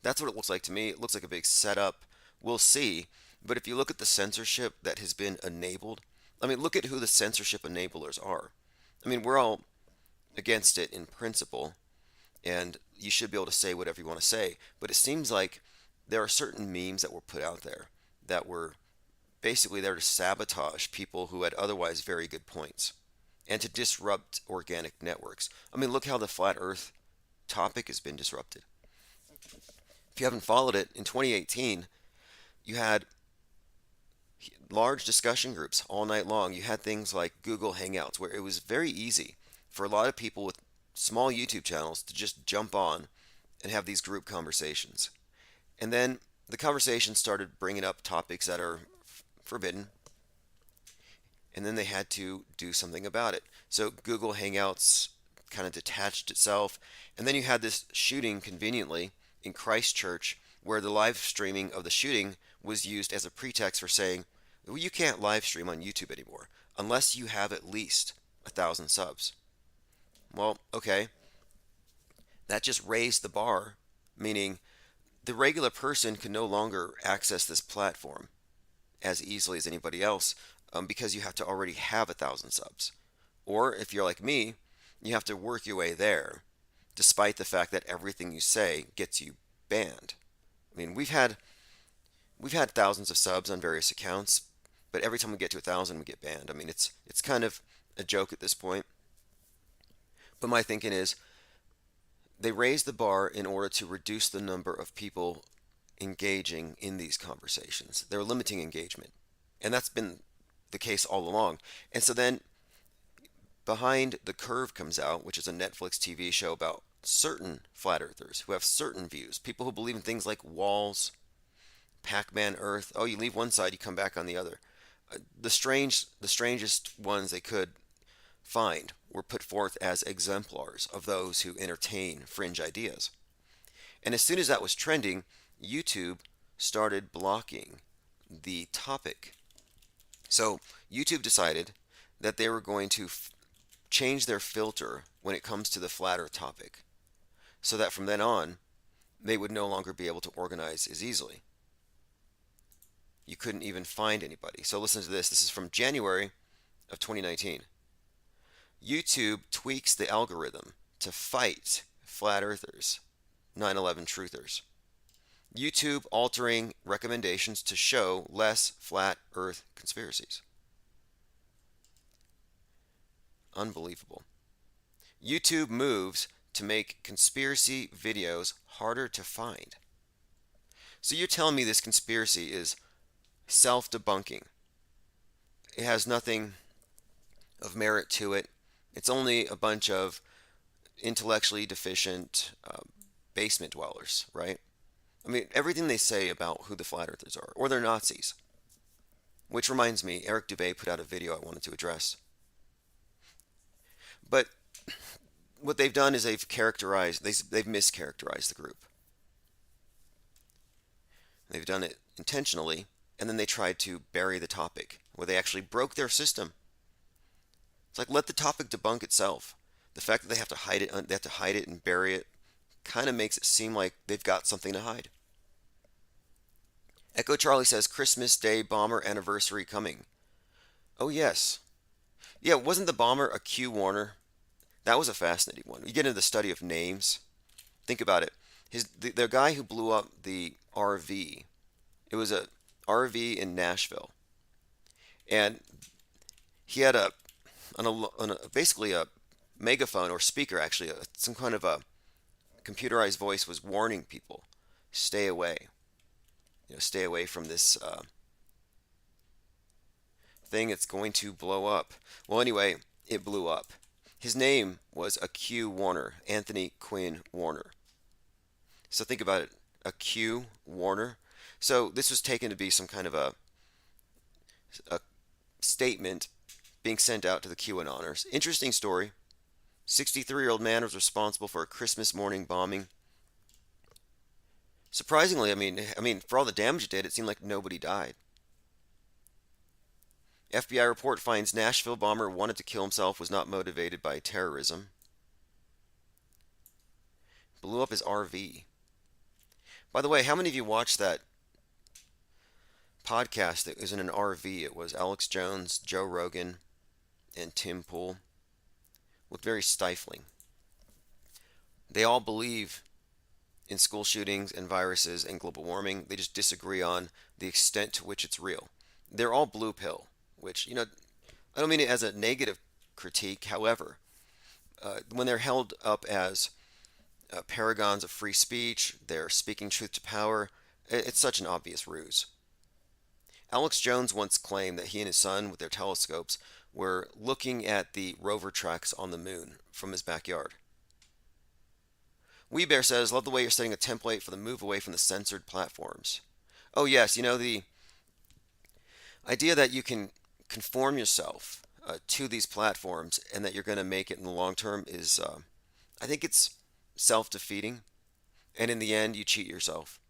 That's what it looks like to me. It looks like a big setup. We'll see. But if you look at the censorship that has been enabled, I mean, look at who the censorship enablers are. I mean, we're all against it in principle, and you should be able to say whatever you want to say. But it seems like there are certain memes that were put out there that were basically there to sabotage people who had otherwise very good points and to disrupt organic networks. I mean, look how the flat earth topic has been disrupted. If you haven't followed it, in 2018, you had large discussion groups all night long. You had things like Google Hangouts, where it was very easy for a lot of people with small YouTube channels to just jump on and have these group conversations. And then the conversation started bringing up topics that are forbidden, and then they had to do something about it. So Google Hangouts kind of detached itself, and then you had this shooting conveniently in Christchurch, where the live streaming of the shooting was used as a pretext for saying, well, you can't live stream on YouTube anymore unless you have at least 1,000 subs. Well, okay, that just raised the bar, meaning the regular person can no longer access this platform as easily as anybody else because you have to already have 1,000 subs. Or if you're like me, you have to work your way there despite the fact that everything you say gets you banned. I mean, we've had thousands of subs on various accounts, but every time we get to 1,000, we get banned. I mean, it's kind of a joke at this point. But my thinking is, they raise the bar in order to reduce the number of people engaging in these conversations. They're limiting engagement. And that's been the case all along. And so then Behind the Curve comes out, which is a Netflix TV show about certain flat earthers who have certain views. People who believe in things like walls, Pac-Man Earth. Oh, you leave one side, you come back on the other. The strangest ones they could find were put forth as exemplars of those who entertain fringe ideas. And as soon as that was trending, YouTube started blocking the topic. So YouTube decided that they were going to change their filter when it comes to the flat earth topic, so that from then on, they would no longer be able to organize as easily. You couldn't even find anybody. So listen to this. This is from January of 2019. YouTube tweaks the algorithm to fight flat earthers, 9/11 truthers. YouTube altering recommendations to show less flat earth conspiracies. Unbelievable. YouTube moves to make conspiracy videos harder to find. So you're telling me this conspiracy is self-debunking. It has nothing of merit to it. It's only a bunch of intellectually deficient basement dwellers, right? I mean, everything they say about who the flat earthers are, or they're Nazis. Which reminds me, Eric Dubay put out a video I wanted to address. But what they've done is they've mischaracterized the group. They've done it intentionally, and then they tried to bury the topic, where they actually broke their system. It's like, let the topic debunk itself. The fact that they have to hide it and bury it kind of makes it seem like they've got something to hide. Echo Charlie says, Christmas Day bomber anniversary coming. Oh, yes. Yeah, wasn't the bomber a Q Warner? That was a fascinating one. You get into the study of names. Think about it. The guy who blew up the RV, it was a RV in Nashville. And he had basically a megaphone or speaker, actually, some kind of a computerized voice was warning people, stay away. Stay away from this thing. It's going to blow up. Well, anyway, it blew up. His name was a Q Warner, Anthony Quinn Warner. So think about it, a Q Warner. So this was taken to be some kind of a statement being sent out to the QAnoners. Interesting story. 63-year-old man was responsible for a Christmas morning bombing. Surprisingly, I mean, for all the damage it did, it seemed like nobody died. FBI report finds Nashville bomber wanted to kill himself, was not motivated by terrorism. Blew up his RV. By the way, how many of you watched that podcast that was in an RV? It was Alex Jones, Joe Rogan, and Tim Pool. Looked very stifling. They all believe in school shootings and viruses and global warming. They just disagree on the extent to which it's real. They're all blue pill, which, I don't mean it as a negative critique. However, when they're held up as paragons of free speech, they're speaking truth to power, it's such an obvious ruse. Alex Jones once claimed that he and his son, with their telescopes, were looking at the rover tracks on the moon from his backyard. WeBear says, love the way you're setting a template for the move away from the censored platforms. Oh yes, the idea that you can conform yourself to these platforms and that you're going to make it in the long term is, I think it's self-defeating. And in the end, you cheat yourself.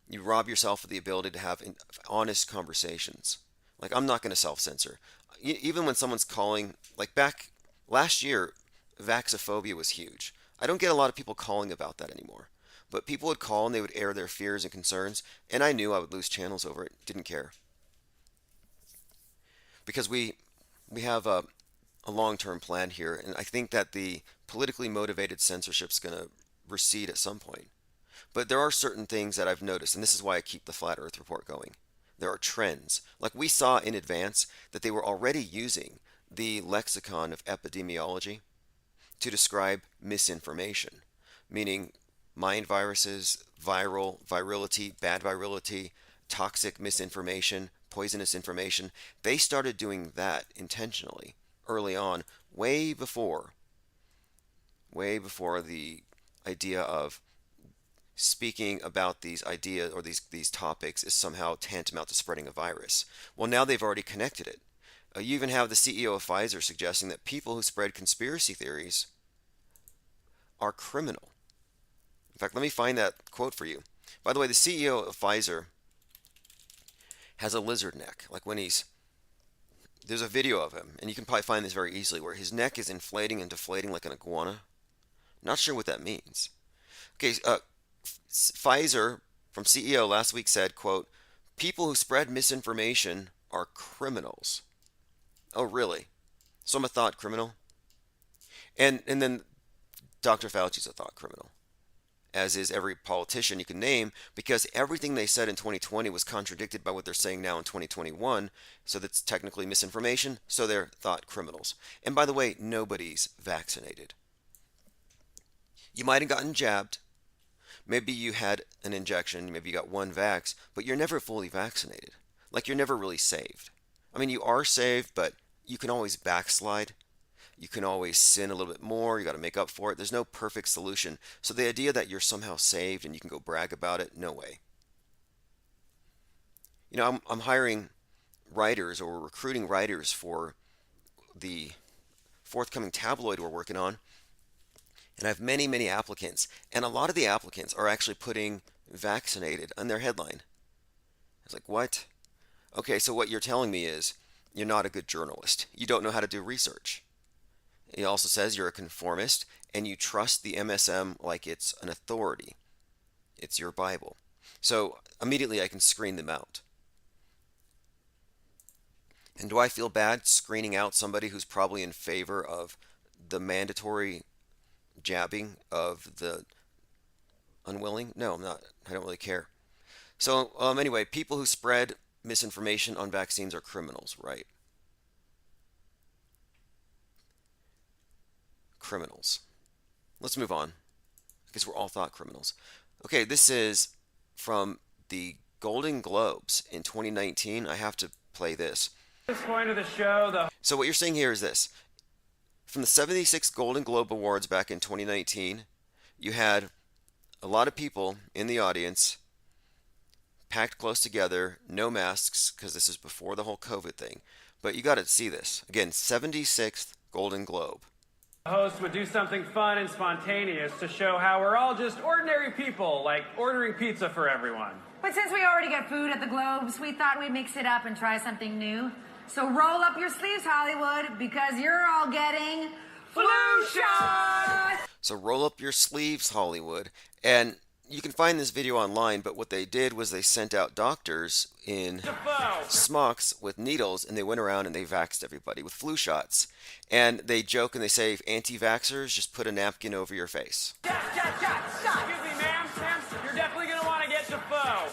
You rob yourself of the ability to have honest conversations. Like, I'm not going to self-censor. Even when someone's calling, like back last year, vaxophobia was huge. I don't get a lot of people calling about that anymore. But people would call and they would air their fears and concerns, and I knew I would lose channels over it. Didn't care. Because we have a long-term plan here, and I think that the politically motivated censorship is going to recede at some point. But there are certain things that I've noticed, and this is why I keep the Flat Earth Report going. There are trends. Like we saw in advance that they were already using the lexicon of epidemiology to describe misinformation, meaning mind viruses, virility, bad virility, toxic misinformation, poisonous information. They started doing that intentionally early on, way before the idea of speaking about these ideas or these topics is somehow tantamount to spreading a virus. Well, now they've already connected it. You even have the CEO of Pfizer suggesting that people who spread conspiracy theories are criminal. In fact, let me find that quote for you. By the way, the CEO of Pfizer has a lizard neck. Like when there's a video of him, and you can probably find this very easily, where his neck is inflating and deflating like an iguana. Not sure what that means. Okay, Pfizer, from CEO last week said, quote, "People who spread misinformation are criminals." Oh, really? So I'm a thought criminal? And then Dr. Fauci's a thought criminal, as is every politician you can name, because everything they said in 2020 was contradicted by what they're saying now in 2021, so that's technically misinformation, so they're thought criminals. And by the way, nobody's vaccinated. You might have gotten jabbed. Maybe you had an injection, maybe you got one vax, but you're never fully vaccinated. Like you're never really saved. I mean, you are saved, but you can always backslide. You can always sin a little bit more. You got to make up for it. There's no perfect solution. So the idea that you're somehow saved and you can go brag about it, no way. You know, I'm hiring writers, or we're recruiting writers for the forthcoming tabloid we're working on. And I have many, many applicants. And a lot of the applicants are actually putting vaccinated on their headline. I was like, what? Okay, so what you're telling me is you're not a good journalist. You don't know how to do research. He also says you're a conformist and you trust the MSM like it's an authority. It's your Bible. So immediately I can screen them out. And do I feel bad screening out somebody who's probably in favor of the mandatory jabbing of the unwilling? No, I'm not. I don't really care. So anyway, people who spread misinformation on vaccines are criminals, right? Criminals. Let's move on. I guess we're all thought criminals. Okay, this is from the Golden Globes in 2019. I have to play this. This point of the show, So what you're seeing here is this. From the 76 Golden Globe Awards back in 2019, you had a lot of people in the audience packed close together, no masks, because this is before the whole COVID thing. But you got to see this. Again, 76th Golden Globe. the host would do something fun and spontaneous to show how we're all just ordinary people, like ordering pizza for everyone. But since we already get food at the Globes, we thought we'd mix it up and try something new. So roll up your sleeves, Hollywood, because you're all getting flu shot! So roll up your sleeves, Hollywood. And you can find this video online, but what they did was they sent out doctors in smocks with needles, and they went around and they vaxxed everybody with flu shots. And they joke and they say, anti-vaxxers, just put a napkin over your face. Excuse me, ma'am. You're definitely going to want to get Defoe.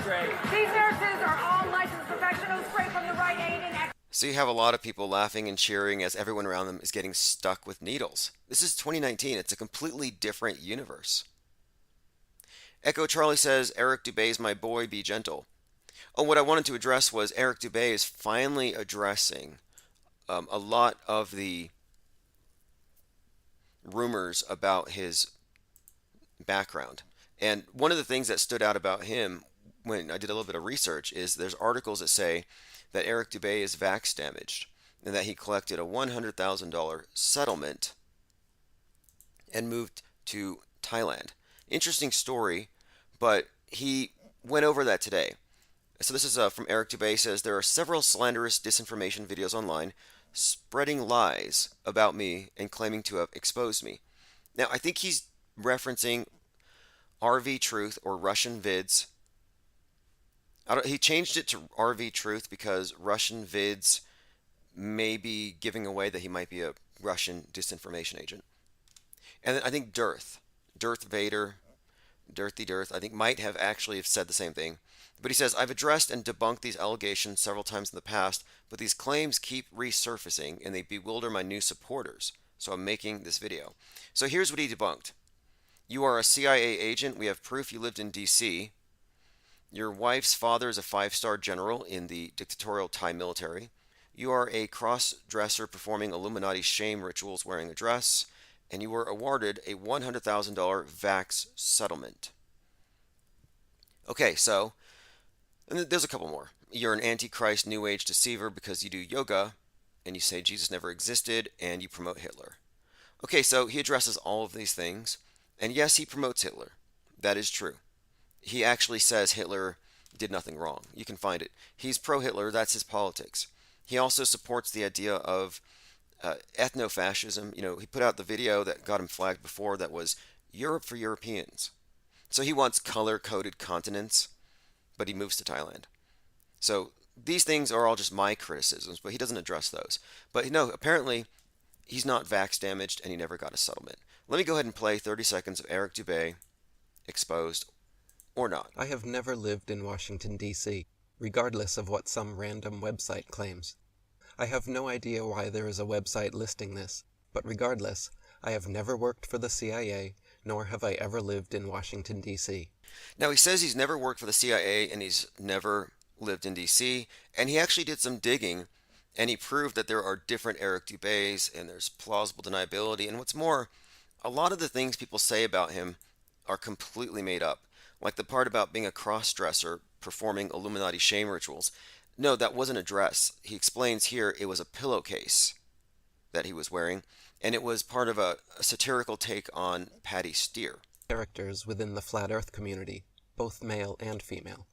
Great. These nurses are all licensed professionals straight from the Rite Aid and... So you have a lot of people laughing and cheering as everyone around them is getting stuck with needles. This is 2019. It's a completely different universe. Echo Charlie says, Eric Dubé's my boy, be gentle. Oh, what I wanted to address was Eric Dubé is finally addressing a lot of the rumors about his background. And one of the things that stood out about him when I did a little bit of research is there's articles that say that Eric Dubé is vax damaged and that he collected a $100,000 settlement and moved to Thailand. Interesting story, but he went over that today. So this is from Eric Dubé. Says there are several slanderous disinformation videos online spreading lies about me and claiming to have exposed me. Now I think he's referencing RV Truth or Russian Vids, He changed it to RV Truth because Russian vids may be giving away that he might be a Russian disinformation agent. And then I think Dirth Vader, Dirthy Dirth, I think might have actually have said the same thing. But he says, I've addressed and debunked these allegations several times in the past, but these claims keep resurfacing and they bewilder my new supporters. So I'm making this video. So here's what he debunked. You are a CIA agent. We have proof you lived in D.C. Your wife's father is a 5-star general in the dictatorial Thai military. You are a cross-dresser performing Illuminati shame rituals wearing a dress. And you were awarded a $100,000 vax settlement. Okay, so and there's a couple more. You're an antichrist new age deceiver because you do yoga and you say Jesus never existed and you promote Hitler. Okay, so he addresses all of these things. And yes, he promotes Hitler. That is true. He actually says Hitler did nothing wrong. You can find it. He's pro-Hitler. That's his politics. He also supports the idea of ethno-fascism. You know, he put out the video that got him flagged before that was Europe for Europeans. So he wants color-coded continents, but he moves to Thailand. So these things are all just my criticisms, but he doesn't address those. But no, apparently he's not vax damaged and he never got a settlement. Let me go ahead and play 30 seconds of Eric Dubé exposed or not. I have never lived in Washington, D.C., regardless of what some random website claims. I have no idea why there is a website listing this, but regardless, I have never worked for the CIA, nor have I ever lived in Washington, D.C. Now, he says he's never worked for the CIA and he's never lived in D.C., and he actually did some digging, and he proved that there are different Eric Dubés, and there's plausible deniability, and what's more, a lot of the things people say about him are completely made up, like the part about being a cross-dresser performing Illuminati shame rituals. No, that wasn't a dress. He explains here it was a pillowcase that he was wearing, and it was part of a satirical take on Patty Steer. Characters within the Flat Earth community, both male and female.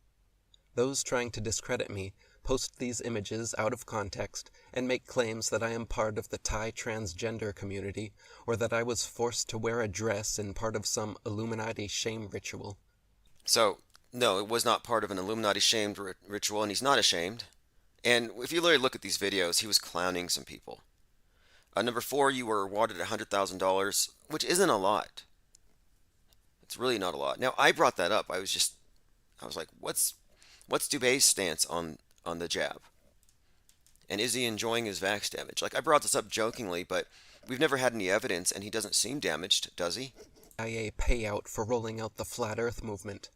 Those trying to discredit me post these images out of context and make claims that I am part of the Thai transgender community or that I was forced to wear a dress in part of some Illuminati shame ritual. So, no, it was not part of an Illuminati shamed ritual, and he's not ashamed. And if you really look at these videos, he was clowning some people. Number 4, you were awarded $100,000, which isn't a lot. It's really not a lot. Now, I brought that up. I was like, what's Dubé's stance on the jab? And is he enjoying his vax damage? Like, I brought this up jokingly, but we've never had any evidence, and he doesn't seem damaged, does he? CIA payout for rolling out the Flat Earth movement.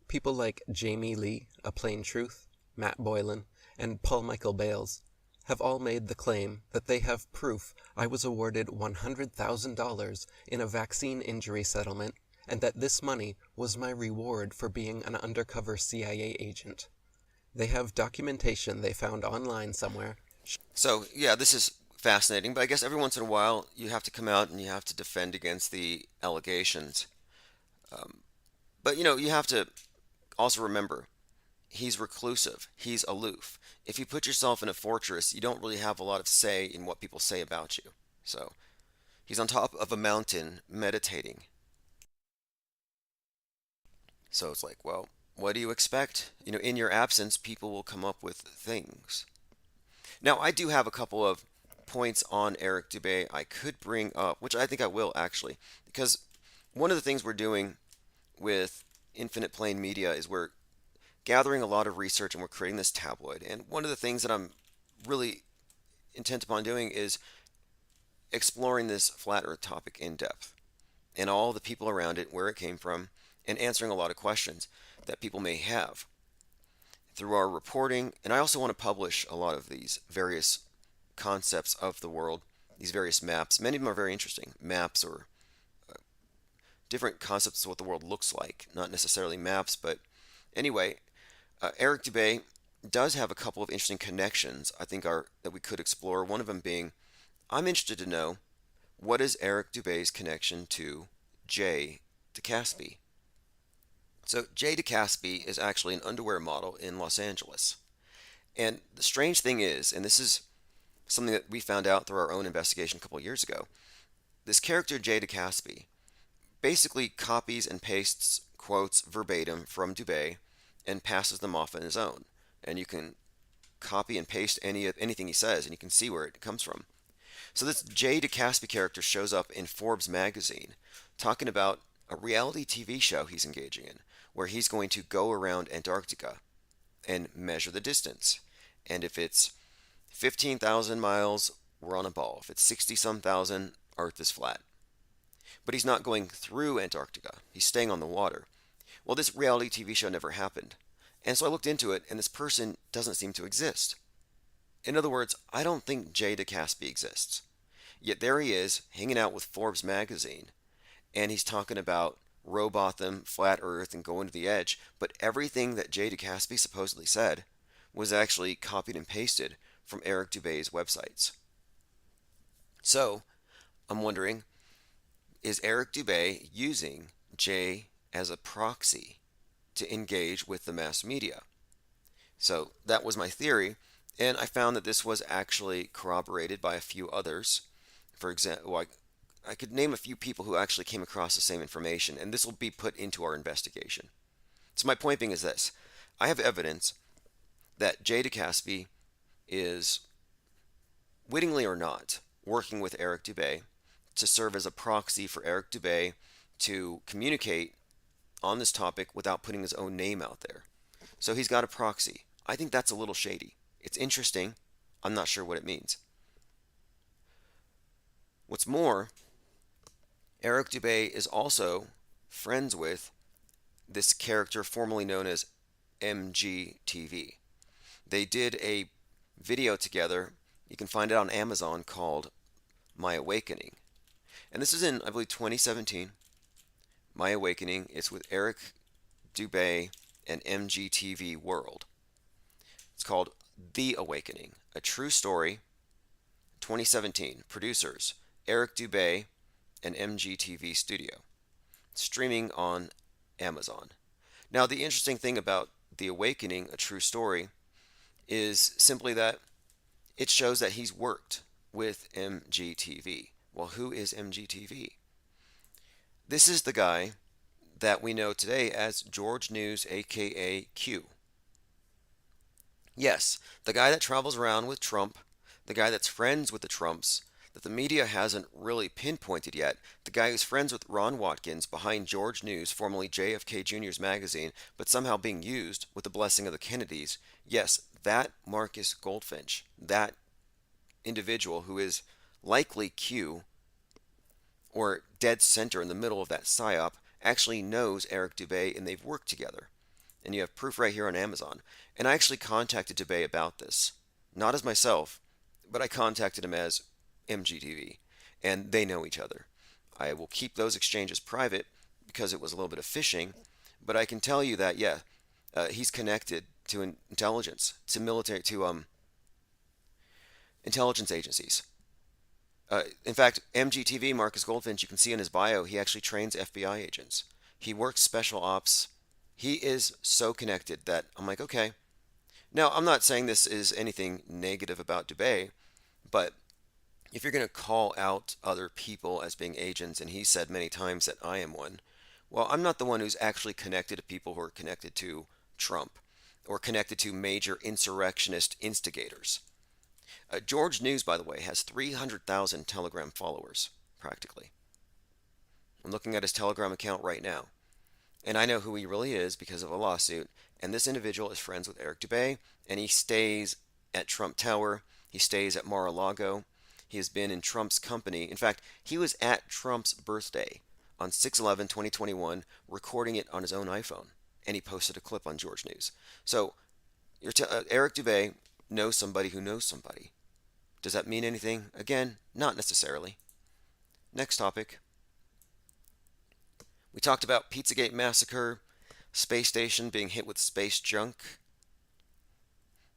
People like Jamie Lee, A Plain Truth, Matt Boylan, and Paul Michael Bales have all made the claim that they have proof I was awarded $100,000 in a vaccine injury settlement and that this money was my reward for being an undercover CIA agent. They have documentation they found online somewhere. So, yeah, this is fascinating, but I guess every once in a while you have to come out and you have to defend against the allegations. But, you know, you have to also remember, he's reclusive, he's aloof. If you put yourself in a fortress, you don't really have a lot of say in what people say about you. So, he's on top of a mountain meditating. So it's like, well, what do you expect? You know, in your absence, people will come up with things. Now, I do have a couple of points on Eric Dubé I could bring up, which I think I will actually, because one of the things we're doing with Infinite Plane Media is we're gathering a lot of research and we're creating this tabloid. And one of the things that I'm really intent upon doing is exploring this flat earth topic in depth and all the people around it, where it came from, and answering a lot of questions that people may have through our reporting. And I also want to publish a lot of these various concepts of the world, these various maps. Many of them are very interesting. Maps or different concepts of what the world looks like, not necessarily maps, but anyway, Eric Dubé does have a couple of interesting connections I think that we could explore. One of them being, I'm interested to know, what is Eric Dubé's connection to Jay DeCaspy? So Jay DeCaspy is actually an underwear model in Los Angeles. And the strange thing is, and this is something that we found out through our own investigation a couple of years ago, this character Jay DeCaspy basically copies and pastes quotes verbatim from Dubé and passes them off on his own. And you can copy and paste anything he says, and you can see where it comes from. So this Jay DeCaspy character shows up in Forbes magazine talking about a reality TV show he's engaging in, where he's going to go around Antarctica and measure the distance. And if it's 15,000 miles, we're on a ball. If it's 60-some thousand, Earth is flat. But he's not going through Antarctica. He's staying on the water. Well, this reality TV show never happened. And so I looked into it, and this person doesn't seem to exist. In other words, I don't think Jay DeCaspy exists. Yet there he is, hanging out with Forbes magazine, and he's talking about Robotham, flat Earth, and going to the edge. But everything that Jay DeCaspy supposedly said was actually copied and pasted from Eric Dubé's websites. So, I'm wondering, is Eric Dubé using Jay as a proxy to engage with the mass media? So that was my theory, and I found that this was actually corroborated by a few others. For example, I could name a few people who actually came across the same information, and this will be put into our investigation. So my point being is this. I have evidence that Jay DeCaspy is, wittingly or not, working with Eric Dubé to serve as a proxy for Eric Dubé to communicate on this topic without putting his own name out there. So he's got a proxy. I think that's a little shady. It's interesting. I'm not sure what it means. What's more, Eric Dubé is also friends with this character formerly known as MGTV. They did a video together. You can find it on Amazon called My Awakening. And this is in, I believe, 2017. My Awakening. It's with Eric Dubé and MGTV World. It's called The Awakening, a true story. 2017. Producers Eric Dubé and MGTV Studio. Streaming on Amazon. Now, the interesting thing about The Awakening, a true story, is simply that it shows that he's worked with MGTV. Well, who is MGTV? This is the guy that we know today as George News, aka Q. Yes, the guy that travels around with Trump, the guy that's friends with the Trumps, that the media hasn't really pinpointed yet, the guy who's friends with Ron Watkins behind George News, formerly JFK Jr.'s magazine, but somehow being used with the blessing of the Kennedys. Yes, that Marcus Goldfinch, that individual who is likely Q, or dead center in the middle of that psyop, actually knows Eric Dubé, and they've worked together. And you have proof right here on Amazon. And I actually contacted Dubé about this. Not as myself, but I contacted him as MGTV. And they know each other. I will keep those exchanges private because it was a little bit of phishing. But I can tell you that, yeah, he's connected to intelligence, to military, to intelligence agencies. In fact, MGTV, Marcus Goldfinch, you can see in his bio, he actually trains FBI agents. He works special ops. He is so connected that I'm like, okay. Now, I'm not saying this is anything negative about Dubé, but if you're going to call out other people as being agents, and he said many times that I am one, well, I'm not the one who's actually connected to people who are connected to Trump or connected to major insurrectionist instigators. George News, by the way, has 300,000 Telegram followers, practically. I'm looking at his Telegram account right now. And I know who he really is because of a lawsuit. And this individual is friends with Eric Dubé, and he stays at Trump Tower. He stays at Mar-a-Lago. He has been in Trump's company. In fact, he was at Trump's birthday on 6/11/2021, recording it on his own iPhone. And he posted a clip on George News. So, Eric Dubé knows somebody who knows somebody. Does that mean anything? Again, not necessarily. Next topic. We talked about Pizzagate massacre, space station being hit with space junk.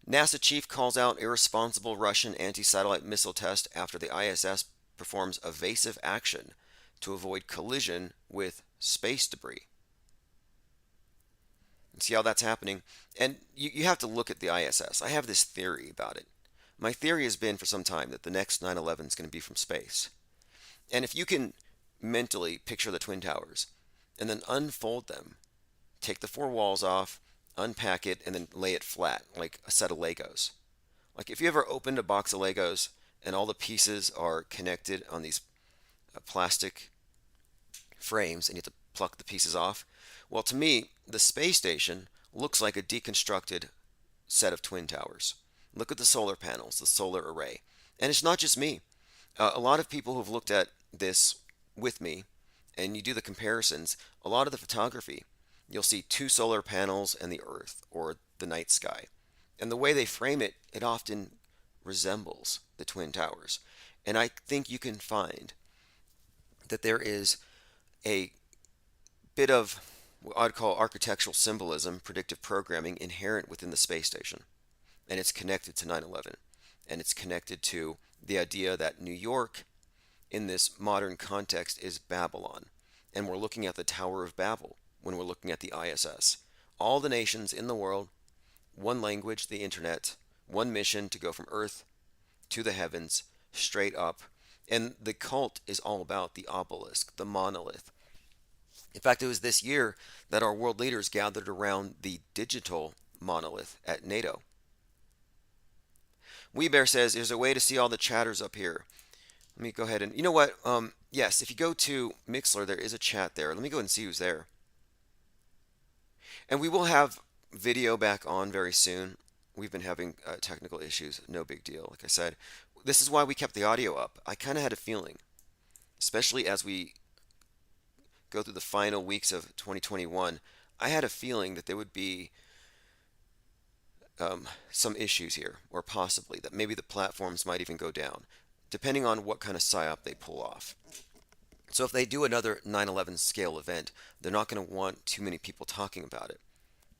NASA chief calls out irresponsible Russian anti-satellite missile test after the ISS performs evasive action to avoid collision with space debris. And see how that's happening. And you have to look at the ISS. I have this theory about it. My theory has been for some time that the next 9/11 is going to be from space. And if you can mentally picture the Twin Towers and then unfold them, take the four walls off, unpack it, and then lay it flat like a set of Legos. Like if you ever opened a box of Legos and all the pieces are connected on these plastic frames and you have to pluck the pieces off. Well, to me, the space station looks like a deconstructed set of twin towers. Look at the solar panels, the solar array. And it's not just me. A lot of people who've looked at this with me, and you do the comparisons, a lot of the photography, you'll see two solar panels and the Earth or the night sky. And the way they frame it, it often resembles the Twin Towers. And I think you can find that there is a bit of what I'd call architectural symbolism, predictive programming inherent within the space station. And it's connected to 9/11. And it's connected to the idea that New York, in this modern context, is Babylon. And we're looking at the Tower of Babel when we're looking at the ISS. All the nations in the world, one language, the internet, one mission to go from Earth to the heavens, straight up. And the cult is all about the obelisk, the monolith. In fact, it was this year that our world leaders gathered around the digital monolith at NATO. WeBear says, there's a way to see all the chatters up here. Let me go ahead and, you know what? Yes, if you go to Mixler, there is a chat there. Let me go and see who's there. And we will have video back on very soon. We've been having technical issues. No big deal. Like I said, this is why we kept the audio up. I kind of had a feeling, especially as we go through the final weeks of 2021, I had a feeling that there would be some issues here, or possibly that maybe the platforms might even go down, depending on what kind of psyop they pull off. So if they do another 9/11 scale event, they're not going to want too many people talking about it.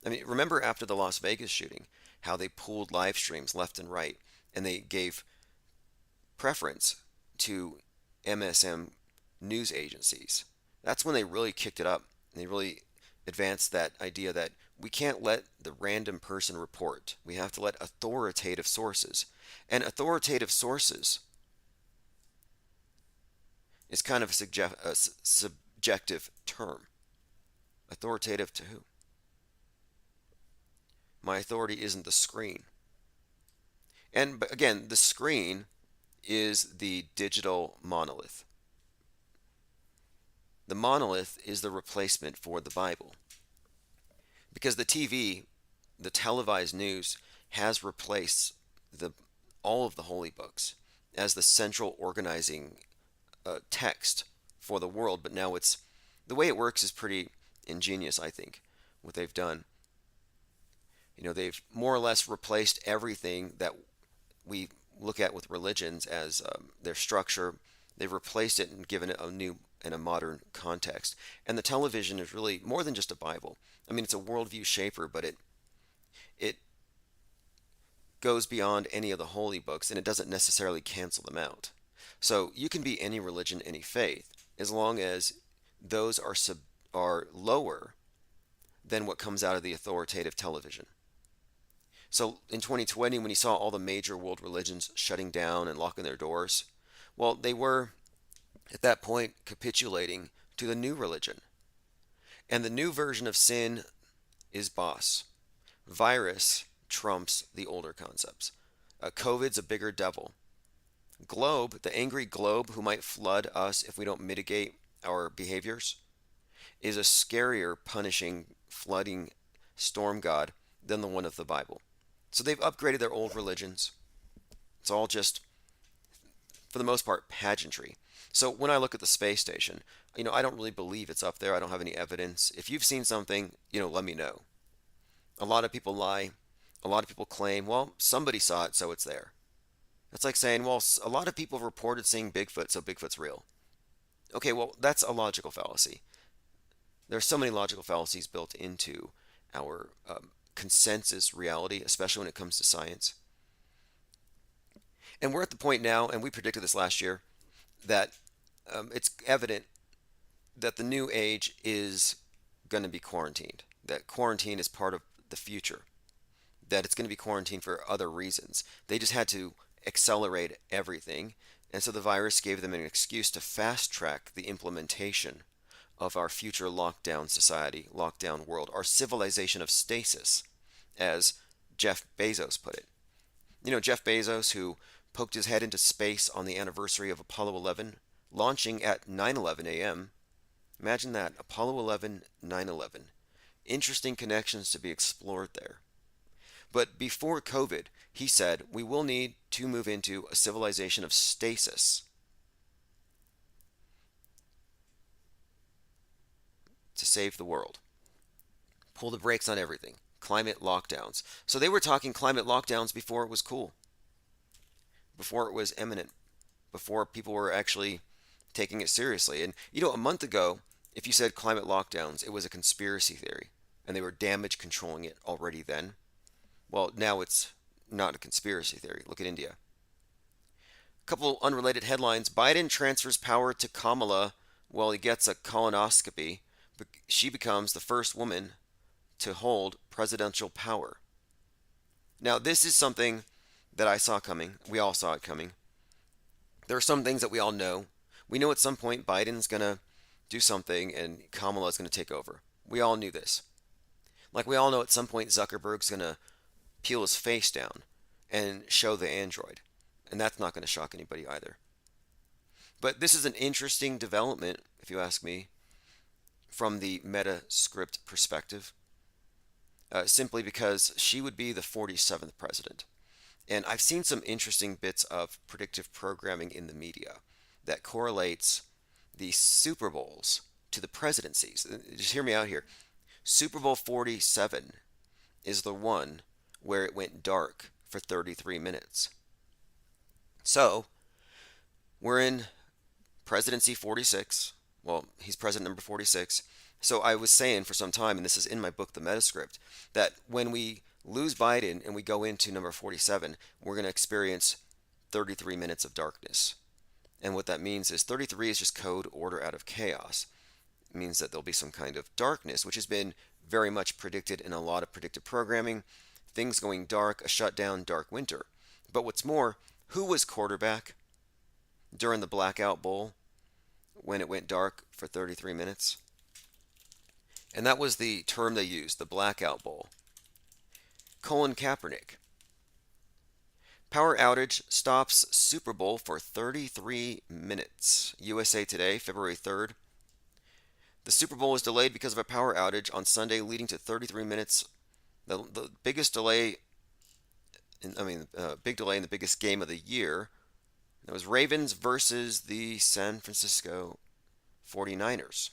I mean, remember after the Las Vegas shooting, how they pulled live streams left and right, and they gave preference to MSM news agencies. That's when they really kicked it up. They really advanced that idea that we can't let the random person report. We have to let authoritative sources. And authoritative sources is kind of a subjective term. Authoritative to who? My authority isn't the screen. And again, the screen is the digital monolith. The monolith is the replacement for the Bible. Because the TV, the televised news, has replaced all of the holy books as the central organizing text for the world. But now the way it works is pretty ingenious, I think, what they've done. You know, they've more or less replaced everything that we look at with religions as their structure. They've replaced it and given it a new and a modern context. And the television is really more than just a Bible. I mean, it's a worldview shaper, but it goes beyond any of the holy books, and it doesn't necessarily cancel them out. So you can be any religion, any faith, as long as those are lower than what comes out of the authoritative television. So in 2020, when you saw all the major world religions shutting down and locking their doors, well, they were at that point capitulating to the new religion. And the new version of sin is boss. Virus trumps the older concepts. COVID's a bigger devil. Globe, the angry globe who might flood us if we don't mitigate our behaviors, is a scarier, punishing, flooding storm god than the one of the Bible. So they've upgraded their old religions. It's all just, for the most part, pageantry. So when I look at the space station, I don't really believe it's up there. I don't have any evidence. If you've seen something, let me know. A lot of people lie. A lot of people claim, well, somebody saw it, so it's there. That's like saying, well, a lot of people reported seeing Bigfoot, so Bigfoot's real. Okay, well, that's a logical fallacy. There are so many logical fallacies built into our consensus reality, especially when it comes to science. And we're at the point now, and we predicted this last year, that it's evident that the new age is going to be quarantined, that quarantine is part of the future, that it's going to be quarantined for other reasons. They just had to accelerate everything, and so the virus gave them an excuse to fast track the implementation of our future lockdown society, lockdown world, our civilization of stasis, as Jeff Bezos put it. You know, Jeff Bezos, who poked his head into space on the anniversary of Apollo 11, launching at 9:11 a.m. Imagine that, Apollo 11, 9/11. Interesting connections to be explored there. But before COVID, he said, we will need to move into a civilization of stasis. To save the world. Pull the brakes on everything. Climate lockdowns. So they were talking climate lockdowns before it was cool. Before it was imminent. Before people were actually taking it seriously. And, you know, a month ago, if you said climate lockdowns, it was a conspiracy theory. And they were damage controlling it already then. Well, now it's not a conspiracy theory. Look at India. A couple unrelated headlines. Biden transfers power to Kamala while he gets a colonoscopy. She becomes the first woman to hold presidential power. Now, this is something that I saw coming. We all saw it coming. There are some things that we all know. We know at some point Biden's going to do something and Kamala's going to take over. We all knew this. Like we all know at some point Zuckerberg's going to peel his face down and show the Android. And that's not going to shock anybody either. But this is an interesting development, if you ask me, from the meta script perspective. Simply because she would be the 47th president. And I've seen some interesting bits of predictive programming in the media that correlates the Super Bowls to the presidencies. Just hear me out here. Super Bowl 47 is the one where it went dark for 33 minutes. So, we're in presidency 46. Well, he's president number 46. So I was saying for some time, and this is in my book, The Metascript, that when we lose Biden and we go into number 47, we're going to experience 33 minutes of darkness. And what that means is 33 is just code order out of chaos. It means that there'll be some kind of darkness, which has been very much predicted in a lot of predictive programming. Things going dark, a shutdown, dark winter. But what's more, who was quarterback during the Blackout Bowl when it went dark for 33 minutes? And that was the term they used, the Blackout Bowl. Colin Kaepernick. Power outage stops Super Bowl for 33 minutes. USA Today, February 3rd. The Super Bowl was delayed because of a power outage on Sunday, leading to 33 minutes. The biggest delay, big delay in the biggest game of the year. That was Ravens versus the San Francisco 49ers.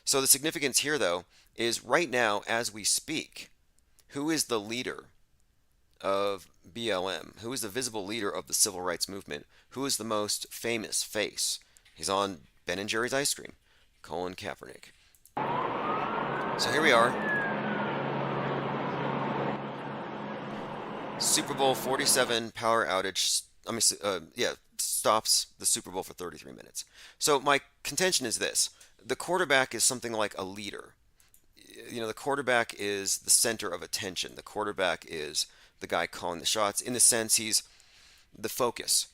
So the significance here, though, is right now, as we speak, who is the leader of BLM? Who is the visible leader of the civil rights movement? Who is the most famous face? He's on Ben & Jerry's ice cream. Colin Kaepernick. So here we are. Super Bowl 47 power outage. Stops the Super Bowl for 33 minutes. So my contention is this. The quarterback is something like a leader. You know, the quarterback is the center of attention. The quarterback is the guy calling the shots. In the sense, he's the focus.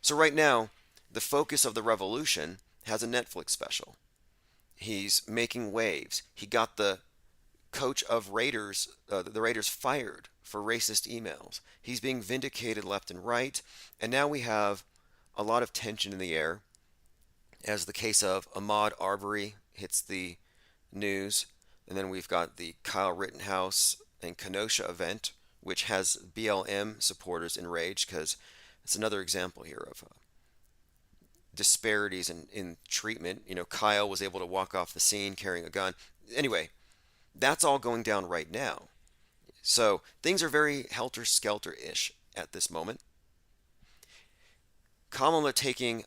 So right now, the focus of the revolution has a Netflix special. He's making waves. He got the coach of Raiders, the Raiders fired for racist emails. He's being vindicated left and right. And now we have a lot of tension in the air, as the case of Ahmaud Arbery hits the news. And then we've got the Kyle Rittenhouse and Kenosha event, which has BLM supporters enraged because it's another example here of disparities in treatment. You know, Kyle was able to walk off the scene carrying a gun. Anyway, that's all going down right now. So things are very helter-skelter-ish at this moment. Kamala taking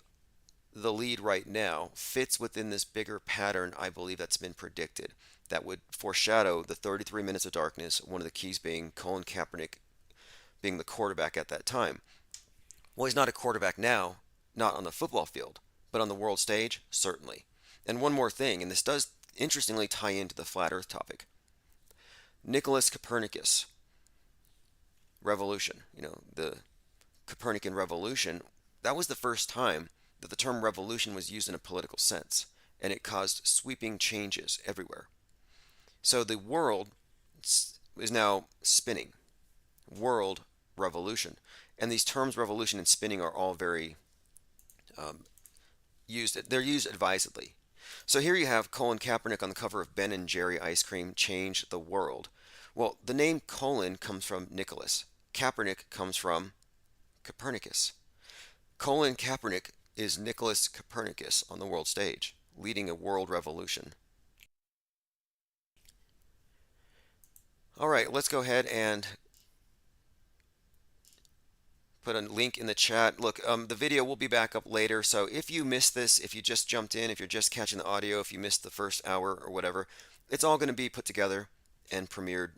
the lead right now fits within this bigger pattern, I believe, that's been predicted, that would foreshadow the 33 minutes of darkness, one of the keys being Colin Kaepernick being the quarterback at that time. Well, he's not a quarterback now, not on the football field, but on the world stage, certainly. And one more thing, and this does interestingly tie into the flat earth topic. Nicholas Copernicus revolution, the Copernican revolution, that was the first time that the term revolution was used in a political sense. and it caused sweeping changes everywhere. So the world is now spinning. World revolution. And these terms revolution and spinning are all very they're used advisedly. So here you have Colin Kaepernick on the cover of Ben and Jerry ice cream change the world. Well, the name Colin comes from Nicholas. Kaepernick comes from Copernicus. Colin Kaepernick is Nicholas Copernicus on the world stage, leading a world revolution. All right, let's go ahead and put a link in the chat. Look, the video will be back up later, so if you missed this, if you just jumped in, if you're just catching the audio, if you missed the first hour or whatever, it's all going to be put together and premiered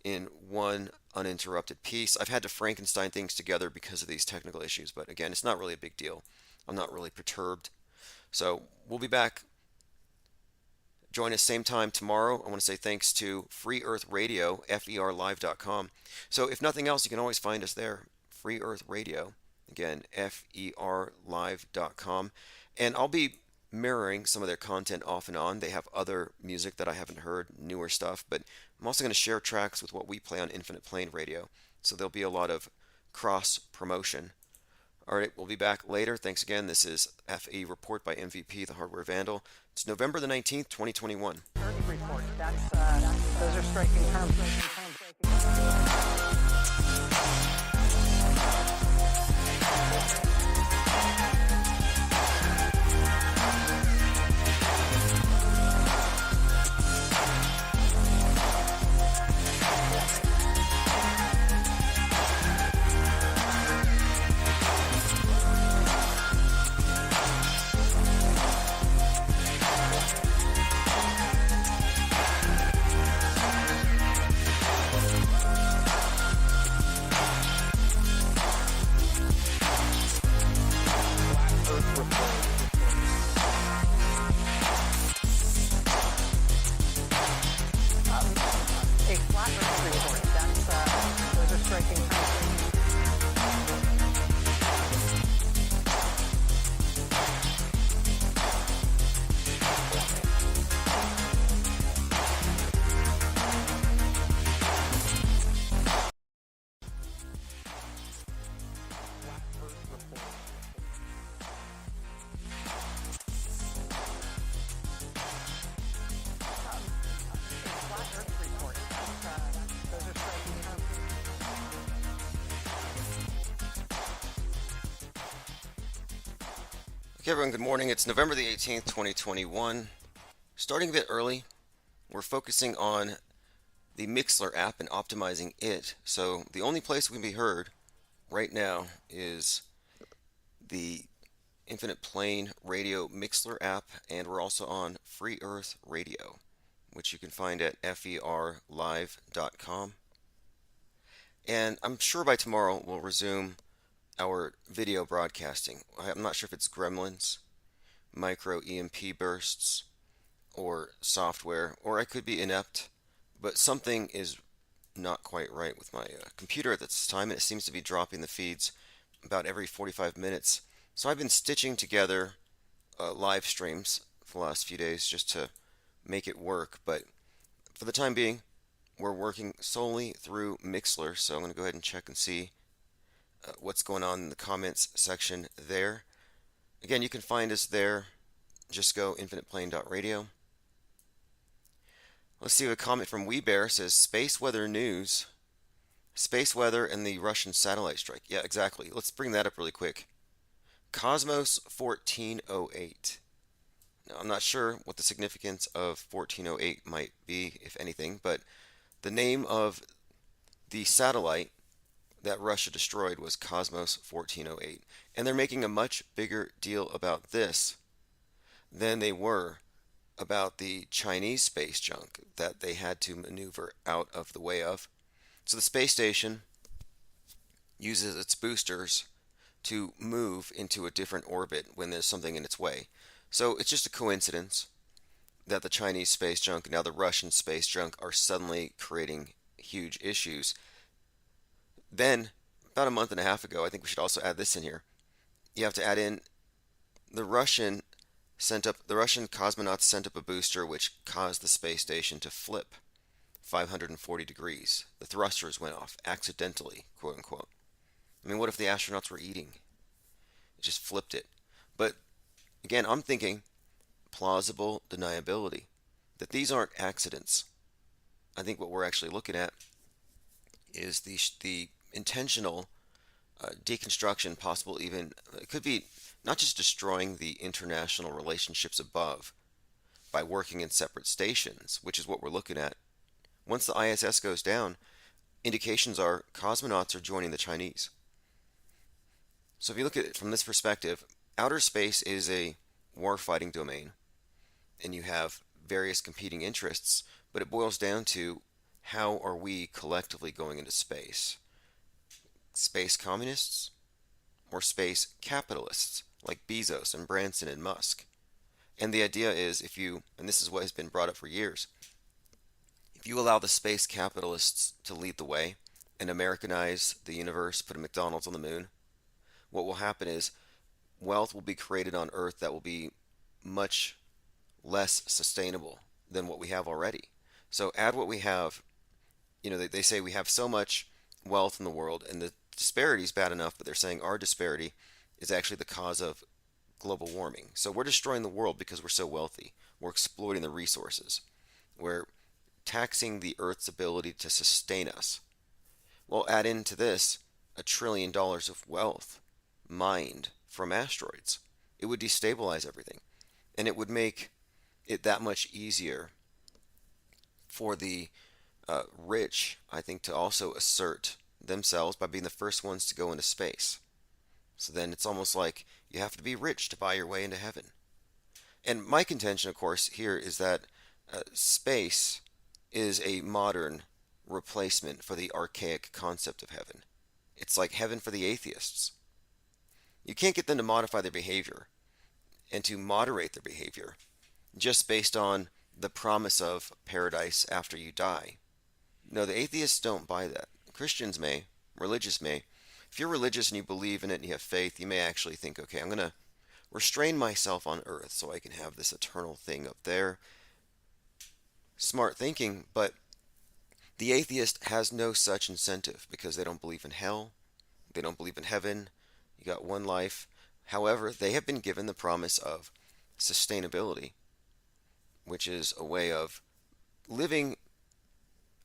in one uninterrupted piece. I've had to Frankenstein things together because of these technical issues, but again, it's not really a big deal. I'm not really perturbed. So we'll be back. Join us same time tomorrow. I want to say thanks to Free Earth Radio, FERLive.com. So if nothing else, you can always find us there, Free Earth Radio. Again, FERLive.com. And I'll be mirroring some of their content off and on. They have other music that I haven't heard, newer stuff, but I'm also going to share tracks with what we play on Infinite Plane Radio. So there'll be a lot of cross promotion. All right, we'll be back later. Thanks again. This is FE Report by MVP, the Hardware Vandal. It's November the 19th, 2021. Report. Those are striking terms. Okay, everyone, good morning. It's November the 18th, 2021. Starting a bit early, we're focusing on the Mixlr app and optimizing it. So the only place we can be heard right now is the Infinite Plane Radio Mixlr app, and we're also on Free Earth Radio, which you can find at FERLive.com. And I'm sure by tomorrow we'll resume our video broadcasting. I'm not sure if it's gremlins, micro EMP bursts, or software, or I could be inept, but something is not quite right with my computer at this time, and it seems to be dropping the feeds about every 45 minutes. So I've been stitching together live streams for the last few days just to make it work, but for the time being, we're working solely through Mixlr, so I'm going to go ahead and check and see what's going on in the comments section there. Again, you can find us there. Just go infiniteplane.radio. Let's see, a comment from WeBear says, Space weather news. Space weather and the Russian satellite strike. Yeah, exactly. Let's bring that up really quick. Cosmos 1408. Now, I'm not sure what the significance of 1408 might be, if anything, but the name of the satellite that Russia destroyed was Cosmos 1408. And they're making a much bigger deal about this than they were about the Chinese space junk that they had to maneuver out of the way of. So the space station uses its boosters to move into a different orbit when there's something in its way. So it's just a coincidence that the Chinese space junk and now the Russian space junk are suddenly creating huge issues. Then, about a month and a half ago, I think we should also add this in here. You have to add in the Russian the Russian cosmonauts sent up a booster which caused the space station to flip 540 degrees. The thrusters went off accidentally, quote unquote. I mean, what if the astronauts were eating? It just flipped it. But again, I'm thinking plausible deniability, that these aren't accidents. I think what we're actually looking at is the intentional deconstruction, possible even, it could be not just destroying the international relationships above by working in separate stations, which is what we're looking at. Once the ISS goes down, indications are cosmonauts are joining the Chinese. So if you look at it from this perspective, outer space is a war-fighting domain, and you have various competing interests, but it boils down to how are we collectively going into space? Space communists or space capitalists like Bezos and Branson and Musk? And the idea is and this is what has been brought up for years, if you allow the space capitalists to lead the way and Americanize the universe, put a McDonald's on the moon, what will happen is wealth will be created on Earth that will be much less sustainable than what we have already. So add what we have. They say we have so much wealth in the world, and the disparity is bad enough, but they're saying our disparity is actually the cause of global warming. So we're destroying the world because we're so wealthy. We're exploiting the resources. We're taxing the Earth's ability to sustain us. Well, add into this $1 trillion of wealth mined from asteroids. It would destabilize everything, and it would make it that much easier for the rich, I think, to also assert themselves by being the first ones to go into space. So then it's almost like you have to be rich to buy your way into heaven. And my contention, of course, here is that space is a modern replacement for the archaic concept of heaven. It's like heaven for the atheists. You can't get them to modify their behavior and to moderate their behavior just based on the promise of paradise after you die. No, the atheists don't buy that. Christians may, religious may. If you're religious and you believe in it and you have faith, you may actually think, okay, I'm going to restrain myself on earth so I can have this eternal thing up there. Smart thinking, but the atheist has no such incentive because they don't believe in hell, they don't believe in heaven. You got one life. However, they have been given the promise of sustainability, which is a way of living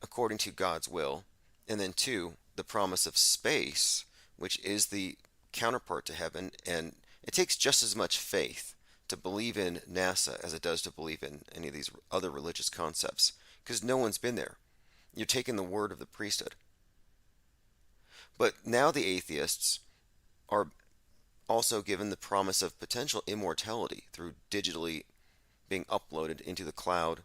according to God's will, and then two, the promise of space, which is the counterpart to heaven, and it takes just as much faith to believe in NASA as it does to believe in any of these other religious concepts, because no one's been there. You're taking the word of the priesthood. But now the atheists are also given the promise of potential immortality through digitally being uploaded into the cloud,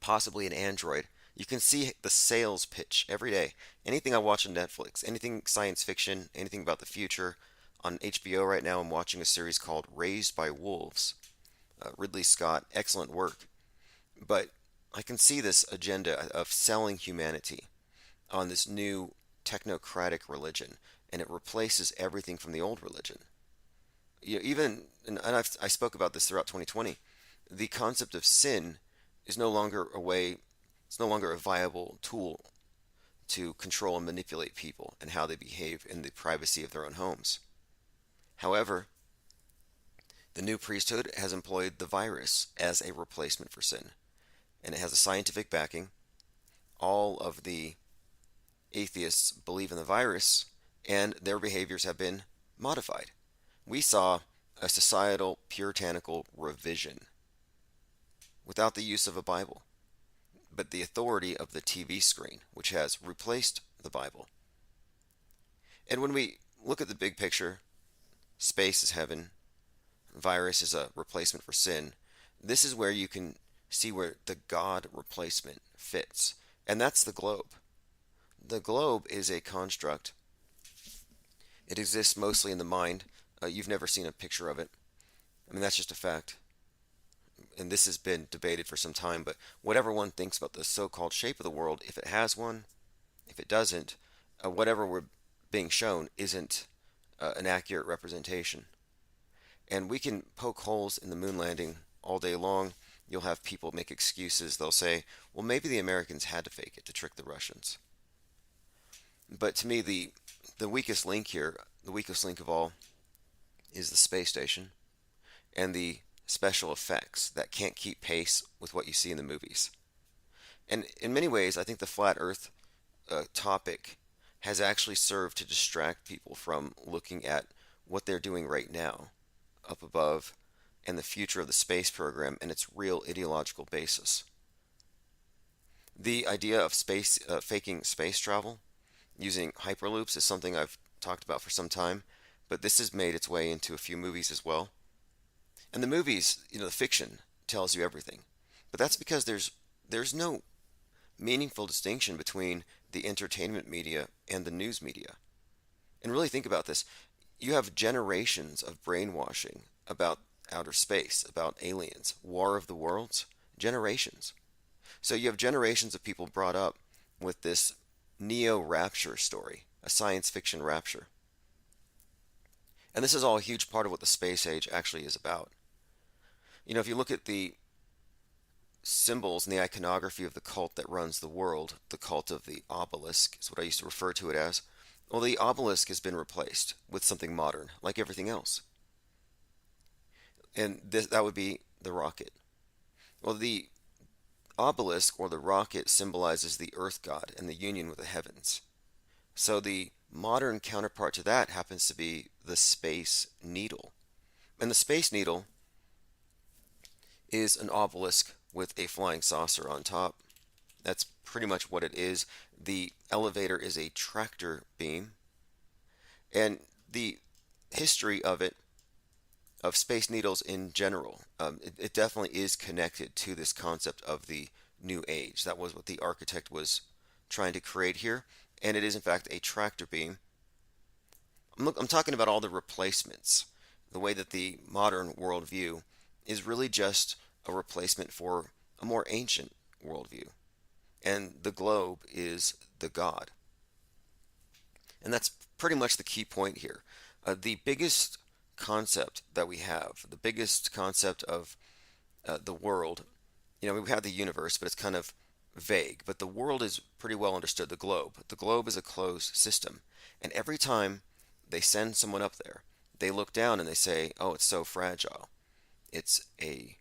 possibly an android. You can see the sales pitch every day. Anything I watch on Netflix, anything science fiction, anything about the future. On HBO right now, I'm watching a series called Raised by Wolves. Ridley Scott, excellent work. But I can see this agenda of selling humanity on this new technocratic religion, and it replaces everything from the old religion. And I spoke about this throughout 2020, the concept of sin is no longer it's no longer a viable tool to control and manipulate people and how they behave in the privacy of their own homes. However, the new priesthood has employed the virus as a replacement for sin, and it has a scientific backing. All of the atheists believe in the virus, and their behaviors have been modified. We saw a societal puritanical revision without the use of a Bible, but the authority of the TV screen, which has replaced the Bible. And when we look at the big picture, space is heaven, virus is a replacement for sin, this is where you can see where the God replacement fits, and that's the globe. The globe is a construct. It exists mostly in the mind. You've never seen a picture of it. I mean, that's just a fact. And this has been debated for some time, but whatever one thinks about the so-called shape of the world, if it has one, if it doesn't, whatever we're being shown isn't an accurate representation. And we can poke holes in the moon landing all day long. You'll have people make excuses. They'll say, well, maybe the Americans had to fake it to trick the Russians. But to me, the weakest link here, the weakest link of all, is the space station and the special effects that can't keep pace with what you see in the movies. And in many ways, I think the flat Earth topic has actually served to distract people from looking at what they're doing right now up above and the future of the space program and its real ideological basis. The idea of faking space travel using hyperloops is something I've talked about for some time, but this has made its way into a few movies as well. And the movies, the fiction tells you everything. But that's because there's no meaningful distinction between the entertainment media and the news media. And really think about this. You have generations of brainwashing about outer space, about aliens, War of the Worlds, generations. So you have generations of people brought up with this neo-rapture story, a science fiction rapture. And this is all a huge part of what the space age actually is about. If you look at the symbols and the iconography of the cult that runs the world, the cult of the obelisk is what I used to refer to it as. Well, the obelisk has been replaced with something modern, like everything else. And that would be the rocket. Well, the obelisk or the rocket symbolizes the earth god and the union with the heavens. So the modern counterpart to that happens to be the Space Needle. And the Space Needle is an obelisk with a flying saucer on top. That's pretty much what it is. The elevator is a tractor beam. And the history of it, of Space Needles in general, it definitely is connected to this concept of the New Age. That was what the architect was trying to create here. And it is, in fact, a tractor beam. I'm talking about all the replacements. The way that the modern worldview is really just a replacement for a more ancient worldview. And the globe is the God. And that's pretty much the key point here. The biggest concept that we have, the biggest concept of the world, we have the universe, but it's kind of vague. But the world is pretty well understood, the globe. The globe is a closed system. And every time they send someone up there, they look down and they say, oh, it's so fragile. It's a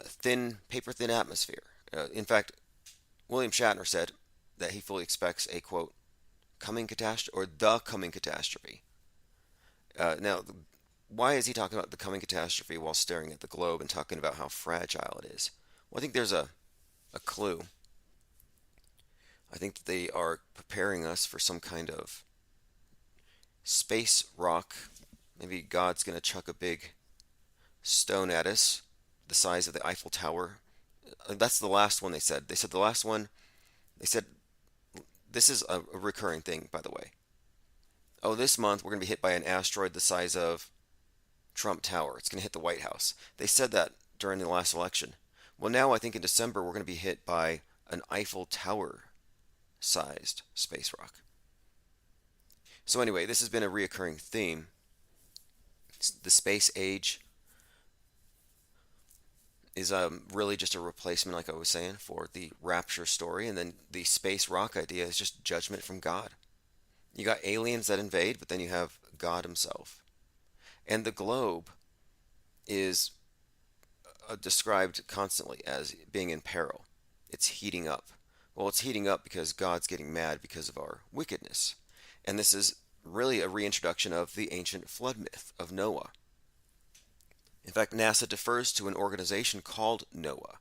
thin, paper-thin atmosphere. In fact, William Shatner said that he fully expects a, quote, coming catastrophe, or the coming catastrophe. Now, why is he talking about the coming catastrophe while staring at the globe and talking about how fragile it is? Well, I think there's a clue. I think that they are preparing us for some kind of space rock. Maybe God's going to chuck a big stone at us, the size of the Eiffel Tower. That's the last one they said. They said the last one, they said, this is a recurring thing, by the way. Oh, this month we're going to be hit by an asteroid the size of Trump Tower. It's going to hit the White House. They said that during the last election. Well, now I think in December we're going to be hit by an Eiffel Tower-sized space rock. So anyway, this has been a reoccurring theme. The space age is really just a replacement, like I was saying, for the rapture story. And then the space rock idea is just judgment from God. You got aliens that invade, but then you have God himself. And the globe is described constantly as being in peril. It's heating up. Well, it's heating up because God's getting mad because of our wickedness. And this is really a reintroduction of the ancient flood myth of Noah. In fact, NASA defers to an organization called NOAA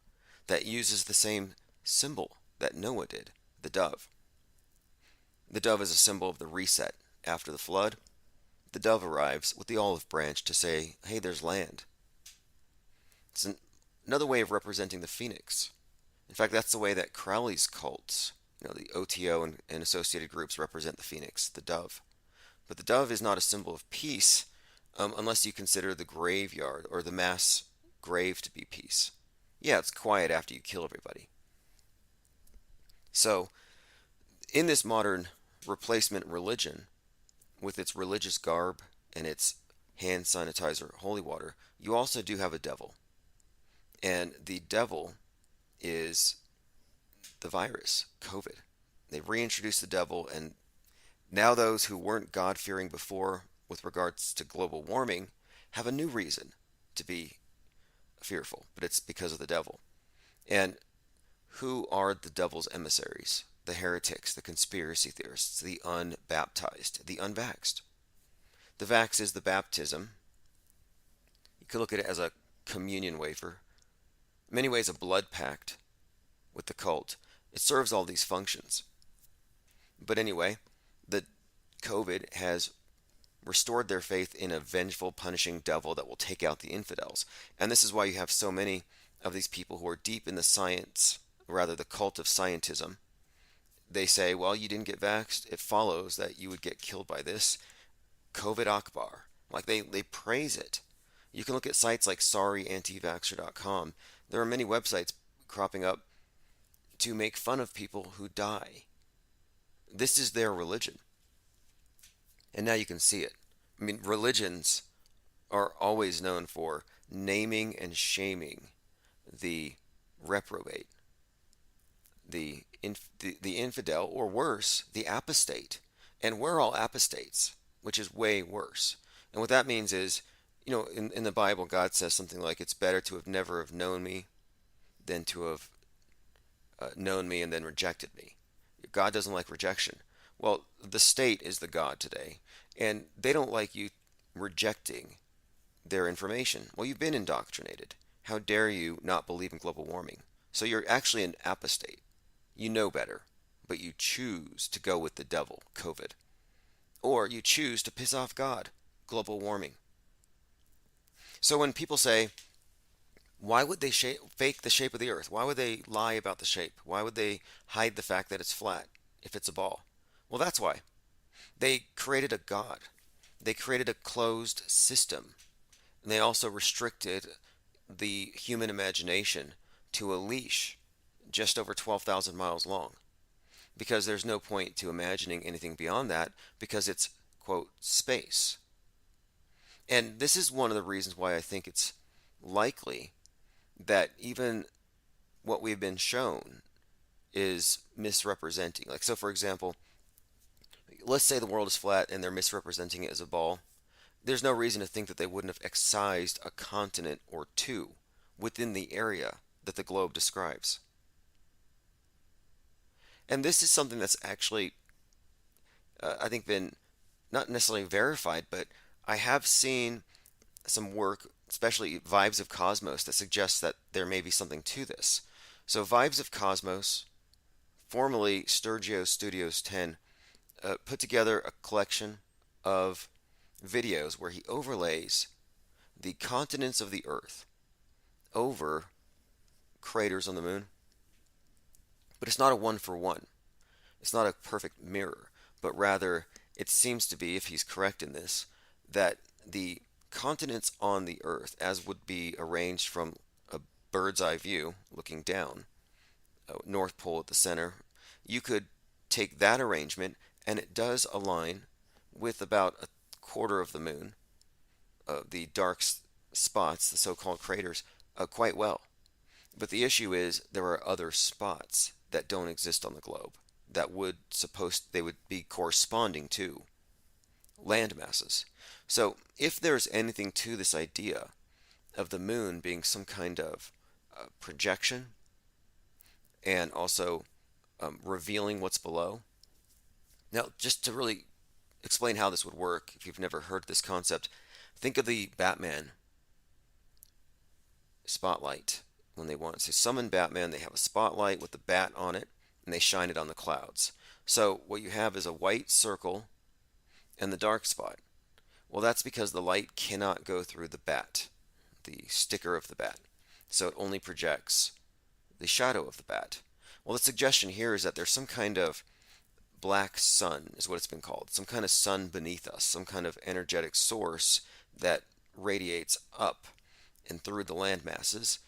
that uses the same symbol that Noah did, the dove. The dove is a symbol of the reset after the flood. The dove arrives with the olive branch to say, hey, there's land. It's another way of representing the phoenix. In fact, that's the way that Crowley's cults, the OTO and associated groups represent the phoenix, the dove. But the dove is not a symbol of peace unless you consider the graveyard or the mass grave to be peace. Yeah, it's quiet after you kill everybody. So, in this modern replacement religion, with its religious garb and its hand sanitizer, holy water, you also do have a devil. And the devil is the virus, COVID. They reintroduced the devil, and now those who weren't God-fearing before with regards to global warming have a new reason to be fearful, but it's because of the devil. And who are the devil's emissaries? The heretics, the conspiracy theorists, the unbaptized, the unvaxxed. The vax is the baptism. You could look at it as a communion wafer. In many ways, a blood pact with the cult. It serves all these functions. But anyway, the COVID has restored their faith in a vengeful, punishing devil that will take out the infidels. And this is why you have so many of these people who are deep in the science, rather the cult of scientism. They say, well, you didn't get vaxxed, it follows that you would get killed by this. COVID Akbar. Like they praise it. You can look at sites like sorryantivaxxer.com. There are many websites cropping up to make fun of people who die. This is their religion. And now you can see it. I mean, religions are always known for naming and shaming the reprobate, the infidel, or worse, the apostate. And we're all apostates, which is way worse. And what that means is, you know, in the Bible, God says something like, it's better to have never have known me than to have known me and then rejected me. God doesn't like rejection. Well, the state is the God today, and they don't like you rejecting their information. Well, you've been indoctrinated. How dare you not believe in global warming? So you're actually an apostate. You know better, but you choose to go with the devil, COVID. Or you choose to piss off God, global warming. So when people say, why would they fake the shape of the earth? Why would they lie about the shape? Why would they hide the fact that it's flat if it's a ball? Well, that's why. They created a God. They created a closed system. And they also restricted the human imagination to a leash just over 12,000 miles long. Because there's no point to imagining anything beyond that, because it's, quote, space. And this is one of the reasons why I think it's likely that even what we've been shown is misrepresenting. Like, so for example, let's say the world is flat and they're misrepresenting it as a ball. There's no reason to think that they wouldn't have excised a continent or two within the area that the globe describes. And this is something that's actually, I think, been not necessarily verified, but I have seen some work, especially Vibes of Cosmos, that suggests that there may be something to this. So Vibes of Cosmos, formerly Sturgio Studios 10, put together a collection of videos where he overlays the continents of the Earth over craters on the moon. But it's not a one-for-one. It's not a perfect mirror, but rather it seems to be, if he's correct in this, that the continents on the Earth, as would be arranged from a bird's eye view looking down, North Pole at the center, you could take that arrangement and it does align with about a quarter of the moon, the dark spots, the so-called craters, quite well. But the issue is there are other spots that don't exist on the globe that they would be corresponding to land masses. So if there's anything to this idea of the moon being some kind of projection and also revealing what's below. Now, just to really explain how this would work, if you've never heard this concept, think of the Batman spotlight. When they want to summon Batman, they have a spotlight with the bat on it, and they shine it on the clouds. So what you have is a white circle and the dark spot. Well, that's because the light cannot go through the bat, the sticker of the bat. So it only projects the shadow of the bat. Well, the suggestion here is that there's some kind of black sun, is what it's been called. Some kind of sun beneath us, some kind of energetic source that radiates up and through the land masses,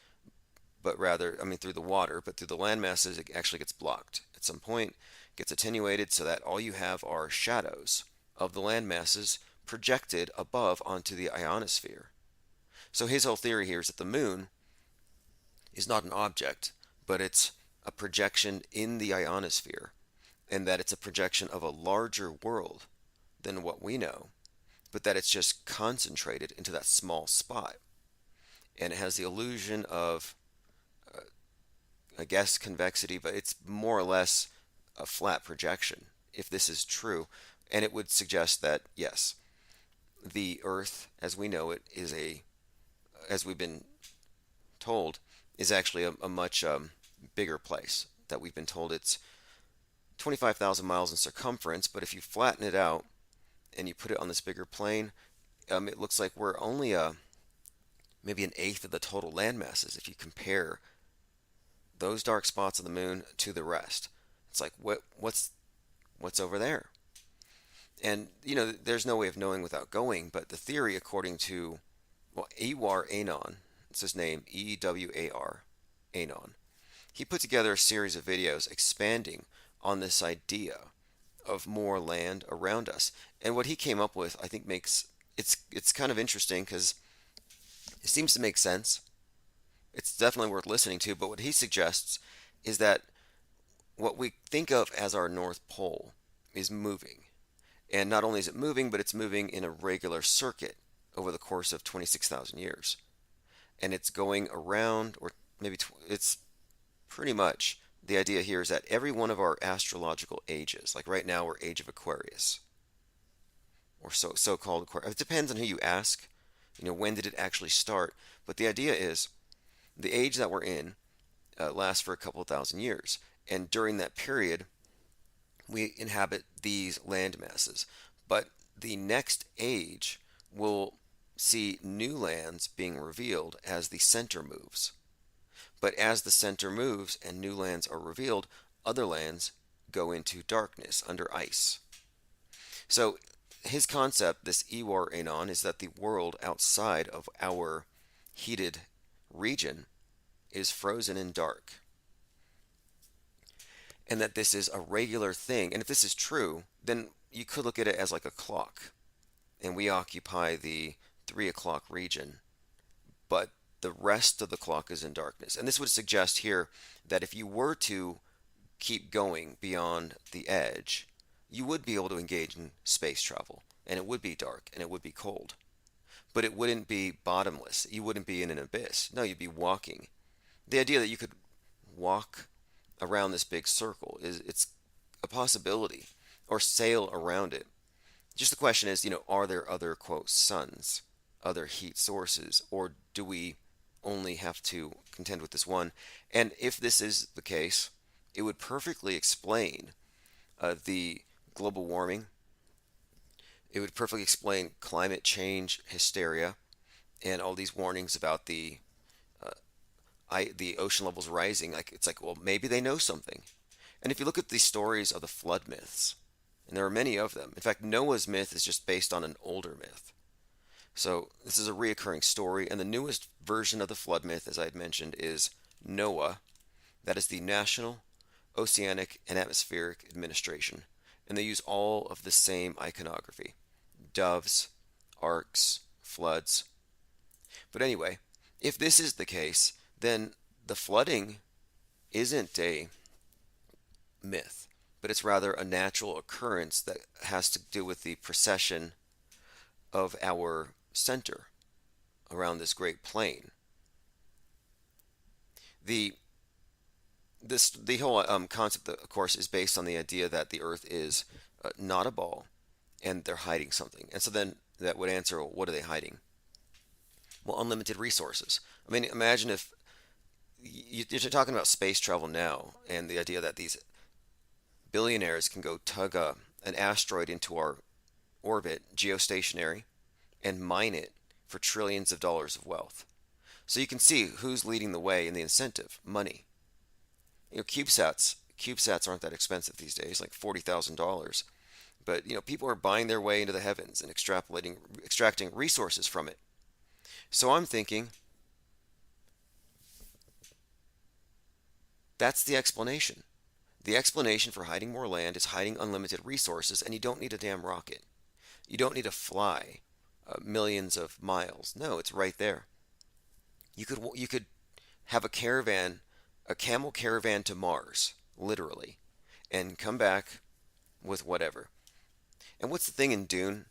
through the water, but through the land masses, it actually gets blocked. At some point, it gets attenuated so that all you have are shadows of the land masses, projected above onto the ionosphere. So his whole theory here is that the moon is not an object, but it's a projection in the ionosphere, and that it's a projection of a larger world than what we know, but that it's just concentrated into that small spot. And it has the illusion of, I guess, convexity, but it's more or less a flat projection, if this is true. And it would suggest that, yes, the Earth, as we know it, as we've been told, is actually a much bigger place. That we've been told it's 25,000 miles in circumference, but if you flatten it out and you put it on this bigger plane, it looks like we're only maybe an eighth of the total land masses if you compare those dark spots on the moon to the rest. It's like, what's over there? And, there's no way of knowing without going, but the theory, according to, Ewar Anon, it's his name, E-W-A-R, Anon, he put together a series of videos expanding on this idea of more land around us. And what he came up with, I think, it's kind of interesting because it seems to make sense. It's definitely worth listening to, but what he suggests is that what we think of as our North Pole is moving. And not only is it moving, but it's moving in a regular circuit over the course of 26,000 years. And it's going around, or maybe it's pretty much, the idea here is that every one of our astrological ages, like right now we're age of Aquarius, or so-called Aquarius. It depends on who you ask. When did it actually start? But the idea is the age that we're in lasts for a couple of thousand years. And during that period, we inhabit these land masses. But the next age will see new lands being revealed as the center moves. But as the center moves and new lands are revealed, other lands go into darkness under ice. So his concept, this Ewar Anon, is that the world outside of our heated region is frozen and dark. And that this is a regular thing. And if this is true, then you could look at it as like a clock. And we occupy the 3 o'clock region. But the rest of the clock is in darkness. And this would suggest here that if you were to keep going beyond the edge, you would be able to engage in space travel. And it would be dark and it would be cold. But it wouldn't be bottomless. You wouldn't be in an abyss. No, you'd be walking. The idea that you could walk around this big circle it's a possibility, or sail around it. Just the question is, are there other, quote, suns, other heat sources, or do we only have to contend with this one? And if this is the case, it would perfectly explain the global warming. It would perfectly explain climate change hysteria and all these warnings about the ocean levels rising. It's like, well, maybe they know something. And if you look at the stories of the flood myths, and there are many of them. In fact, Noah's myth is just based on an older myth. So this is a reoccurring story, and the newest version of the flood myth, as I had mentioned, is NOAA. That is the National Oceanic and Atmospheric Administration. And they use all of the same iconography. Doves, arcs, floods. But anyway, if this is the case, then the flooding isn't a myth, but it's rather a natural occurrence that has to do with the precession of our center around this great plain. The whole concept, of course, is based on the idea that the Earth is not a ball, and they're hiding something. And so then that would answer, well, what are they hiding? Well, unlimited resources. I mean, imagine if you're talking about space travel now, and the idea that these billionaires can go tug an asteroid into our orbit, geostationary, and mine it for trillions of dollars of wealth. So you can see who's leading the way in the incentive: money. CubeSats aren't that expensive these days, like $40,000. But people are buying their way into the heavens and extracting resources from it. So I'm thinking that's the explanation. The explanation for hiding more land is hiding unlimited resources, and you don't need a damn rocket. You don't need to fly millions of miles. No, it's right there. You could have a caravan, a camel caravan to Mars, literally, and come back with whatever. And what's the thing in Dune?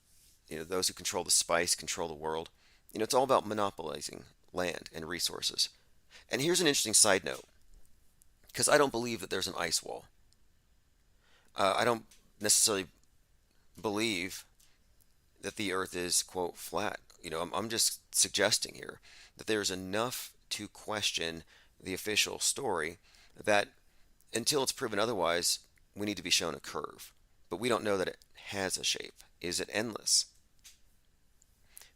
Those who control the spice control the world. It's all about monopolizing land and resources. And here's an interesting side note, because I don't believe that there's an ice wall. I don't necessarily believe that the Earth is, quote, flat. I'm just suggesting here that there's enough to question the official story that until it's proven otherwise, we need to be shown a curve. But we don't know that it has a shape. Is it endless?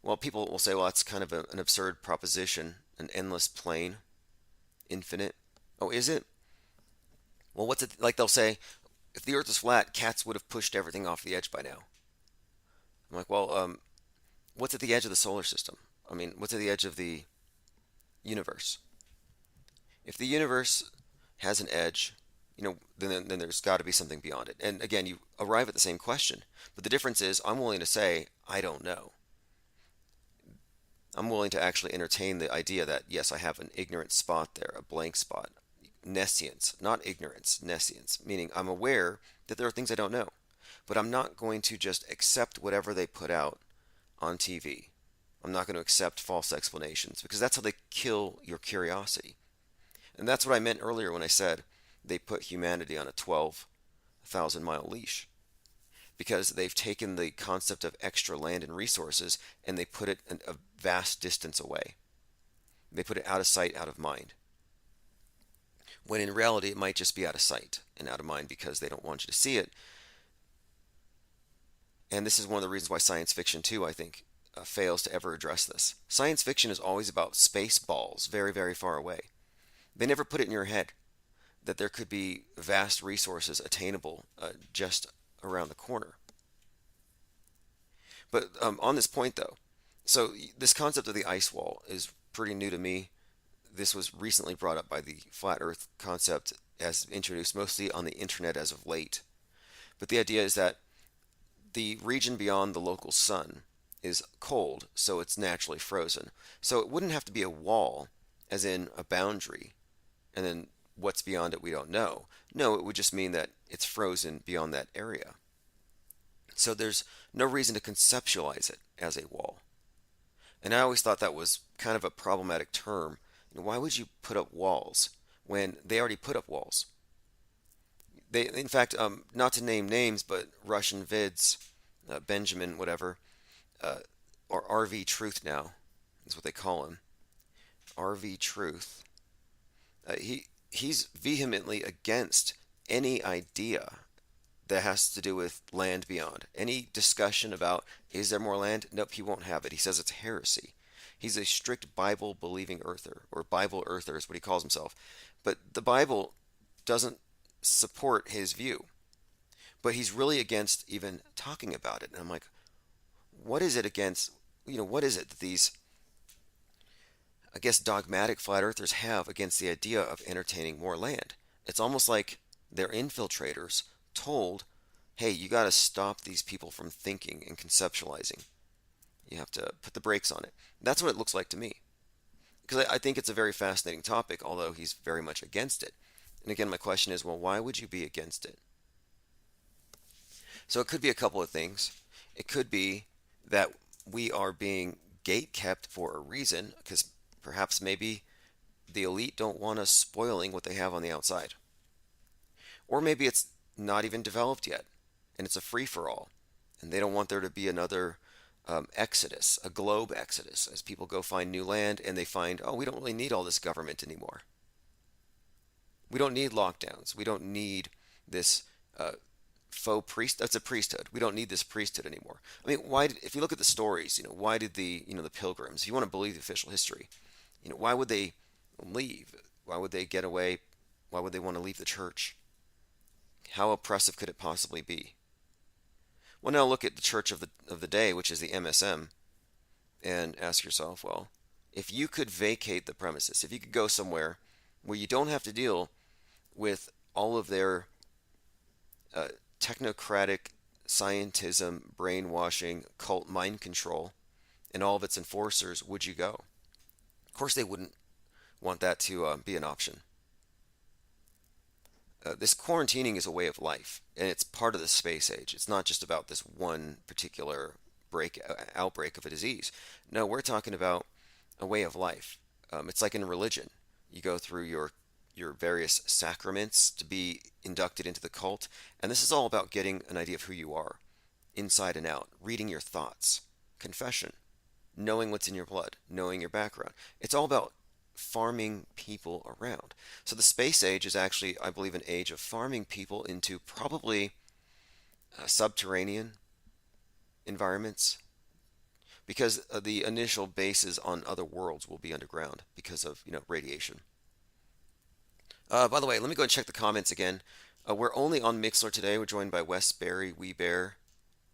Well, people will say, well, that's kind of an absurd proposition, an endless plane, infinite. Oh, is it? Well, what's it like? They'll say, if the Earth is flat, cats would have pushed everything off the edge by now. I'm like, well, what's at the edge of the solar system? I mean, what's at the edge of the universe? If the universe has an edge, then there's got to be something beyond it. And again, you arrive at the same question. But the difference is, I'm willing to say, I don't know. I'm willing to actually entertain the idea that, yes, I have an ignorant spot there, a blank spot. Nescience, not ignorance, nescience, meaning I'm aware that there are things I don't know. But I'm not going to just accept whatever they put out on TV. I'm not going to accept false explanations, because that's how they kill your curiosity. And that's what I meant earlier when I said they put humanity on a 12,000-mile leash. Because they've taken the concept of extra land and resources and they put it a vast distance away. They put it out of sight, out of mind. When in reality, it might just be out of sight and out of mind because they don't want you to see it. And this is one of the reasons why science fiction, too, I think, fails to ever address this. Science fiction is always about space balls very, very far away. They never put it in your head that there could be vast resources attainable just around the corner. But on this point, though, so this concept of the ice wall is pretty new to me. This was recently brought up by the flat Earth concept as introduced mostly on the internet as of late. But the idea is that the region beyond the local sun is cold, so it's naturally frozen. So it wouldn't have to be a wall, as in a boundary, and then what's beyond it we don't know. No, it would just mean that it's frozen beyond that area. So there's no reason to conceptualize it as a wall. And I always thought that was kind of a problematic term. Why would you put up walls when they already put up walls? They, in fact, not to name names, but Russian vids, Benjamin, whatever, or RV Truth now is what they call him. RV Truth. He's vehemently against any idea that has to do with land beyond. Any discussion about, is there more land? Nope, he won't have it. He says it's heresy. He's a strict Bible-believing earther, or Bible earther is what he calls himself. But the Bible doesn't support his view. But he's really against even talking about it. And I'm like, what is it against, what is it that these, I guess, dogmatic flat earthers have against the idea of entertaining more land? It's almost like they're infiltrators told, hey, you got to stop these people from thinking and conceptualizing. You have to put the brakes on it. That's what it looks like to me. Because I think it's a very fascinating topic, although he's very much against it. And again, my question is, well, why would you be against it? So it could be a couple of things. It could be that we are being gate-kept for a reason, because perhaps maybe the elite don't want us spoiling what they have on the outside. Or maybe it's not even developed yet, and it's a free-for-all, and they don't want there to be another exodus, a globe exodus, as people go find new land and they find, oh, we don't really need all this government anymore. We don't need lockdowns. We don't need this faux priest. That's a priesthood. We don't need this priesthood anymore. I mean, if you look at the stories, why did the pilgrims, if you want to believe the official history, why would they leave? Why would they get away? Why would they want to leave the church? How oppressive could it possibly be? Well, now look at the church of the day, which is the MSM, and ask yourself, well, if you could vacate the premises, if you could go somewhere where you don't have to deal with all of their technocratic scientism, brainwashing, cult mind control, and all of its enforcers would you go? Of course, they wouldn't want that to be an option. This quarantining is a way of life, and it's part of the space age. It's not just about this one particular outbreak of a disease. No, we're talking about a way of life. It's like in religion. You go through your various sacraments to be inducted into the cult, and this is all about getting an idea of who you are, inside and out, reading your thoughts, confession, knowing what's in your blood, knowing your background. It's all about farming people around. So the space age is actually, I believe, an age of farming people into probably subterranean environments, because the initial bases on other worlds will be underground because of radiation. By the way, let me go and check the comments again. We're only on Mixler today. We're joined by Wes Berry, Wee Bear,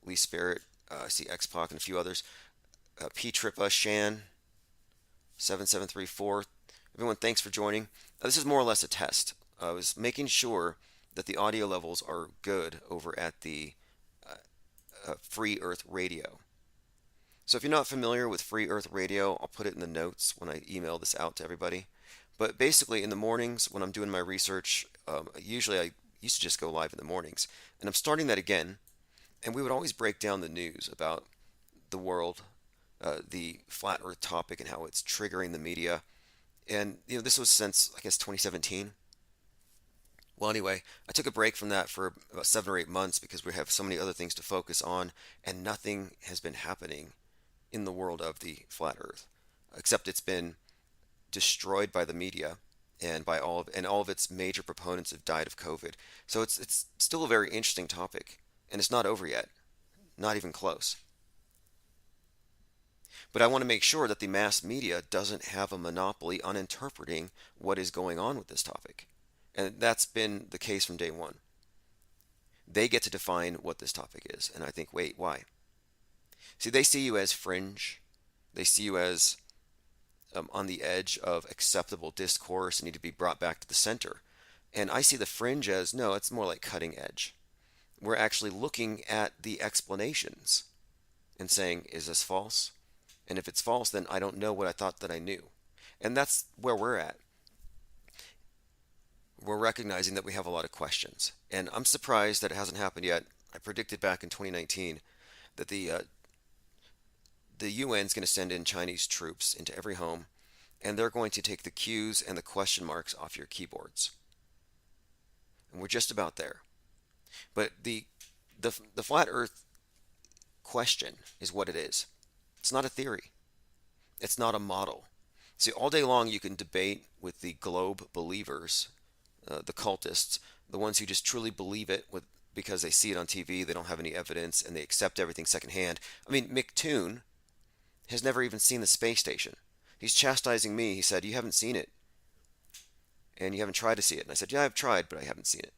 Lee Spirit, I see X-Pac and a few others. P Trippa, Shan, 7734. Everyone, thanks for joining. This is more or less a test. I was making sure that the audio levels are good over at the Free Earth Radio. So if you're not familiar with Free Earth Radio, I'll put it in the notes when I email this out to everybody. But basically, in the mornings when I'm doing my research, usually I used to just go live in the mornings. And I'm starting that again. And we would always break down the news about the world, the flat earth topic and how it's triggering the media. And this was since, I guess, 2017. Well, anyway, I took a break from that for about 7 or 8 months because we have so many other things to focus on, and nothing has been happening in the world of the flat earth, except it's been destroyed by the media and by all of its major proponents have died of COVID. So it's still a very interesting topic, and it's not over yet, not even close. But I want to make sure that the mass media doesn't have a monopoly on interpreting what is going on with this topic. And that's been the case from day one. They get to define what this topic is. And I think, wait, why? See, they see you as fringe. They see you as on the edge of acceptable discourse and need to be brought back to the center. And I see the fringe as, no, it's more like cutting edge. We're actually looking at the explanations and saying, is this false? And if it's false, then I don't know what I thought that I knew. And that's where we're at. We're recognizing that we have a lot of questions. And I'm surprised that it hasn't happened yet. I predicted back in 2019 that the UN is going to send in Chinese troops into every home, and they're going to take the Q's and the question marks off your keyboards. And we're just about there. But the flat earth question is what it is. It's not a theory. It's not a model. See, all day long you can debate with the globe believers, the cultists, the ones who just truly believe it because they see it on TV, they don't have any evidence, and they accept everything secondhand. I mean, McToon has never even seen the space station. He's chastising me. He said, you haven't seen it, and you haven't tried to see it. And I said, yeah, I've tried, but I haven't seen it.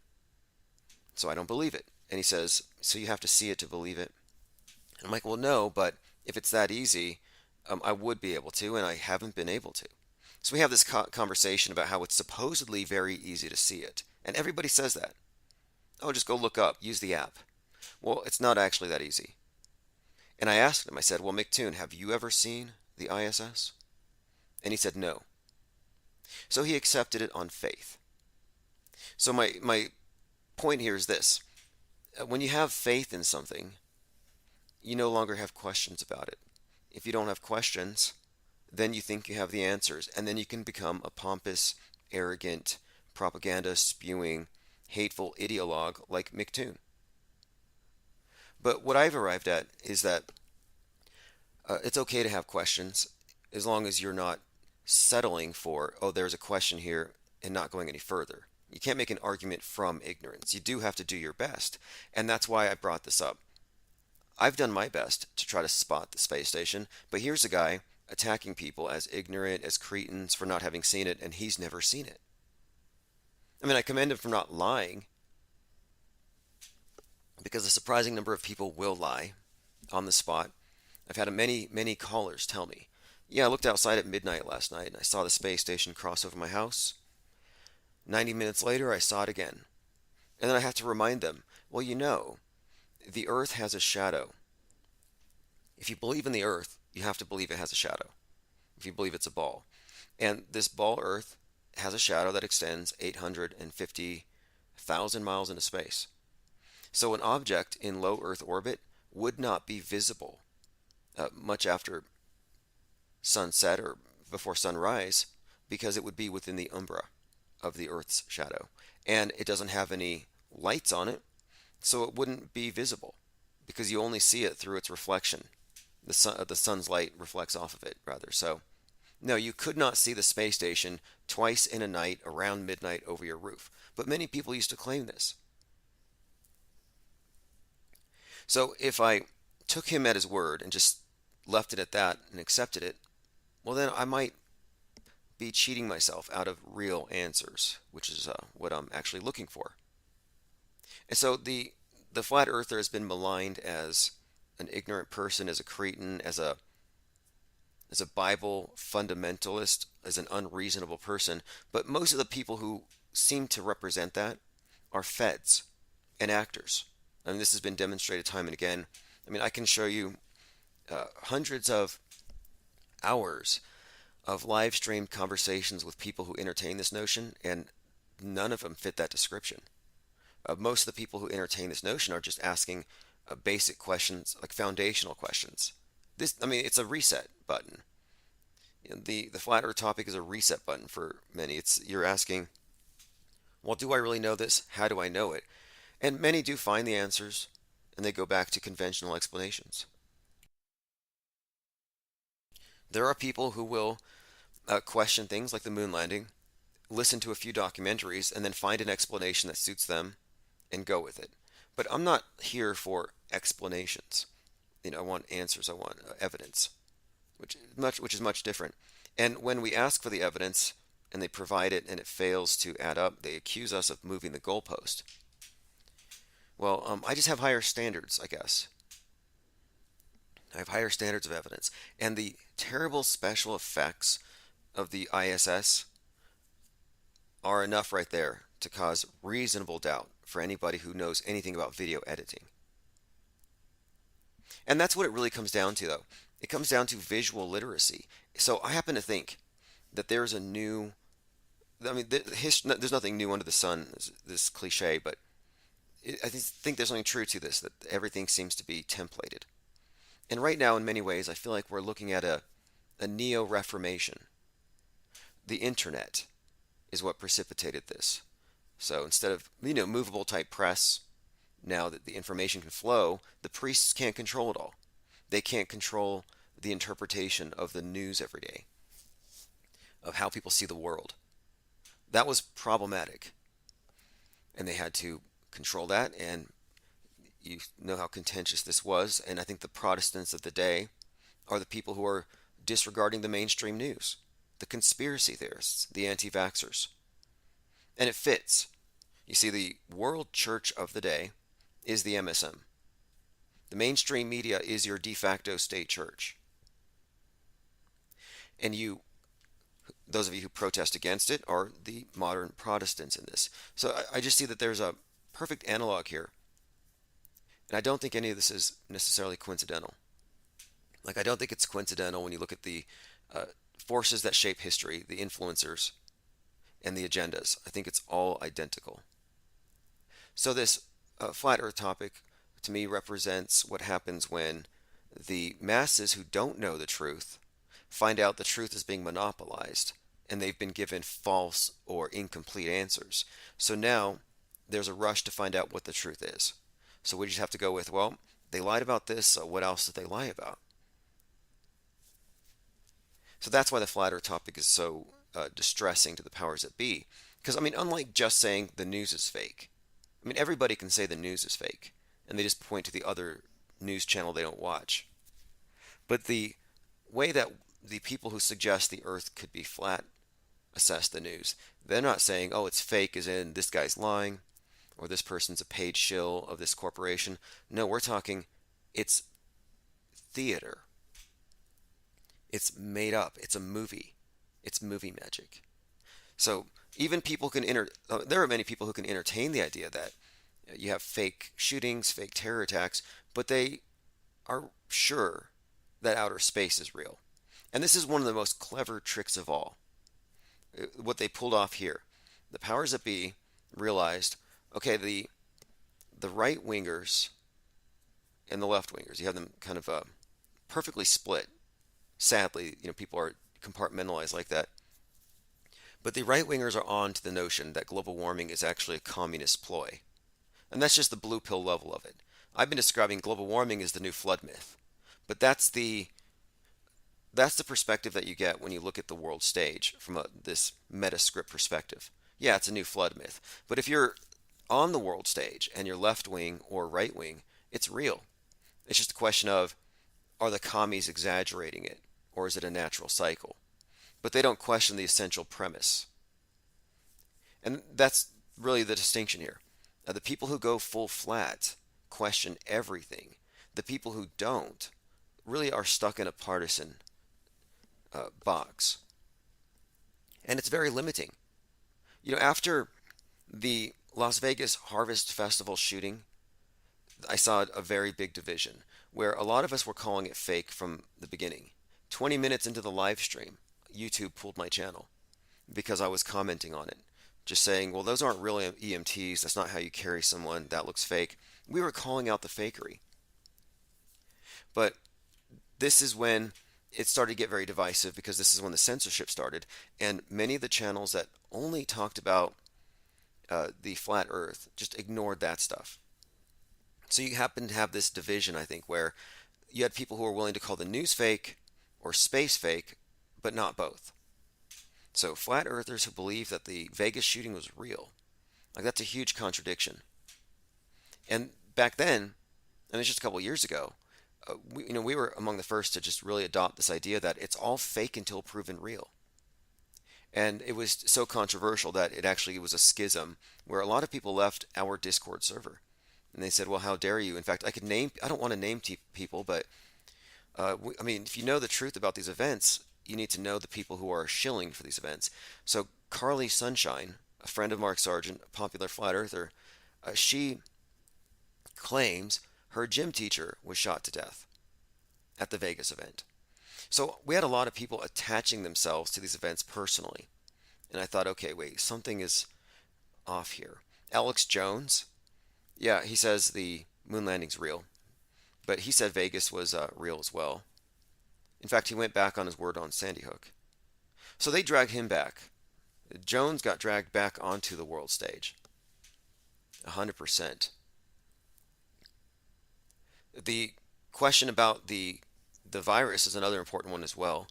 So I don't believe it. And he says, so you have to see it to believe it? And I'm like, well, no, but if it's that easy, I would be able to, and I haven't been able to. So we have this conversation about how it's supposedly very easy to see it. And everybody says that. Oh, just go look up, use the app. Well, it's not actually that easy. And I asked him, I said, well, McToon, have you ever seen the ISS? And he said, no. So he accepted it on faith. So my point here is this. When you have faith in something, you no longer have questions about it. If you don't have questions, then you think you have the answers, and then you can become a pompous, arrogant, propaganda-spewing, hateful ideologue like McToon. But what I've arrived at is that it's okay to have questions as long as you're not settling for, oh, there's a question here, and not going any further. You can't make an argument from ignorance. You do have to do your best, and that's why I brought this up. I've done my best to try to spot the space station, but here's a guy attacking people as ignorant, as cretins for not having seen it, and he's never seen it. I mean, I commend him for not lying, because a surprising number of people will lie on the spot. I've had many callers tell me, yeah, I looked outside at midnight last night and I saw the space station cross over my house. 90 minutes later, I saw it again. And then I have to remind them, well, the earth has a shadow. If you believe in the earth, you have to believe it has a shadow. If you believe it's a ball. And this ball earth has a shadow that extends 850,000 miles into space. So an object in low Earth orbit would not be visible much after sunset or before sunrise, because it would be within the umbra of the Earth's shadow. And it doesn't have any lights on it, so it wouldn't be visible because you only see it through its reflection. The sun's light reflects off of it, rather. So, no, you could not see the space station twice in a night around midnight over your roof. But many people used to claim this. So if I took him at his word and just left it at that and accepted it, well, then I might be cheating myself out of real answers, which is what I'm actually looking for. And so the flat earther has been maligned as an ignorant person, as a cretin, as a Bible fundamentalist, as an unreasonable person. But most of the people who seem to represent that are feds and actors. I mean, this has been demonstrated time and again. I mean, I can show you hundreds of hours of live streamed conversations with people who entertain this notion, and none of them fit that description. Most of the people who entertain this notion are just asking basic questions, like foundational questions. It's a reset button. The flat earth topic is a reset button for many. You're asking, well, do I really know this? How do I know it? And many do find the answers, and they go back to conventional explanations. There are people who will question things like the moon landing, listen to a few documentaries, and then find an explanation that suits them and go with it. But I'm not here for explanations. I want answers. I want evidence, which is much different. And when we ask for the evidence and they provide it and it fails to add up, they accuse us of moving the goalpost. Well, I just have higher standards, I guess. I have higher standards of evidence. And the terrible special effects of the ISS are enough right there to cause reasonable doubt for anybody who knows anything about video editing. And that's what it really comes down to, though. It comes down to visual literacy. So I happen to think that there's a new... there's nothing new under the sun, this cliche, but I think there's something true to this, that everything seems to be templated. And right now, in many ways, I feel like we're looking at a neo-reformation. The internet is what precipitated this. So instead of, movable type press, now that the information can flow, the priests can't control it all. They can't control the interpretation of the news every day, of how people see the world. That was problematic. And they had to control that, and you know how contentious this was. And I think the Protestants of the day are the people who are disregarding the mainstream news, the conspiracy theorists, the anti-vaxxers. And it fits. You see, the world church of the day is the MSM. The mainstream media is your de facto state church. And those of you who protest against it, are the modern Protestants in this. So I just see that there's a perfect analog here. And I don't think any of this is necessarily coincidental. I don't think it's coincidental when you look at the forces that shape history, the influencers, and the agendas. I think it's all identical. So this flat earth topic, to me, represents what happens when the masses who don't know the truth find out the truth is being monopolized, and they've been given false or incomplete answers. So now there's a rush to find out what the truth is. So we just have to go with, well, they lied about this, so what else did they lie about? So that's why the flat earth topic is so distressing to the powers that be. Because, unlike just saying the news is fake, everybody can say the news is fake, and they just point to the other news channel they don't watch. But the way that the people who suggest the earth could be flat assess the news, they're not saying, oh, it's fake as in this guy's lying, or this person's a paid shill of this corporation. No, we're talking it's theater. It's made up. It's a movie. It's movie magic. So even people can there are many people who can entertain the idea that You have fake shootings, fake terror attacks, but they are sure that outer space is real. And this is one of the most clever tricks of all. What they pulled off here. The powers that be realized, okay, the right wingers and the left wingers, you have them kind of perfectly split. Sadly, people are compartmentalized like that. But the right wingers are on to the notion that global warming is actually a communist ploy. And that's just the blue pill level of it. I've been describing global warming as the new flood myth. But that's the perspective that you get when you look at the world stage from this metascript perspective. Yeah, it's a new flood myth. But if you're on the world stage and you're left wing or right wing, it's real. It's just a question of, are the commies exaggerating it, or is it a natural cycle? But they don't question the essential premise. And that's really the distinction here. Now, the people who go full flat question everything. The people who don't really are stuck in a partisan box. And it's very limiting. After the Las Vegas Harvest Festival shooting, I saw a very big division where a lot of us were calling it fake from the beginning. 20 minutes into the live stream, YouTube pulled my channel because I was commenting on it. Just saying, well, those aren't real EMTs. That's not how you carry someone. That looks fake. We were calling out the fakery. But this is when it started to get very divisive, because this is when the censorship started. And many of the channels that only talked about the flat earth just ignored that stuff. So you happen to have this division, I think, where you had people who were willing to call the news fake or space fake, but not both. So flat earthers who believe that the Vegas shooting was real, like, that's a huge contradiction. And back then, and it's just a couple of years ago, we were among the first to just really adopt this idea that it's all fake until proven real. And it was so controversial that it actually was a schism where a lot of people left our Discord server. And they said, well, how dare you? In fact, I don't want to name people, but if you know the truth about these events, you need to know the people who are shilling for these events. So Carly Sunshine, a friend of Mark Sargent, a popular flat earther, she claims her gym teacher was shot to death at the Vegas event. So we had a lot of people attaching themselves to these events personally. And I thought, okay, wait, something is off here. Alex Jones, yeah, he says the moon landing's real, but he said Vegas was real as well. In fact, he went back on his word on Sandy Hook. So they dragged him back. Jones got dragged back onto the world stage. 100%. The question about the virus is another important one as well,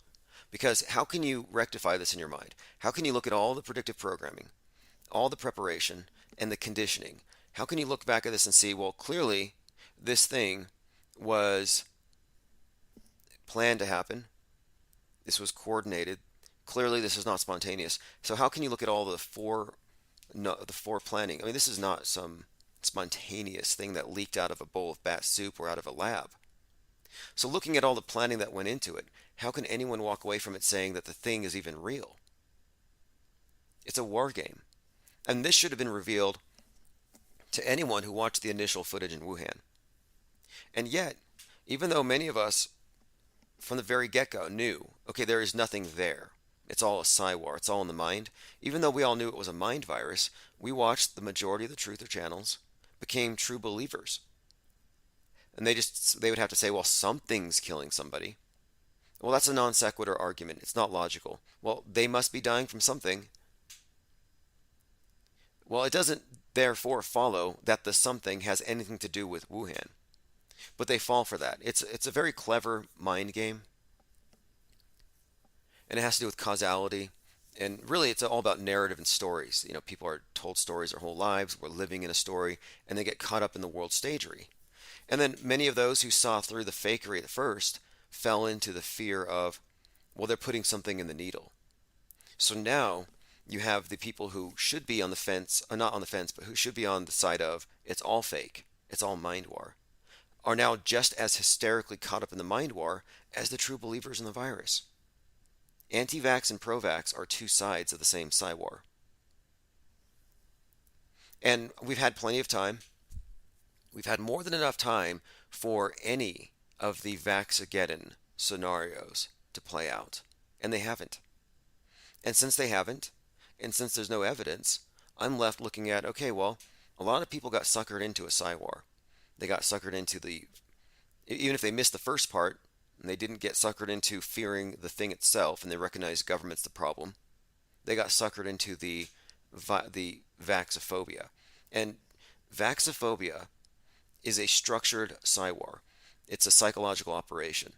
because how can you rectify this in your mind? How can you look at all the predictive programming, all the preparation, and the conditioning? How can you look back at this and see, well, clearly this thing was planned to happen. This was coordinated. Clearly this is not spontaneous. So how can you look at all the planning? I mean, this is not some spontaneous thing that leaked out of a bowl of bat soup or out of a lab. So looking at all the planning that went into it, how can anyone walk away from it saying that the thing is even real? It's a war game. And this should have been revealed to anyone who watched the initial footage in Wuhan. And yet, even though many of us from the very get-go knew, okay, there is nothing there. It's all a psy-war. It's all in the mind. Even though we all knew it was a mind virus, we watched the majority of the truther channels, became true believers. And they would have to say, well, something's killing somebody. Well, that's a non sequitur argument. It's not logical. Well, they must be dying from something. Well, it doesn't therefore follow that the something has anything to do with Wuhan. But they fall for that. It's a very clever mind game. And it has to do with causality. And really, it's all about narrative and stories. People are told stories their whole lives. We're living in a story. And they get caught up in the world stagery. And then many of those who saw through the fakery at first fell into the fear of, well, they're putting something in the needle. So now you have the people who should be on the fence, or not on the fence, but who should be on the side of, it's all fake, it's all mind war, are now just as hysterically caught up in the mind war as the true believers in the virus. Anti-vax and pro-vax are two sides of the same psy war. And we've had plenty of time We've had more than enough time for any of the Vaxageddon scenarios to play out, and they haven't. And since they haven't, and since there's no evidence, I'm left looking at, okay, well, a lot of people got suckered into a war. They got suckered into even if they missed the first part, and they didn't get suckered into fearing the thing itself, and they recognized government's the problem, they got suckered into the vaxophobia. And vaxophobia is a structured war. It's a psychological operation,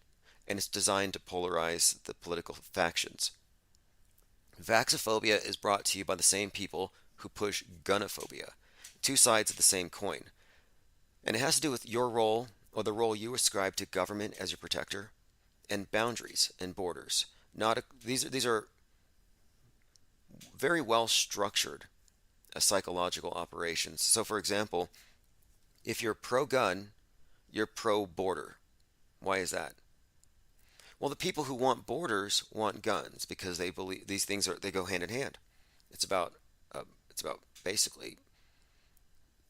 and it's designed to polarize the political factions. Vaxophobia is brought to you by the same people who push gunophobia, two sides of the same coin. And it has to do with your role, or the role you ascribe to government as your protector, and boundaries and borders. These are very well structured psychological operations. So, for example, if you're pro-gun, you're pro-border. Why is that? Well, the people who want borders want guns because they believe these things they go hand in hand. It's about basically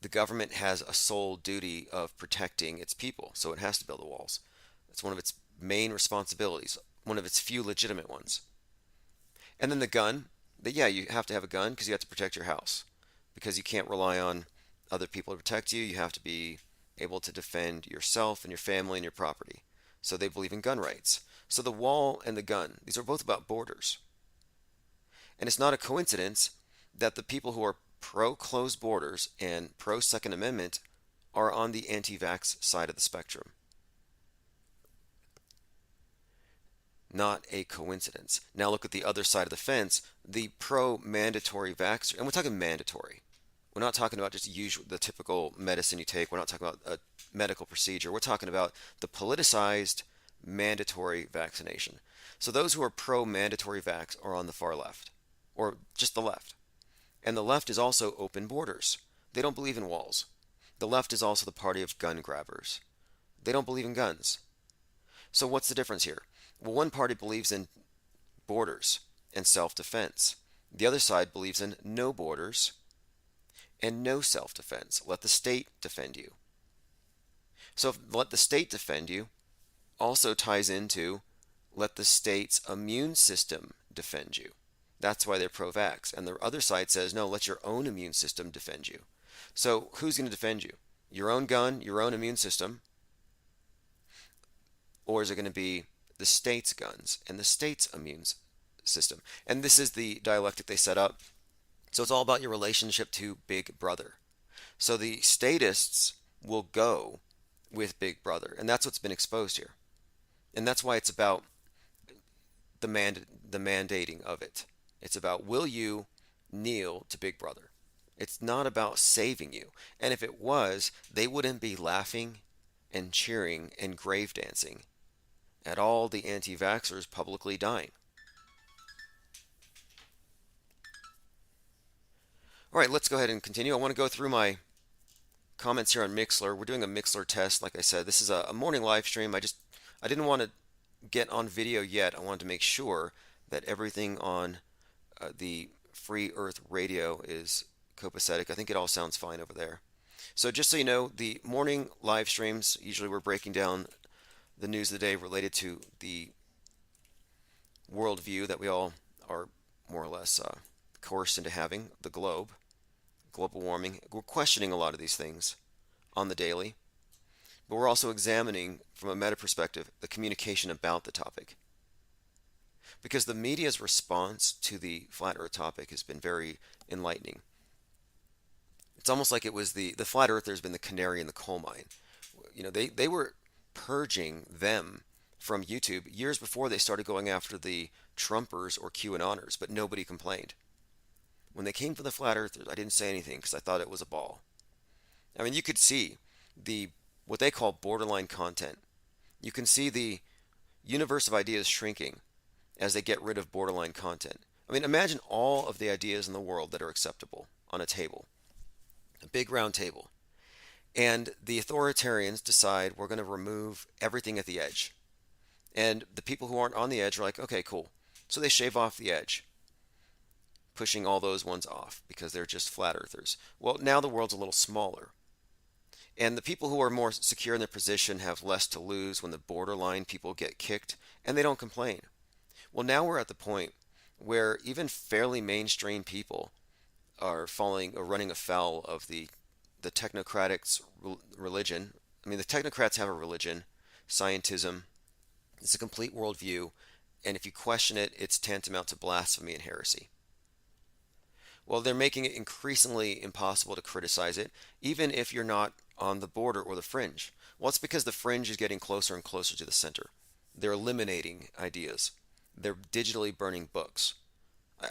the government has a sole duty of protecting its people, so it has to build the walls. It's one of its main responsibilities, one of its few legitimate ones. And then the gun, you have to have a gun because you have to protect your house, because you can't rely on other people to protect you. You have to be able to defend yourself and your family and your property. So they believe in gun rights. So the wall and the gun, these are both about borders. And it's not a coincidence that the people who are pro-closed borders and pro-Second Amendment are on the anti-vax side of the spectrum. Not a coincidence. Now look at the other side of the fence, the pro-mandatory vaxxer, and we're talking mandatory. We're not talking about just the typical medicine you take. We're not talking about a medical procedure. We're talking about the politicized mandatory vaccination. So those who are pro-mandatory vax are on the far left, or just the left. And the left is also open borders. They don't believe in walls. The left is also the party of gun grabbers. They don't believe in guns. So what's the difference here? Well, one party believes in borders and self-defense. The other side believes in no borders and no self-defense. Let the state defend you. So let the state defend you also ties into let the state's immune system defend you. That's why they're pro-vax. And the other side says, no, let your own immune system defend you. So who's going to defend you? Your own gun, your own immune system? Or is it going to be the state's guns and the state's immune system? And this is the dialectic they set up. So it's all about your relationship to Big Brother. So the statists will go with Big Brother. And that's what's been exposed here. And that's why it's about the mandating of it. It's about, will you kneel to Big Brother? It's not about saving you. And if it was, they wouldn't be laughing and cheering and grave dancing at all the anti-vaxxers publicly dying. All right, let's go ahead and continue. I want to go through my comments here on Mixlr. We're doing a Mixlr test, like I said. This is a morning live stream. I didn't want to get on video yet. I wanted to make sure that everything on the Free Earth Radio is copacetic. I think it all sounds fine over there. So just so you know, the morning live streams, usually we're breaking down the news of the day related to the worldview that we all are more or less coerced into having, the globe, global warming. We're questioning a lot of these things on the daily, but we're also examining from a meta perspective the communication about the topic. Because the media's response to the flat earth topic has been very enlightening. It's almost like it was the flat earthers been the canary in the coal mine. You know, they were purging them from YouTube years before they started going after the Trumpers or QAnoners, but nobody complained. When they came for the flat earthers, I didn't say anything because I thought it was a ball. I mean, you could see what they call borderline content. You can see the universe of ideas shrinking as they get rid of borderline content. I mean, imagine all of the ideas in the world that are acceptable on a table, a big round table. And the authoritarians decide we're going to remove everything at the edge. And the people who aren't on the edge are like, okay, cool. So they shave off the edge, pushing all those ones off because they're just flat earthers. Well, now the world's a little smaller. And the people who are more secure in their position have less to lose when the borderline people get kicked, and they don't complain. Well, now we're at the point where even fairly mainstream people are falling or running afoul of the technocrats' religion. I mean, the technocrats have a religion, scientism. It's a complete worldview, and if you question it, it's tantamount to blasphemy and heresy. Well, they're making it increasingly impossible to criticize it, even if you're not on the border or the fringe. Well, it's because the fringe is getting closer and closer to the center. They're eliminating ideas. They're digitally burning books.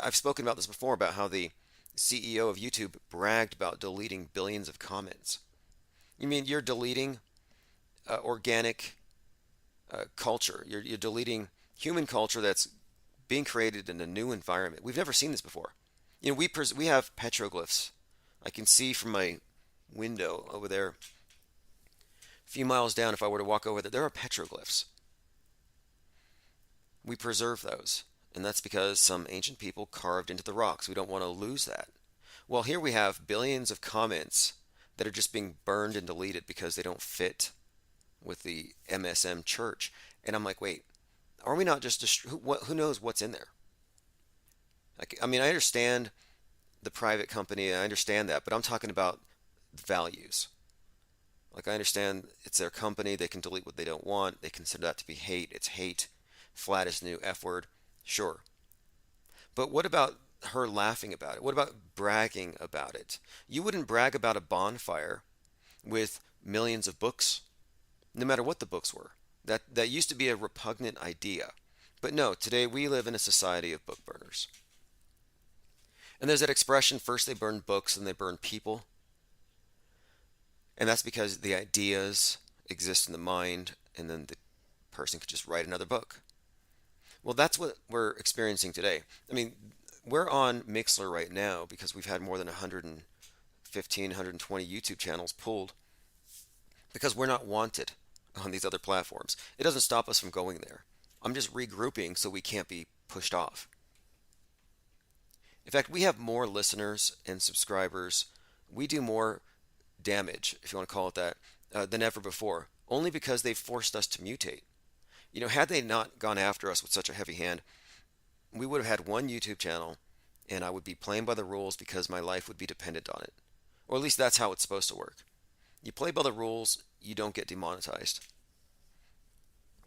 I've spoken about this before, about how the CEO of YouTube bragged about deleting billions of comments. You mean you're deleting organic culture? You're deleting human culture that's being created in a new environment. We've never seen this before. You know, we have petroglyphs. I can see from my window over there, a few miles down, if I were to walk over there are petroglyphs. We preserve those, and that's because some ancient people carved into the rocks. We don't want to lose that. Well, here we have billions of comments that are just being burned and deleted because they don't fit with the MSM church. And I'm like, wait, are we not just who knows what's in there? Like, I mean, I understand the private company, I understand that, but I'm talking about values. Like, I understand it's their company, they can delete what they don't want, they consider that to be hate, it's hate, flat as new F word, sure. But what about her laughing about it? What about bragging about it? You wouldn't brag about a bonfire with millions of books, no matter what the books were. That used to be a repugnant idea. But no, today we live in a society of book burners. And there's that expression, first they burn books and they burn people. And that's because the ideas exist in the mind, and then the person could just write another book. Well, that's what we're experiencing today. I mean, we're on Mixler right now because we've had more than 115, 120 YouTube channels pulled because we're not wanted on these other platforms. It doesn't stop us from going there. I'm just regrouping so we can't be pushed off. In fact, we have more listeners and subscribers. We do more damage, if you want to call it that, than ever before, only because they've forced us to mutate. You know, had they not gone after us with such a heavy hand, we would have had one YouTube channel, and I would be playing by the rules because my life would be dependent on it. Or at least that's how it's supposed to work. You play by the rules, you don't get demonetized.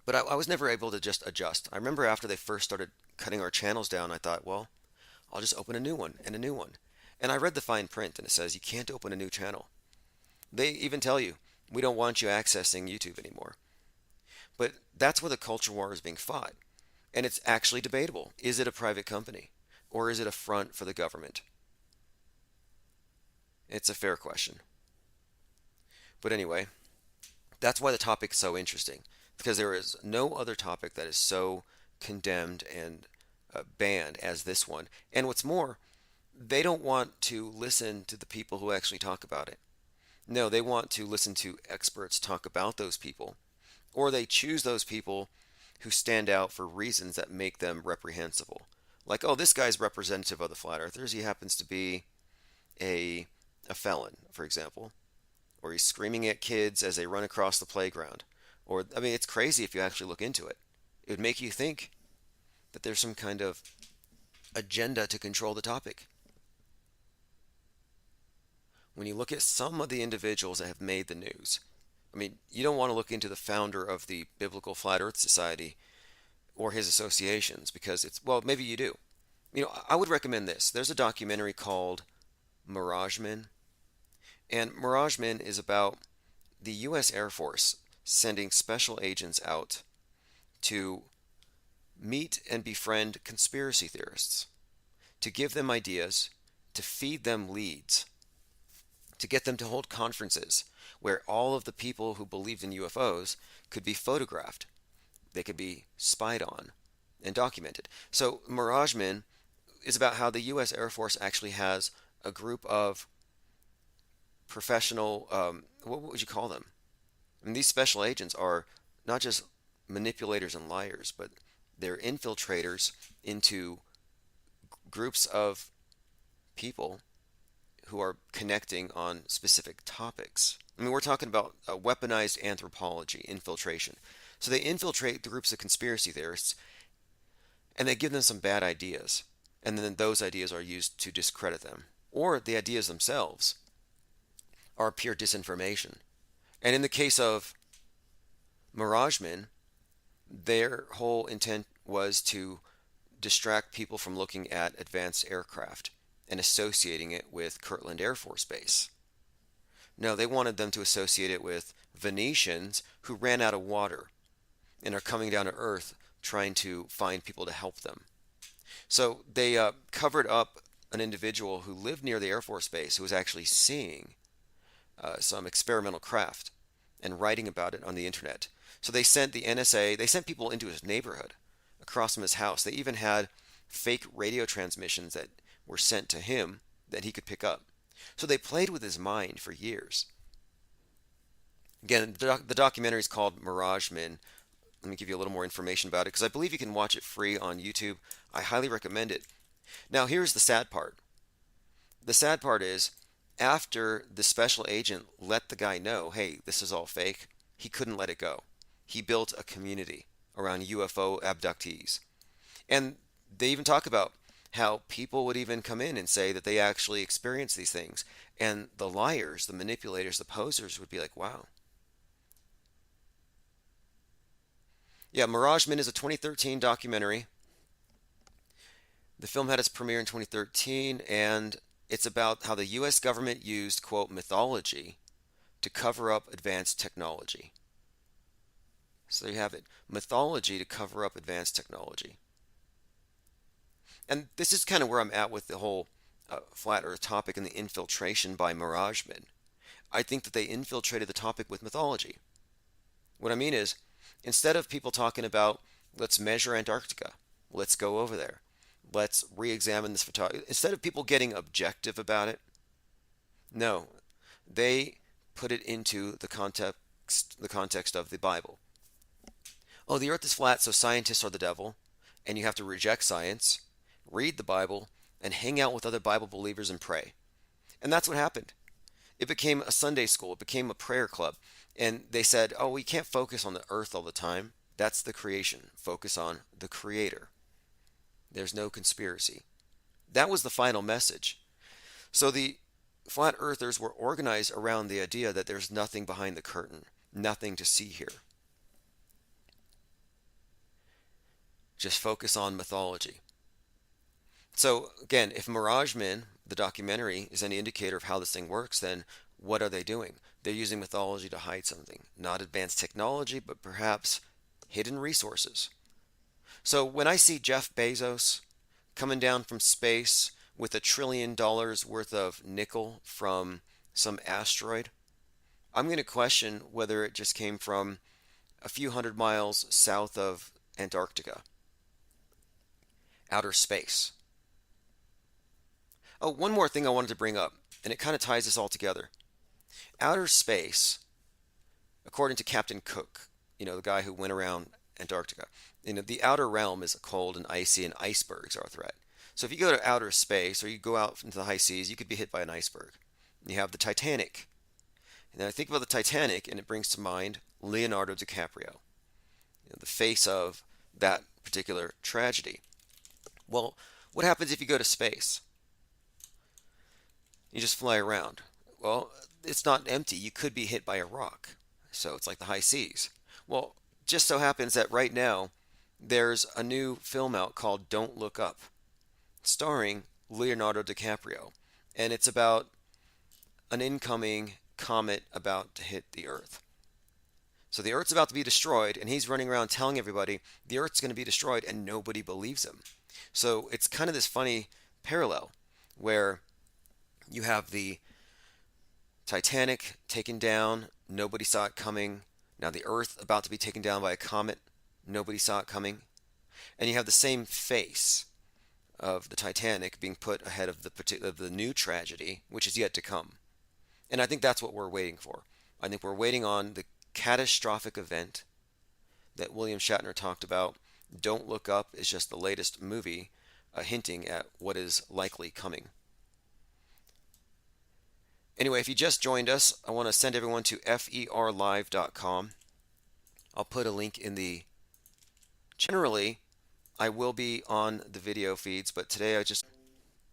But I was never able to just adjust. I remember after they first started cutting our channels down, I thought, well, I'll just open a new one and a new one. And I read the fine print, and it says you can't open a new channel. They even tell you, we don't want you accessing YouTube anymore. But that's where the culture war is being fought. And it's actually debatable. Is it a private company? Or is it a front for the government? It's a fair question. But anyway, that's why the topic's so interesting. Because there is no other topic that is so condemned and banned as this one. And what's more, they don't want to listen to the people who actually talk about it. No, they want to listen to experts talk about those people. Or they choose those people who stand out for reasons that make them reprehensible. Like, oh, this guy's representative of the flat earthers. He happens to be a felon, for example. Or he's screaming at kids as they run across the playground. Or, I mean, it's crazy if you actually look into it. It would make you think that there's some kind of agenda to control the topic. When you look at some of the individuals that have made the news, I mean, you don't want to look into the founder of the Biblical Flat Earth Society or his associations because it's, well, maybe you do. You know, I would recommend this. There's a documentary called Mirage Men. And Mirage Men is about the U.S. Air Force sending special agents out to meet and befriend conspiracy theorists, to give them ideas, to feed them leads, to get them to hold conferences where all of the people who believed in UFOs could be photographed. They could be spied on and documented. So Mirage Men is about how the U.S. Air Force actually has a group of professional, what would you call them? I mean, these special agents are not just manipulators and liars, but they're infiltrators into groups of people who are connecting on specific topics. I mean, we're talking about weaponized anthropology, infiltration. So they infiltrate the groups of conspiracy theorists and they give them some bad ideas. And then those ideas are used to discredit them. Or the ideas themselves are pure disinformation. And in the case of Miragemen, their whole intent was to distract people from looking at advanced aircraft and associating it with Kirtland Air Force Base. No, they wanted them to associate it with Venetians who ran out of water and are coming down to Earth trying to find people to help them. So they covered up an individual who lived near the Air Force Base who was actually seeing some experimental craft and writing about it on the internet. So they sent the NSA, they sent people into his neighborhood, across from his house. They even had fake radio transmissions that were sent to him that he could pick up. So they played with his mind for years. Again, the documentary is called Miragemen. Let me give you a little more information about it because I believe you can watch it free on YouTube. I highly recommend it. Now, here's the sad part. The sad part is after the special agent let the guy know, hey, this is all fake, he couldn't let it go. He built a community around UFO abductees. And they even talk about how people would even come in and say that they actually experienced these things. And the liars, the manipulators, the posers would be like, wow. Yeah, Miragemen is a 2013 documentary. The film had its premiere in 2013, and it's about how the U.S. government used, quote, mythology to cover up advanced technology. So there you have it. Mythology to cover up advanced technology. And this is kind of where I'm at with the whole flat earth topic and the infiltration by Miragemen. I think that they infiltrated the topic with mythology. What I mean is, instead of people talking about, let's measure Antarctica, let's go over there, let's re-examine this photography, instead of people getting objective about it, no, they put it into the context of the Bible. Oh, the earth is flat, so scientists are the devil, and you have to reject science, read the Bible, and hang out with other Bible believers and pray. And that's what happened. It became a Sunday school. It became a prayer club. And they said, oh, we can't focus on the earth all the time. That's the creation. Focus on the creator. There's no conspiracy. That was the final message. So the flat earthers were organized around the idea that there's nothing behind the curtain, nothing to see here. Just focus on mythology. So again, if Miragemen, the documentary, is any indicator of how this thing works, then what are they doing? They're using mythology to hide something. Not advanced technology, but perhaps hidden resources. So when I see Jeff Bezos coming down from space with $1 trillion worth of nickel from some asteroid, I'm going to question whether it just came from a few hundred miles south of Antarctica. Outer space. Oh, one more thing I wanted to bring up, and it kind of ties this all together. Outer space, according to Captain Cook, the guy who went around Antarctica, the outer realm is cold and icy, and icebergs are a threat. So if you go to outer space, or you go out into the high seas, you could be hit by an iceberg. And you have the Titanic. And then I think about the Titanic, and it brings to mind Leonardo DiCaprio, the face of that particular tragedy. Well, what happens if you go to space? You just fly around. Well, it's not empty. You could be hit by a rock. So it's like the high seas. Well, just so happens that right now, there's a new film out called Don't Look Up, starring Leonardo DiCaprio. And it's about an incoming comet about to hit the Earth. So the Earth's about to be destroyed, and he's running around telling everybody the Earth's going to be destroyed, and nobody believes him. So it's kind of this funny parallel where you have the Titanic taken down, nobody saw it coming. Now the Earth about to be taken down by a comet, nobody saw it coming. And you have the same face of the Titanic being put ahead of the new tragedy, which is yet to come. And I think that's what we're waiting for. I think we're waiting on the catastrophic event that William Shatner talked about. Don't Look Up is just the latest movie hinting at what is likely coming. Anyway, if you just joined us, I want to send everyone to ferlive.com. I'll put a link in the... Generally, I will be on the video feeds, but today I just...